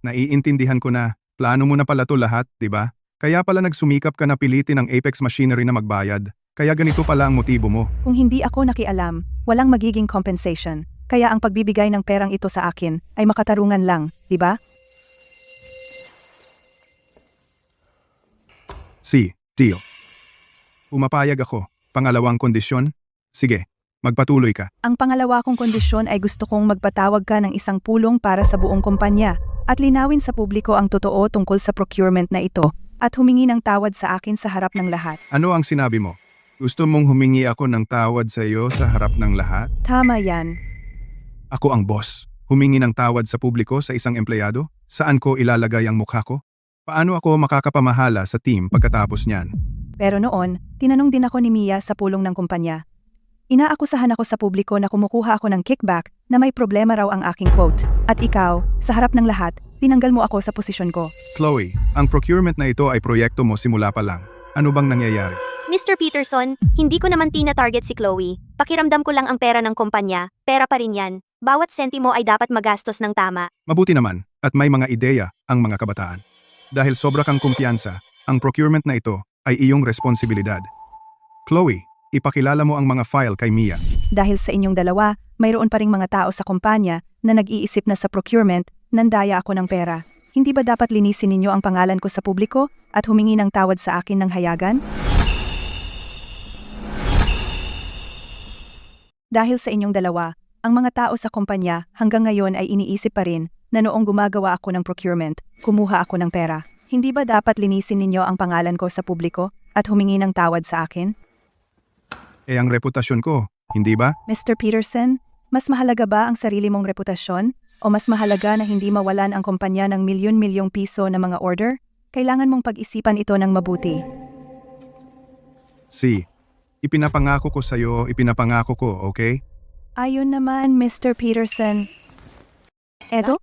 Naiintindihan ko na. Plano mo na pala to lahat, di ba? Kaya pala nagsumikap ka na pilitin ang Apex Machinery na magbayad. Kaya ganito pala ang motibo mo. Kung hindi ako nakialam, walang magiging compensation. Kaya ang pagbibigay ng perang ito sa akin ay makatarungan lang, di ba? Deal. Pumapayag ako. Pangalawang kondisyon? Sige, magpatuloy ka. Ang pangalawa kong kondisyon ay gusto kong magpatawag ka ng isang pulong para sa buong kumpanya at linawin sa publiko ang totoo tungkol sa procurement na ito at humingi ng tawad sa akin sa harap ng lahat. Ano ang sinabi mo? Gusto mong humingi ako ng tawad sa iyo sa harap ng lahat? Tama yan. Ako ang boss. Humingi ng tawad sa publiko sa isang empleyado? Saan ko ilalagay ang mukha ko? Paano ako makakapamahala sa team pagkatapos niyan? Pero noon, tinanong din ako ni Mia sa pulong ng kumpanya. Inaakusahan ako sa publiko na kumukuha ako ng kickback na may problema raw ang aking quote. At ikaw, sa harap ng lahat, tinanggal mo ako sa posisyon ko. Chloe, ang procurement na ito ay proyekto mo simula pa lang. Ano bang nangyayari? Mr. Peterson, hindi ko naman tina-target si Chloe. Pakiramdam ko lang ang pera ng kumpanya, pera pa rin yan. Bawat sentimo ay dapat magastos ng tama. Mabuti naman, at may mga ideya ang mga kabataan. Dahil sobra kang kumpiyansa, ang procurement na ito ay iyong responsibilidad. Chloe, ipakilala mo ang mga file kay Mia. Dahil sa inyong dalawa, mayroon pa ring mga tao sa kumpanya na nag-iisip na sa procurement, nandaya ako ng pera. Hindi ba dapat linisin ninyo ang pangalan ko sa publiko at humingi ng tawad sa akin ng hayagan? Dahil sa inyong dalawa, ang mga tao sa kumpanya hanggang ngayon ay iniisip pa rin na noong gumagawa ako ng procurement, kumuha ako ng pera. Hindi ba dapat linisin ninyo ang pangalan ko sa publiko at humingi ng tawad sa akin? Ang reputasyon ko, hindi ba? Mr. Peterson, mas mahalaga ba ang sarili mong reputasyon o mas mahalaga na hindi mawalan ang kumpanya ng milyon-milyong piso na mga order? Kailangan mong pag-isipan ito ng mabuti. Ipinapangako ko sa'yo, ipinapangako ko, okay? Ayun naman, Mr. Peterson. Edo?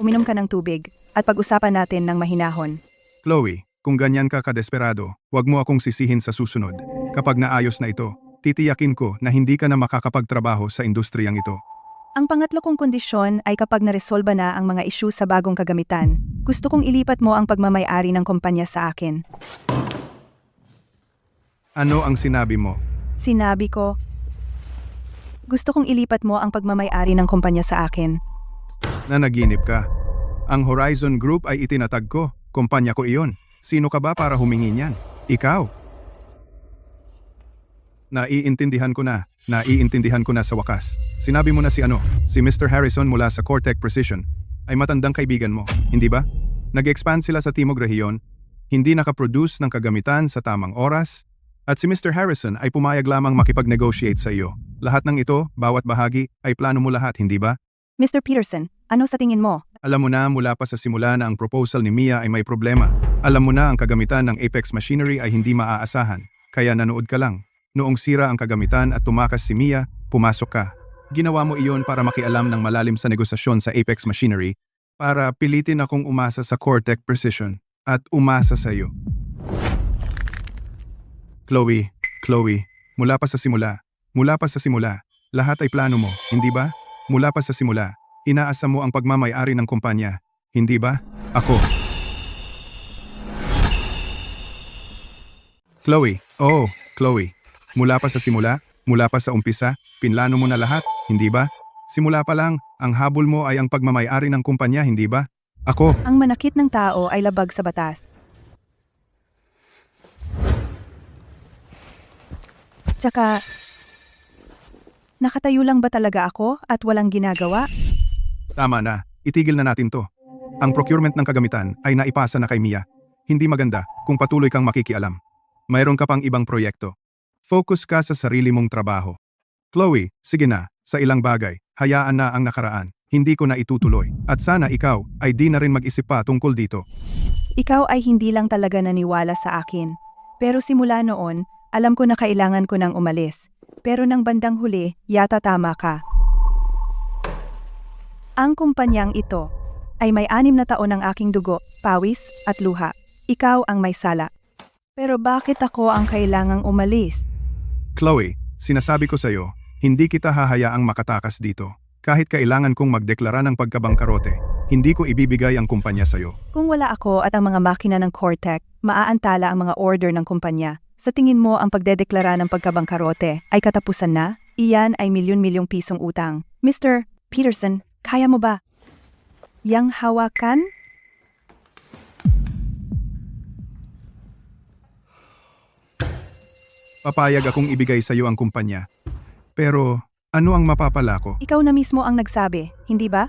Uminom ka ng tubig at pag-usapan natin ng mahinahon. Chloe, kung ganyan ka kadesperado, huwag mo akong sisihin sa susunod. Kapag naayos na ito, titiyakin ko na hindi ka na makakapagtrabaho sa industriyang ito. Ang pangatlo kong kondisyon ay kapag naresolba na ang mga isyu sa bagong kagamitan, gusto kong ilipat mo ang pagmamay-ari ng kumpanya sa akin. Ano ang sinabi mo? Sinabi ko, gusto kong ilipat mo ang pagmamay-ari ng kumpanya sa akin. Nanaginip ka. Ang Horizon Group ay itinatag ko. Kumpanya ko iyon. Sino ka ba para humingi niyan? Ikaw. Naiintindihan ko na sa wakas. Sinabi mo na si Mr. Harrison mula sa Cortec Precision ay matandang kaibigan mo, hindi ba? Nag-expand sila sa Timog Rehiyon, hindi nakaproduce ng kagamitan sa tamang oras, at si Mr. Harrison ay pumayag lamang makipag-negotiate sa iyo. Lahat ng ito, bawat bahagi, ay plano mo lahat, hindi ba? Mr. Peterson, ano sa tingin mo? Alam mo na mula pa sa simula na ang proposal ni Mia ay may problema. Alam mo na ang kagamitan ng Apex Machinery ay hindi maaasahan, kaya nanood ka lang. Noong sira ang kagamitan at tumakas si Mia, pumasok ka. Ginawa mo iyon para makialam ng malalim sa negosasyon sa Apex Machinery para pilitin akong umasa sa Cortec Precision at umasa sa iyo. Chloe, mula pa sa simula, lahat ay plano mo, hindi ba? Mula pa sa simula, inaasa mo ang pagmamay-ari ng kumpanya, hindi ba? Ako. Chloe, mula pa sa simula, mula pa sa umpisa, pinlano mo na lahat, hindi ba? Simula pa lang, ang habol mo ay ang pagmamay-ari ng kumpanya, hindi ba? Ako. Ang manakit ng tao ay labag sa batas. Tsaka, nakatayo lang ba talaga ako at walang ginagawa? Tama na, itigil na natin to. Ang procurement ng kagamitan ay naipasa na kay Mia. Hindi maganda kung patuloy kang makikialam. Mayroon ka pang ibang proyekto. Focus ka sa sarili mong trabaho. Chloe, sige na, sa ilang bagay, hayaan na ang nakaraan. Hindi ko na itutuloy. At sana ikaw ay di na rin mag-isip pa tungkol dito. Ikaw ay hindi lang talaga naniwala sa akin. Pero simula noon, alam ko na kailangan ko nang umalis. Pero nang bandang huli, yata tama ka. Ang kumpanyang ito ay may 6 na taon ng aking dugo, pawis at luha. Ikaw ang may sala. Pero bakit ako ang kailangang umalis? Chloe, sinasabi ko sa'yo, hindi kita hahayaang makatakas dito. Kahit kailangan kong magdeklara ng pagkabangkarote, hindi ko ibibigay ang kumpanya sa'yo. Kung wala ako at ang mga makina ng Cortec, maaantala ang mga order ng kumpanya. Sa tingin mo ang pagdedeklara ng pagkabangkarote ay katapusan na? Iyan ay milyon-milyong pisong utang. Mr. Peterson, kaya mo ba? Yang hawakan? Papayag akong ibigay sa iyo ang kumpanya. Pero ano ang mapapala ko? Ikaw na mismo ang nagsabi, hindi ba?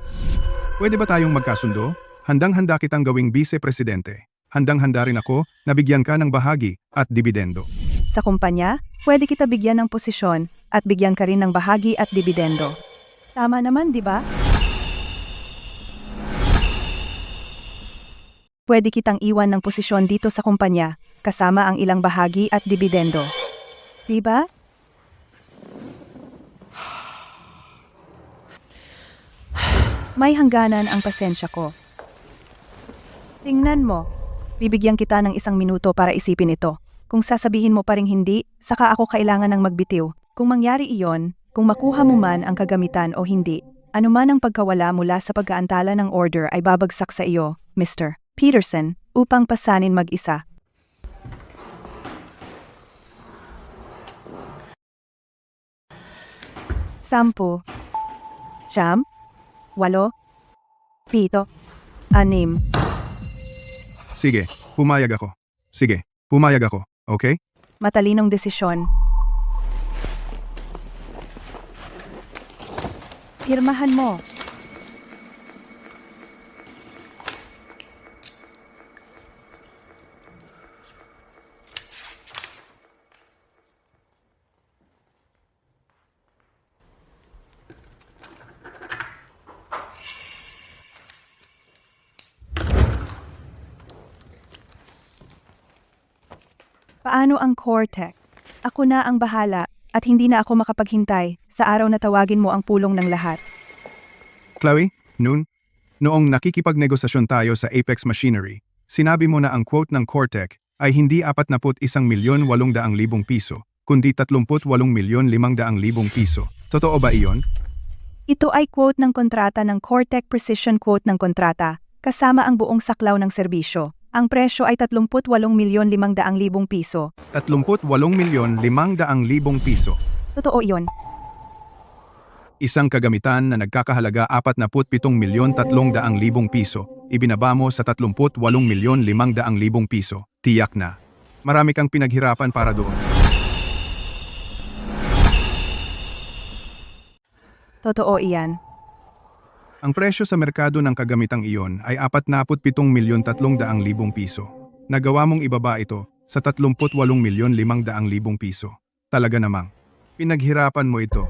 Pwede ba tayong magkasundo? Handang-handa kitang gawing vice-presidente. Handang-handa rin ako na bigyan ka ng bahagi at dibidendo. Sa kumpanya, pwede kita bigyan ng posisyon at bigyan ka rin ng bahagi at dibidendo. Tama naman, di ba? Pwede kitang iwan ng posisyon dito sa kumpanya, kasama ang ilang bahagi at dibidendo. Di ba? May hangganan ang pasensya ko. Tingnan mo, bibigyan kita ng 1 minuto para isipin ito. Kung sasabihin mo pa ring hindi, saka ako kailangan ng magbitiw. Kung mangyari iyon, kung makuha mo man ang kagamitan o hindi, anuman ang pagkawala mula sa pag-aantala ng order ay babagsak sa iyo, Mr. Peterson, upang pasanin mag-isa. Sampu, 9, 8, 7, 6. Sige, pumayag ako. Okay? Matalinong desisyon. Pirmahan mo. Paano ang Cortec? Ako na ang bahala at hindi na ako makapaghintay sa araw na tawagin mo ang pulong ng lahat. Chloe, noong nakikipagnegosasyon tayo sa Apex Machinery, sinabi mo na ang quote ng Cortec ay hindi 41,800,000 piso, kundi 38,500,000 piso. Totoo ba iyon? Ito ay quote ng kontrata ng Cortec Precision quote ng kontrata, kasama ang buong saklaw ng serbisyo. Ang presyo ay 38,500,000 piso. 38,500,000 piso. Totoo iyon. Isang kagamitan na nagkakahalaga 47,300,000 piso, ibinaba mo sa 38,500,000 piso. Tiyak na. Marami kang pinaghirapan para doon. Totoo iyan. Ang presyo sa merkado ng kagamitang iyon ay 47,300,000 piso. Nagawa mong ibaba ito sa 38,500,000 piso. Talaga namang, pinaghirapan mo ito.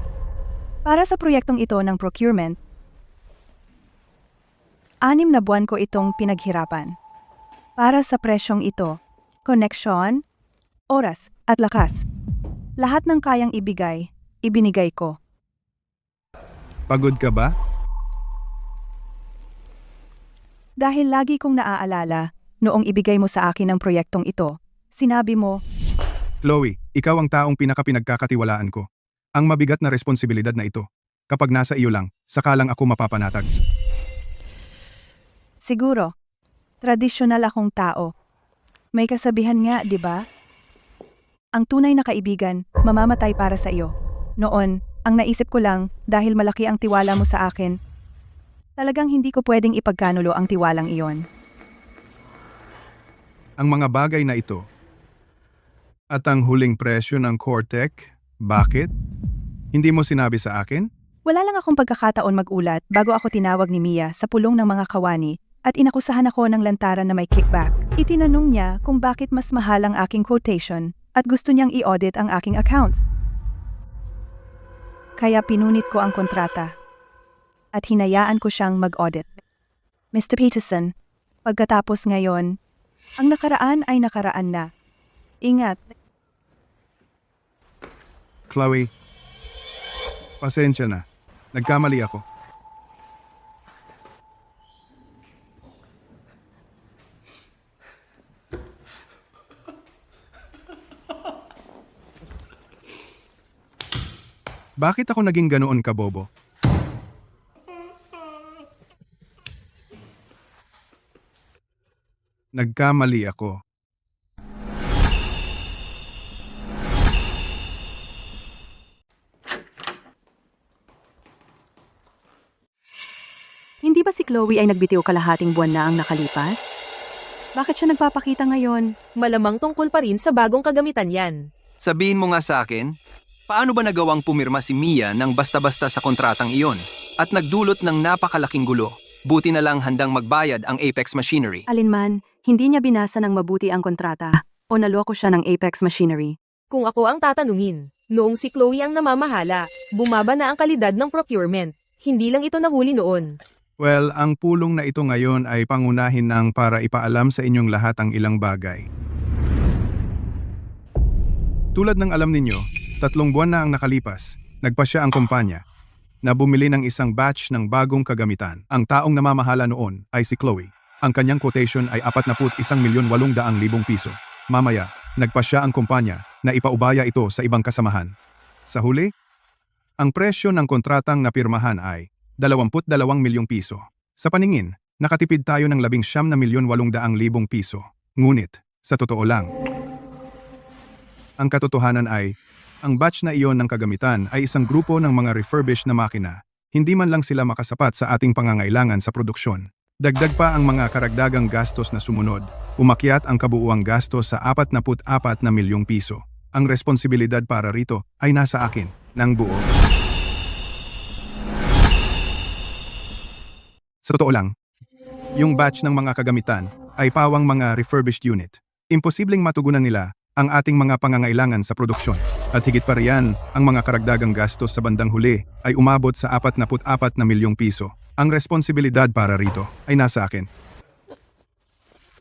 Para sa proyektong ito ng procurement, 6 na buwan ko itong pinaghirapan. Para sa presyong ito, koneksyon, oras, at lakas. Lahat ng kayang ibigay, ibinigay ko. Pagod ka ba? Dahil lagi kong naaalala, noong ibigay mo sa akin ang proyektong ito, sinabi mo, Chloe, ikaw ang taong pinakapinagkakatiwalaan ko. Ang mabigat na responsibilidad na ito. Kapag nasa iyo lang, saka lang ako mapapanatag. siguro, tradisyonal akong tao. May kasabihan nga, di ba? Ang tunay na kaibigan, mamamatay para sa iyo. Noon, ang naisip ko lang, dahil malaki ang tiwala mo sa akin, talagang hindi ko pwedeng ipagkanulo ang tiwalang iyon. Ang mga bagay na ito. At ang huling presyo ng Cortec, bakit? Hindi mo sinabi sa akin? Wala lang akong pagkakataon mag-ulat bago ako tinawag ni Mia sa pulong ng mga kawani at inakusahan ako ng lantaran na may kickback. Itinanong niya kung bakit mas mahal ang aking quotation at gusto niyang i-audit ang aking accounts. Kaya pinunit ko ang kontrata at hinayaan ko siyang mag-audit. Mr. Peterson, pagkatapos ngayon, ang nakaraan ay nakaraan na. Ingat. Chloe, pasensya na. Nagkamali ako. Bakit ako naging ganoon kabobo? Nagkamali ako. Hindi ba si Chloe ay nagbitiw kalahating buwan na ang nakalipas? Bakit siya nagpapakita ngayon? Malamang tungkol pa rin sa bagong kagamitan yan. Sabihin mo nga sa akin, paano ba nagawang pumirma si Mia ng basta-basta sa kontratang iyon at nagdulot ng napakalaking gulo? Buti na lang handang magbayad ang Apex Machinery. Alinman, hindi niya binasa ng mabuti ang kontrata o naloko siya ng Apex Machinery. Kung ako ang tatanungin, noong si Chloe ang namamahala, bumaba na ang kalidad ng procurement. Hindi lang ito nahuli noon. Well, ang pulong na ito ngayon ay pangunahin ng para ipaalam sa inyong lahat ang ilang bagay. Tulad ng alam ninyo, 3 buwan na ang nakalipas, nagpasya ang kumpanya na bumili ng isang batch ng bagong kagamitan. Ang taong namamahala noon ay si Chloe. Ang kanyang quotation ay 41,800,000 piso. Mamaya, nagpasya ang kumpanya na ipaubaya ito sa ibang kasamahan. Sa huli, ang presyo ng kontratang napirmahan ay 22 milyong piso. Sa paningin, nakatipid tayo ng 19,800,000 piso. Ngunit, sa totoo lang, ang katotohanan ay, ang batch na iyon ng kagamitan ay isang grupo ng mga refurbished na makina. Hindi man lang sila makasapat sa ating pangangailangan sa produksyon. Dagdag pa ang mga karagdagang gastos na sumunod. Umakyat ang kabuuang gastos sa 44 na milyong piso. Ang responsibilidad para rito ay nasa akin, ng buo. Sa totoo lang, yung batch ng mga kagamitan ay pawang mga refurbished unit. Imposibleng matugunan nila ang ating mga pangangailangan sa produksyon. At higit pa riyan, ang mga karagdagang gastos sa bandang huli ay umabot sa 44 na milyong piso. Ang responsibilidad para rito ay nasa akin.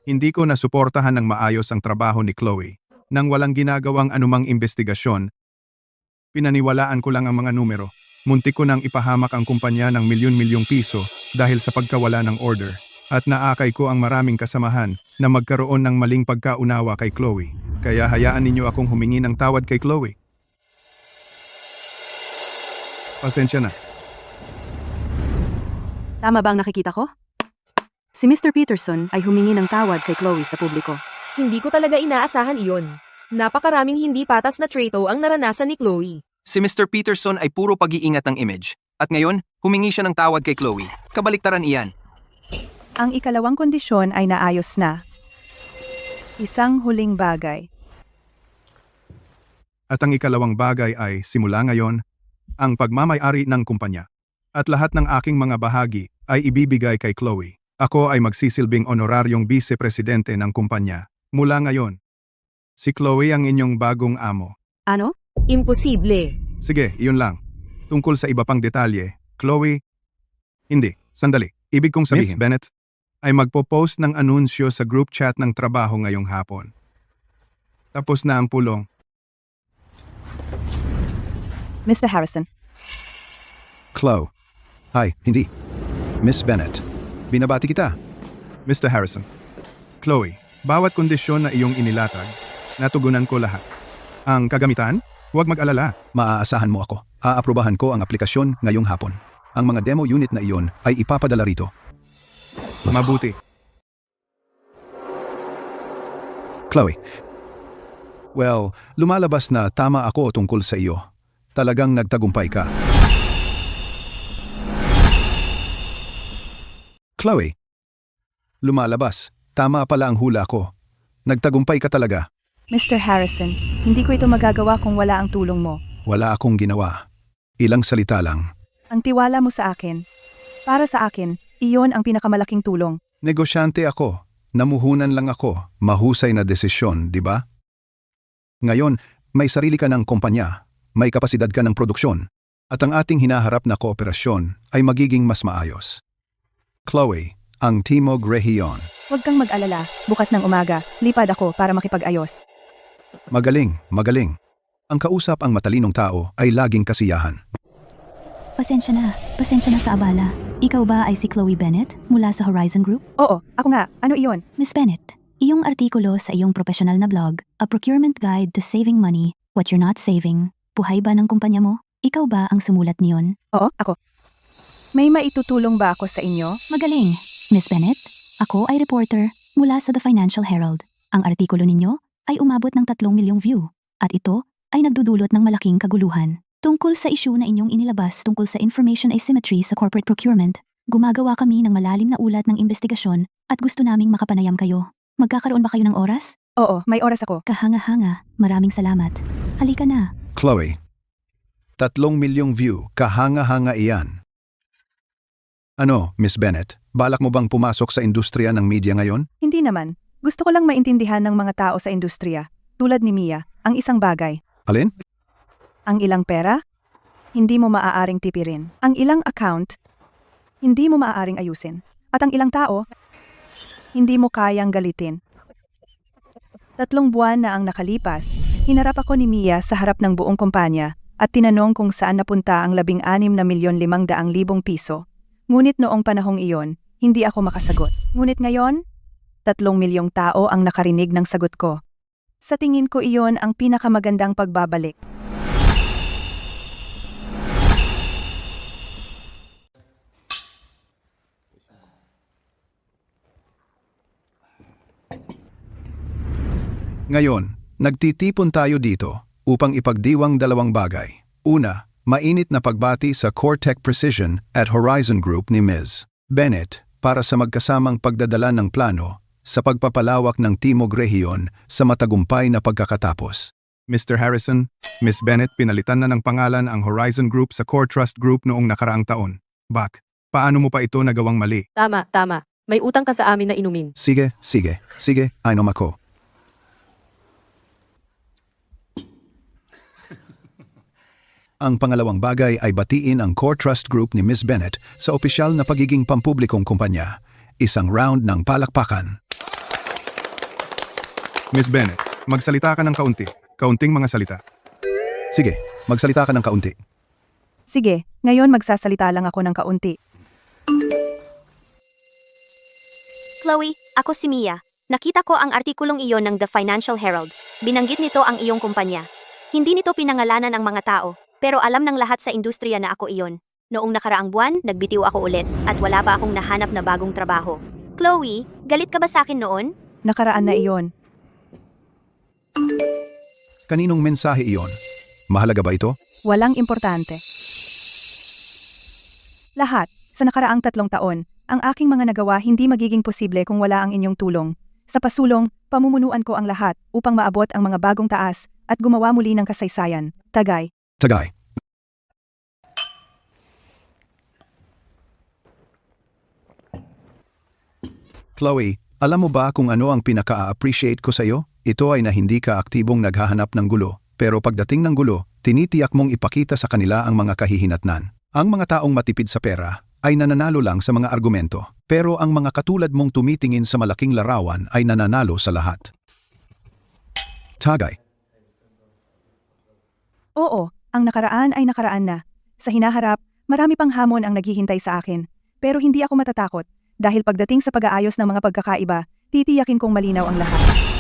Hindi ko nasuportahan ng maayos ang trabaho ni Chloe. Nang walang ginagawang anumang investigasyon, pinaniwalaan ko lang ang mga numero. Muntik ko nang ipahamak ang kumpanya ng milyon-milyong piso dahil sa pagkawala ng order. At naakay ko ang maraming kasamahan na magkaroon ng maling pagkaunawa kay Chloe. Kaya hayaan ninyo akong humingi ng tawad kay Chloe. Pasensya na. Tama ba ang nakikita ko? Si Mr. Peterson ay humingi ng tawad kay Chloe sa publiko. Hindi ko talaga inaasahan iyon. Napakaraming hindi patas na trato ang naranasan ni Chloe. Si Mr. Peterson ay puro pag-iingat ng image. At ngayon, humingi siya ng tawad kay Chloe. Kabaliktaran iyan. Ang ikalawang kondisyon ay naayos na. Isang huling bagay. At ang ikalawang bagay ay, simula ngayon, ang pagmamay-ari ng kumpanya. At lahat ng aking mga bahagi ay ibibigay kay Chloe. Ako ay magsisilbing honoraryong vice-presidente ng kumpanya. Mula ngayon, si Chloe ang inyong bagong amo. Ano? Imposible. Sige, iyon lang. Tungkol sa iba pang detalye, Chloe... Hindi, sandali. Ibig kong sabihin, Miss Bennett, ay magpo-post ng anunsyo sa group chat ng trabaho ngayong hapon. Tapos na ang pulong. Mr. Harrison, Chloe. Hi, hindi. Miss Bennett. Binabati kita. Mr. Harrison, Chloe, bawat kondisyon na iyong inilatag, natugunan ko lahat. Ang kagamitan, huwag mag-alala. Maaasahan mo ako. Aaprubahan ko ang aplikasyon ngayong hapon. Ang mga demo unit na iyon ay ipapadala rito. Mabuti. Chloe. Well, lumalabas na tama ako tungkol sa iyo. Talagang nagtagumpay ka. Chloe. Lumalabas. Tama pala ang hula ko. Nagtagumpay ka talaga. Mr. Harrison, hindi ko ito magagawa kung wala ang tulong mo. Wala akong ginawa. Ilang salita lang. Ang tiwala mo sa akin. Para sa akin, iyon ang pinakamalaking tulong. Negosyante ako. Namuhunan lang ako. Mahusay na desisyon, di ba? Ngayon, may sarili ka ng kumpanya. May kapasidad ka ng produksyon. At ang ating hinaharap na kooperasyon ay magiging mas maayos. Chloe, ang Timog Rehiyon. Huwag kang mag-alala. Bukas ng umaga, lipad ako para makipag-ayos. Magaling, magaling. Ang kausap ang matalinong tao ay laging kasiyahan. Pasensya na sa abala. Ikaw ba ay si Chloe Bennett mula sa Horizon Group? Oo, ako nga. Ano iyon? Miss Bennett, iyong artikulo sa iyong professional na blog, A Procurement Guide to Saving Money, What You're Not Saving, buhay ba ng kumpanya mo? Ikaw ba ang sumulat niyon? Oo, ako. May maitutulong ba ako sa inyo? Magaling. Miss Bennett, ako ay reporter mula sa The Financial Herald. Ang artikulo ninyo ay umabot ng 3 milyong view at ito ay nagdudulot ng malaking kaguluhan. Tungkol sa issue na inyong inilabas tungkol sa information asymmetry sa corporate procurement, gumagawa kami ng malalim na ulat ng investigasyon at gusto naming makapanayam kayo. Magkakaroon ba kayo ng oras? Oo, may oras ako. Kahanga-hanga, maraming salamat. Halika na. Chloe, 3 milyong view, kahanga-hanga iyan. Ano, Miss Bennett, balak mo bang pumasok sa industriya ng media ngayon? Hindi naman. Gusto ko lang maintindihan ng mga tao sa industriya. Tulad ni Mia, ang isang bagay. Alin? Ang ilang pera, hindi mo maaaring tipirin. Ang ilang account, hindi mo maaaring ayusin. At ang ilang tao, hindi mo kayang galitin. 3 buwan na ang nakalipas, hinarap ako ni Mia sa harap ng buong kumpanya at tinanong kung saan napunta ang 16,500,000 piso. Ngunit noong panahong iyon, hindi ako makasagot. Ngunit ngayon, 3 milyong tao ang nakarinig ng sagot ko. Sa tingin ko iyon ang pinakamagandang pagbabalik. Ngayon, nagtitipon tayo dito upang ipagdiwang 2 bagay. Una, mainit na pagbati sa CoreTech Precision at Horizon Group ni Ms. Bennett para sa magkasamang pagdadala ng plano sa pagpapalawak ng Timog Rehiyon sa matagumpay na pagkakatapos. Mr. Harrison, Miss Bennett pinalitan na ng pangalan ang Horizon Group sa Core Trust Group noong nakaraang taon. Bak, Paano mo pa ito nagawang mali? Tama, tama. May utang ka sa amin na inumin. Sige, inom ako. Ang pangalawang bagay ay batiin ang Core Trust Group ni Ms. Bennett sa opisyal na pagiging pampublikong kumpanya. Isang round ng palakpakan. Miss Bennett, magsalita ka ng kaunti. Kaunting mga salita. Sige, magsalita ka ng kaunti. Sige, ngayon magsasalita lang ako ng kaunti. Chloe, ako si Mia. Nakita ko ang artikulong iyon ng The Financial Herald. Binanggit nito ang iyong kumpanya. Hindi nito pinangalanan ang mga tao, pero alam ng lahat sa industriya na ako iyon. Noong nakaraang buwan, nagbitiw ako ulit at wala pa akong nahanap na bagong trabaho. Chloe, galit ka ba sa akin noon? Nakaraan na iyon. Kaninong mensahe iyon? Mahalaga ba ito? Walang importante. Lahat, sa nakaraang 3 taon, ang aking mga nagawa hindi magiging posible kung wala ang inyong tulong. Sa pasulong, pamumunuan ko ang lahat upang maabot ang mga bagong taas at gumawa muli ng kasaysayan. Tagay. Chloe, alam mo ba kung ano ang pinaka-appreciate ko sa iyo? Ito ay na hindi ka aktibong naghahanap ng gulo, pero pagdating ng gulo, tinitiyak mong ipakita sa kanila ang mga kahihinatnan. Ang mga taong matipid sa pera ay nananalo lang sa mga argumento, pero ang mga katulad mong tumitingin sa malaking larawan ay nananalo sa lahat. Tagay. Oo, ang nakaraan ay nakaraan na. Sa hinaharap, marami pang hamon ang naghihintay sa akin. Pero hindi ako matatakot, dahil pagdating sa pag-aayos ng mga pagkakaiba, titiyakin kong malinaw ang lahat.